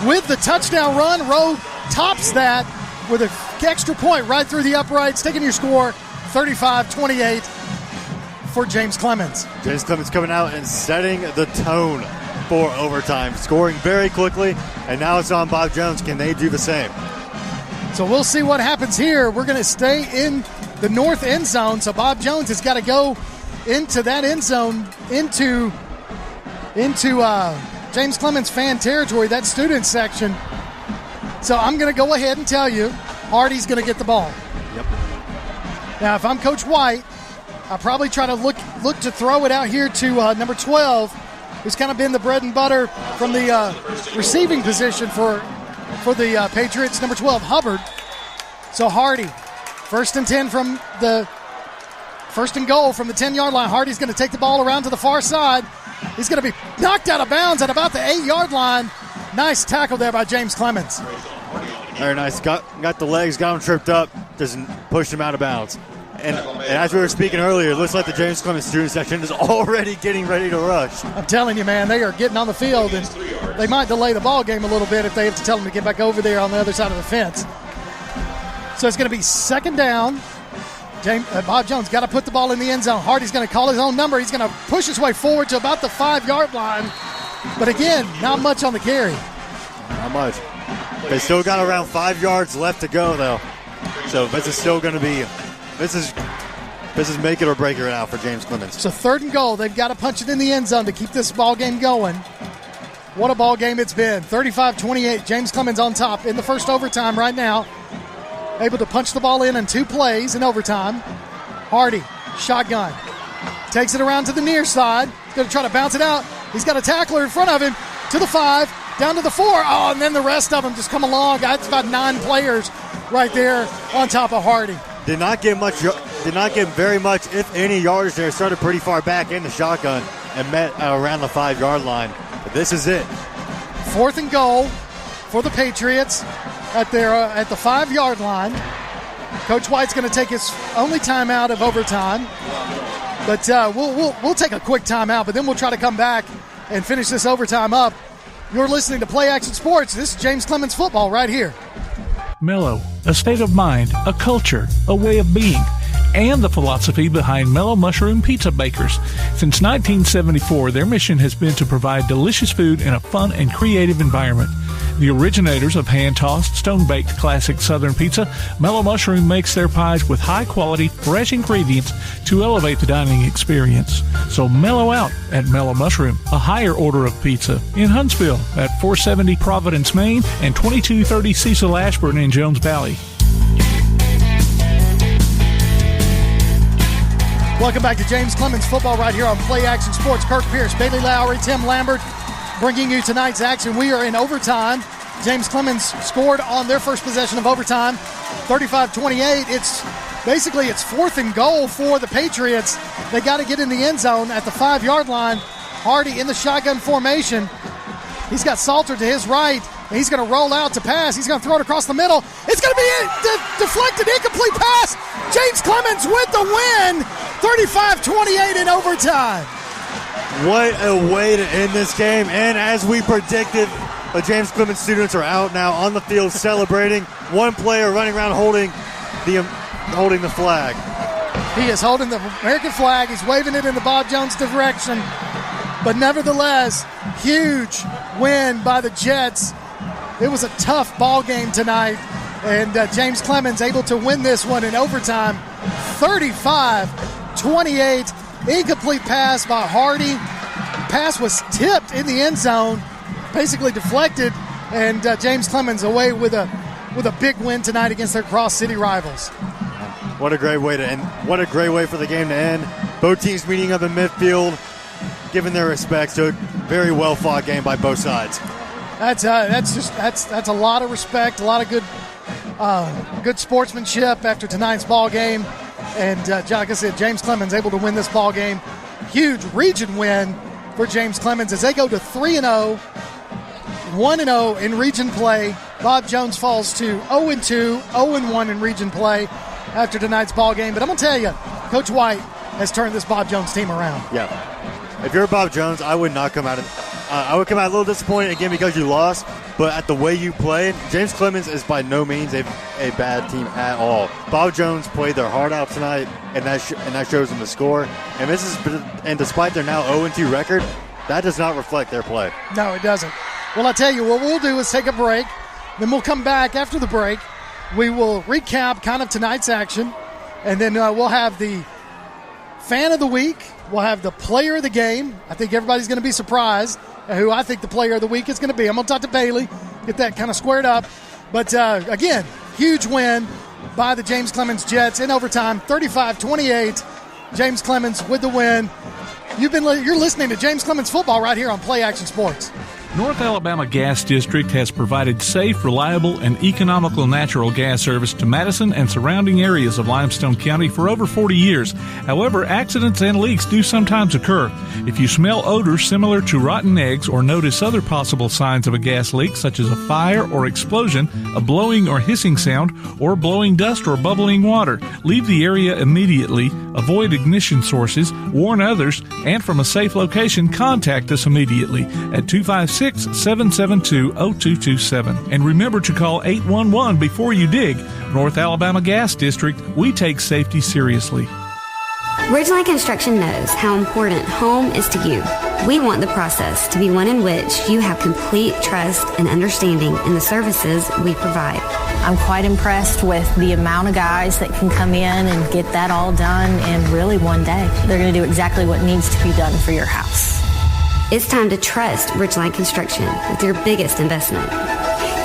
H: with the touchdown run. Rowe tops that with an extra point right through the uprights, taking your score 35-28 for James Clemens.
I: James Clemens coming out and setting the tone for overtime, scoring very quickly, and now it's on Bob Jones. Can they do the same?
H: So we'll see what happens here. We're going to stay in the north end zone, so Bob Jones has got to go into that end zone, into James Clemens fan territory, that student section. So I'm going to go ahead and tell you, Hardy's going to get the ball.
I: Yep.
H: Now, if I'm Coach White, I'll probably try to look to throw it out here to number 12, who's kind of been the bread and butter from the receiving position for the Patriots, number 12, Hubbard. So Hardy, first and goal from the 10-yard line. Hardy's going to take the ball around to the far side. He's going to be knocked out of bounds at about the 8-yard line. Nice tackle there by James Clemens.
I: Very nice. Got the legs, got him tripped up, just pushed him out of bounds. And as we were speaking earlier, it looks like the James Clemens student section is already getting ready to rush.
H: I'm telling you, man, they are getting on the field, and they might delay the ball game a little bit if they have to tell them to get back over there on the other side of the fence. So it's going to be second down. Bob Jones got to put the ball in the end zone. Hardy's going to call his own number. He's going to push his way forward to about the 5-yard line. But again, not much on the carry.
I: Not much. They still got around 5 yards left to go, though. So this is still going to be this is make it or break it out for James Clemens.
H: So third and goal. They've got to punch it in the end zone to keep this ball game going. What a ball game it's been. 35-28. James Clemens on top in the first overtime right now. Able to punch the ball in 2 plays in overtime. Hardy, shotgun. Takes it around to the near side. He's going to try to bounce it out. He's got a tackler in front of him to the 5, down to the 4. Oh, and then the rest of them just come along. That's about 9 players right there on top of Hardy.
I: Did not get very much, if any, yardage there. Started pretty far back in the shotgun and met around the 5-yard line. But this is it.
H: Fourth and goal for the Patriots at the 5-yard line. Coach White's going to take his only timeout of overtime. But we'll take a quick timeout, but then we'll try to come back and finish this overtime up. You're listening to Play Action Sports. This is James Clemens football right here.
A: Mellow, a state of mind, a culture, a way of being, and the philosophy behind Mellow Mushroom Pizza Bakers. Since 1974, their mission has been to provide delicious food in a fun and creative environment. The originators of hand-tossed, stone-baked classic Southern pizza, Mellow Mushroom makes their pies with high-quality, fresh ingredients to elevate the dining experience. So mellow out at Mellow Mushroom, a higher order of pizza in Huntsville at 470 Providence, Maine, and 2230 Cecil Ashburn in Jones Valley.
H: Welcome back to James Clemens Football right here on Play Action Sports. Kirk Pierce, Bailey Lowry, Tim Lambert bringing you tonight's action. We are in overtime. James Clemens scored on their first possession of overtime, 35-28. It's 4th and goal for the Patriots. They got to get in the end zone at the 5-yard line. Hardy in the shotgun formation. He's got Salter to his right. And he's going to roll out to pass. He's going to throw it across the middle. It's going to be a deflected, incomplete pass. James Clemens with the win, 35-28 in overtime.
I: What a way to end this game. And as we predicted, the James Clemens students are out now on the field celebrating. One player running around holding the flag.
H: He is holding the American flag. He's waving it in the Bob Jones direction. But nevertheless, huge win by the Jets. It was a tough ball game tonight, and James Clemens able to win this one in overtime, 35-28. Incomplete pass by Hardy. Pass was tipped in the end zone, basically deflected, and James Clemens away with a big win tonight against their cross-city rivals.
I: What a great way to end. What a great way for the game to end. Both teams meeting up in midfield, giving their respects to a very well-fought game by both sides.
H: That's a lot of respect, a lot of good sportsmanship after tonight's ball game, and like I said, James Clemens able to win this ball game. Huge region win for James Clemens as they go to 3-0, 1-0 in region play. Bob Jones falls to 0-2, 0-1 in region play after tonight's ball game. But I'm gonna tell you, Coach White has turned this Bob Jones team around.
I: Yeah, if you're Bob Jones, I would not come out of. I would come out a little disappointed again because you lost, but at the way you played, James Clemens is by no means a bad team at all. Bob Jones played their heart out tonight, and that shows in the score. And despite their now 0-2 record, that does not reflect their play.
H: No, it doesn't. Well, I tell you, what we'll do is take a break, then we'll come back after the break. We will recap kind of tonight's action, and then we'll have the Fan of the Week. We'll have the Player of the Game. I think everybody's going to be surprised who I think the Player of the Week is going to be. I'm going to talk to Bailey, get that kind of squared up. But, again, huge win by the James Clemens Jets in overtime, 35-28. James Clemens with the win. You're listening to James Clemens Football right here on Play Action Sports.
A: North Alabama Gas District has provided safe, reliable, and economical natural gas service to Madison and surrounding areas of Limestone County for over 40 years. However, accidents and leaks do sometimes occur. If you smell odors similar to rotten eggs or notice other possible signs of a gas leak, such as a fire or explosion, a blowing or hissing sound, or blowing dust or bubbling water, leave the area immediately, avoid ignition sources, warn others, and from a safe location, contact us immediately at 256-772-0227. And remember to call 811 before you dig. North Alabama Gas District, we take safety seriously.
B: Ridgeline Construction knows how important home is to you. We want the process to be one in which you have complete trust and understanding in the services we provide.
C: I'm quite impressed with the amount of guys that can come in and get that all done in really one day. They're going to do exactly what needs to be done for your house.
B: It's time to trust Ridgeline Construction with your biggest investment.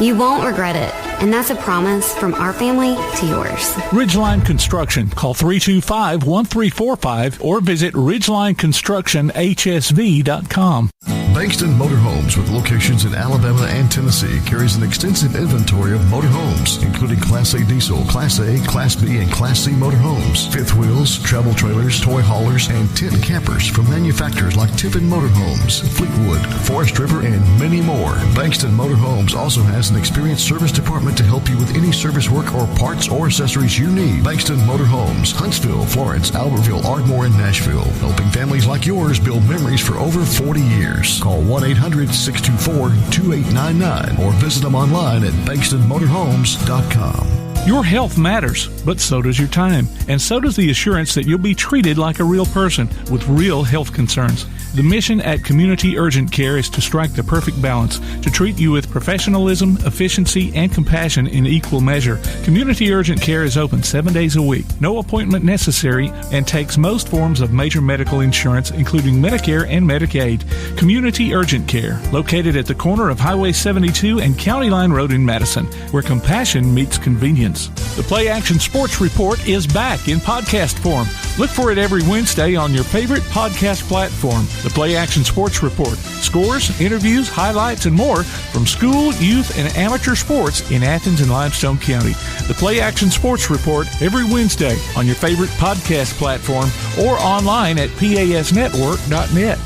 B: You won't regret it, and that's a promise from our family to yours.
A: Ridgeline Construction. Call 325-1345 or visit ridgelineconstructionhsv.com.
D: Bankston Motorhomes, with locations in Alabama and Tennessee, carries an extensive inventory of motorhomes, including Class A diesel, Class A, Class B, and Class C motorhomes, fifth wheels, travel trailers, toy haulers, and tent campers from manufacturers like Tiffin Motorhomes, Fleetwood, Forest River, and many more. Bankston Motorhomes also has an experienced service department to help you with any service work or parts or accessories you need. Bankston Motorhomes, Huntsville, Florence, Albertville, Ardmore, and Nashville, helping families like yours build memories for over 40 years. Call 1-800-624-2899 or visit them online at bankstonmotorhomes.com.
A: Your health matters, but so does your time, and so does the assurance that you'll be treated like a real person with real health concerns. The mission at Community Urgent Care is to strike the perfect balance, to treat you with professionalism, efficiency, and compassion in equal measure. Community Urgent Care is open 7 days a week, no appointment necessary, and takes most forms of major medical insurance, including Medicare and Medicaid. Community Urgent Care, located at the corner of Highway 72 and County Line Road in Madison, where compassion meets convenience. The Play Action Sports Report is back in podcast form. Look for it every Wednesday on your favorite podcast platform. The Play Action Sports Report. Scores, interviews, highlights, and more from school, youth, and amateur sports in Athens and Limestone County. The Play Action Sports Report every Wednesday on your favorite podcast platform or online at pasnetwork.net.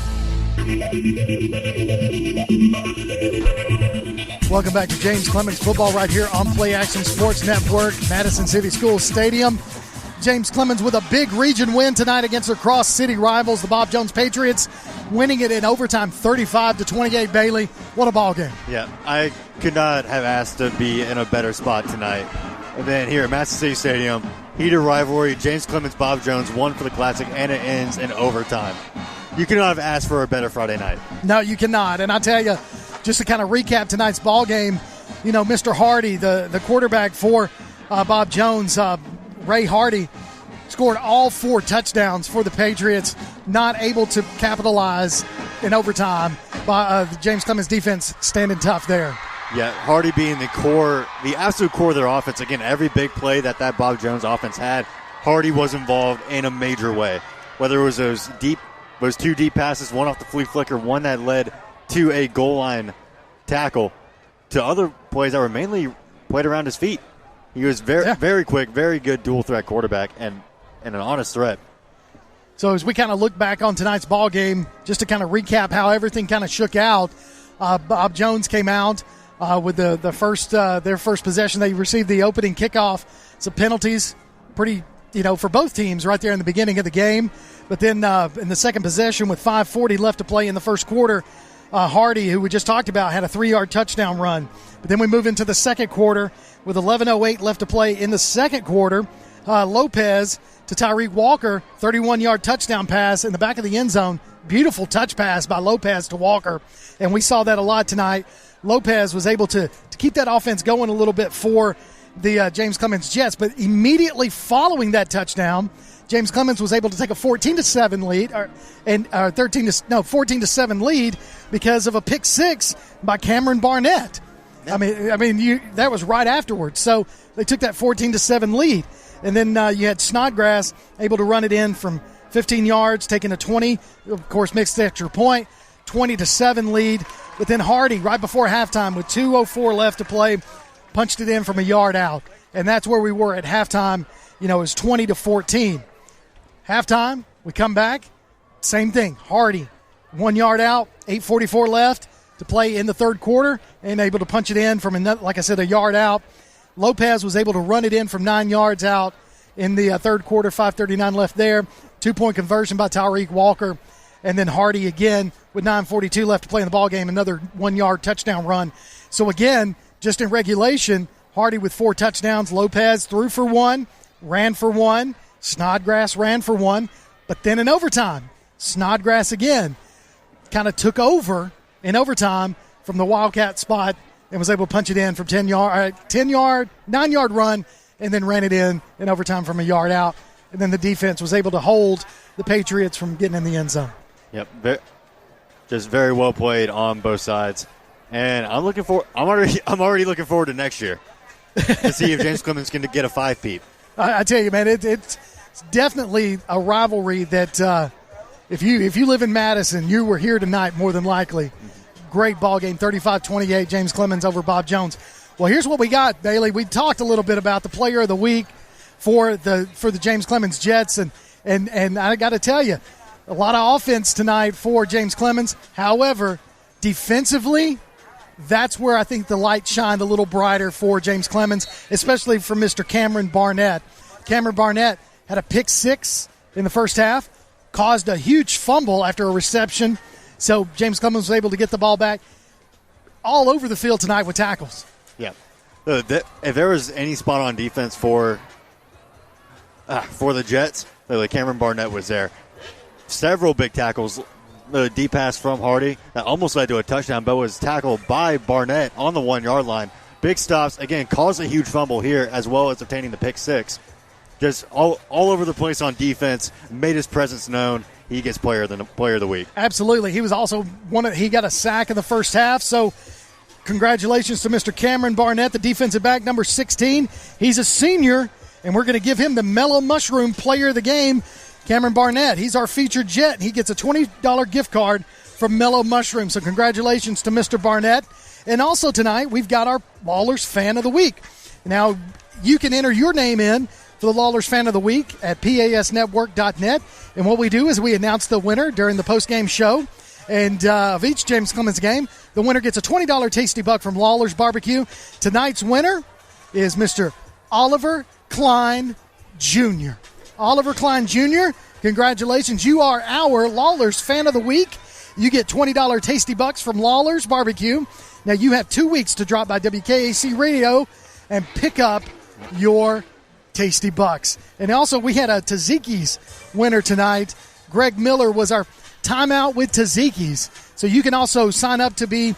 H: Welcome back to James Clemens Football right here on Play Action Sports Network, Madison City School Stadium. James Clemens with a big region win tonight against their cross-city rivals, the Bob Jones Patriots, winning it in overtime 35-28, Bailey. What a ball game.
I: Yeah, I could not have asked to be in a better spot tonight than here at Madison City Stadium. Heated rivalry, James Clemens, Bob Jones, won for the Classic, and it ends in overtime. You could not have asked for a better Friday night.
H: No, you cannot. And I tell you, just to kind of recap tonight's ball game, you know, Mr. Hardy, the quarterback for Bob Jones, Ray Hardy, scored all 4 touchdowns for the Patriots, not able to capitalize in overtime by the James Clemens defense standing tough there.
I: Yeah, Hardy being the core, the absolute core of their offense. Again, every big play that Bob Jones offense had, Hardy was involved in a major way. Whether it was those 2 deep passes, one off the flea flicker, one that led to a goal line tackle, to other plays that were mainly played around his feet. He was very quick, very good dual threat quarterback, and an honest threat.
H: So as we kind of look back on tonight's ball game, just to kind of recap how everything kind of shook out, Bob Jones came out with the first their first possession. They received the opening kickoff. Some penalties, pretty, for both teams right there in the beginning of the game. But then in the second possession with 5:40 left to play in the first quarter, Hardy, who we just talked about, had a 3-yard touchdown run. But then we move into the second quarter with 11:08 left to play in the second quarter. Lopez to Tyreek Walker, 31-yard touchdown pass in the back of the end zone. Beautiful touch pass by Lopez to Walker. And we saw that a lot tonight. Lopez was able to keep that offense going a little bit for the James Clemens Jets. But immediately following that touchdown, James Clemens was able to take a 14-7 lead, 14-7 lead because of a pick six by Cameron Barnett. I mean, that was right afterwards. So they took that 14-7 lead, and then you had Snodgrass able to run it in from 15 yards, taking a 20, of course, mixed extra point, 20-7 lead. But then Hardy, right before halftime, with 2:04 left to play, punched it in from a yard out, and that's where we were at halftime. It was 20-14. Halftime, we come back, same thing. Hardy, 1 yard out, 8:44 left to play in the third quarter, and able to punch it in from, like I said, a yard out. Lopez was able to run it in from 9 yards out in the third quarter, 5:39 left there. 2-point conversion by Tyreek Walker. And then Hardy again with 9:42 left to play in the ballgame, another 1 yard touchdown run. So again, just in regulation, Hardy with 4 touchdowns. Lopez threw for 1, ran for 1. Snodgrass ran for 1. But then in overtime, Snodgrass again kind of took over in overtime from the Wildcat spot and was able to punch it in from 9-yard run, and then ran it in overtime from a yard out. And then the defense was able to hold the Patriots from getting in the end zone.
I: Yep, just very well played on both sides, and I'm already looking forward to next year to see if James Clemens can get a 5-peat.
H: I tell you, man, it's definitely a rivalry that if you live in Madison, you were here tonight more than likely. Great ball game, 35-28, James Clemens over Bob Jones. Well, here's what we got, Bailey. We talked a little bit about the player of the week for the James Clemens Jets, and I got to tell you, a lot of offense tonight for James Clemens. However, defensively, that's where I think the light shined a little brighter for James Clemens, especially for Mr. Cameron Barnett. Cameron Barnett had a pick 6 in the first half, caused a huge fumble after a reception. So James Clemens was able to get the ball back all over the field tonight with tackles.
I: Yeah. If there was any spot on defense for the Jets, Cameron Barnett was there. Several big tackles. The deep pass from Hardy that almost led to a touchdown, but was tackled by Barnett on the 1 yard line. Big stops, again, caused a huge fumble here as well as obtaining the pick six. Just all over the place on defense, made his presence known. He gets player of the week.
H: Absolutely. He was also he got a sack in the first half, so congratulations to Mr. Cameron Barnett, the defensive back, number 16. He's a senior, and we're going to give him the Mellow Mushroom Player of the Game. Cameron Barnett, he's our featured Jet. He gets a $20 gift card from Mellow Mushroom. So congratulations to Mr. Barnett. And also tonight, we've got our Lawlers Fan of the Week. Now, you can enter your name in for the Lawlers Fan of the Week at pasnetwork.net. And what we do is we announce the winner during the post-game show. And of each James Clemens game, the winner gets a $20 Tasty Buck from Lawler's Barbecue. Tonight's winner is Mr. Oliver Klein Jr. Oliver Klein Jr., congratulations. You are our Lawlers Fan of the Week. You get $20 Tasty Bucks from Lawlers Barbecue. Now, you have 2 weeks to drop by WKAC Radio and pick up your Tasty Bucks. And also, we had a Tzatziki's winner tonight. Greg Miller was our Timeout with Tzatziki's. So you can also sign up to be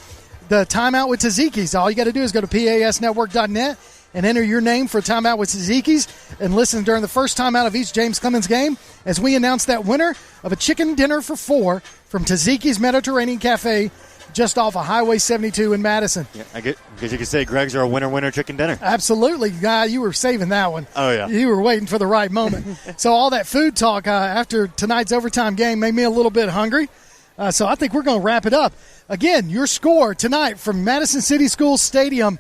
H: the Timeout with Tzatziki's. All you got to do is go to pasnetwork.net and enter your name for Timeout with Tzatziki's and listen during the first timeout of each James Clemens game as we announce that winner of a chicken dinner for four from Tzatziki's Mediterranean Cafe just off of Highway 72 in Madison.
I: Yeah, I guess you could say Greg's our winner chicken dinner.
H: Absolutely. You were saving that one.
I: Oh, yeah.
H: You were waiting for the right moment. So all that food talk after tonight's overtime game made me a little bit hungry. So I think we're going to wrap it up. Again, your score tonight from Madison City Schools Stadium,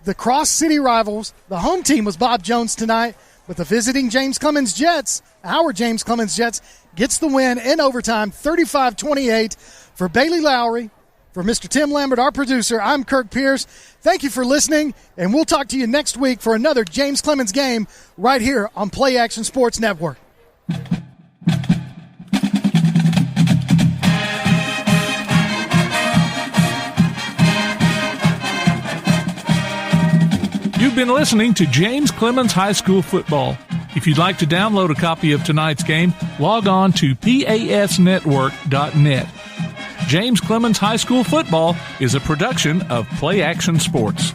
H: the cross-city rivals. The home team was Bob Jones tonight, but the visiting James Clemens Jets, our James Clemens Jets, gets the win in overtime, 35-28 for Bailey Lowry. For Mr. Tim Lambert, our producer, I'm Kirk Pierce. Thank you for listening, and we'll talk to you next week for another James Clemens game right here on Play Action Sports Network.
A: You've been listening to James Clemens High School Football. If you'd like to download a copy of tonight's game, log on to pasnetwork.net. James Clemens High School Football is a production of Play Action Sports.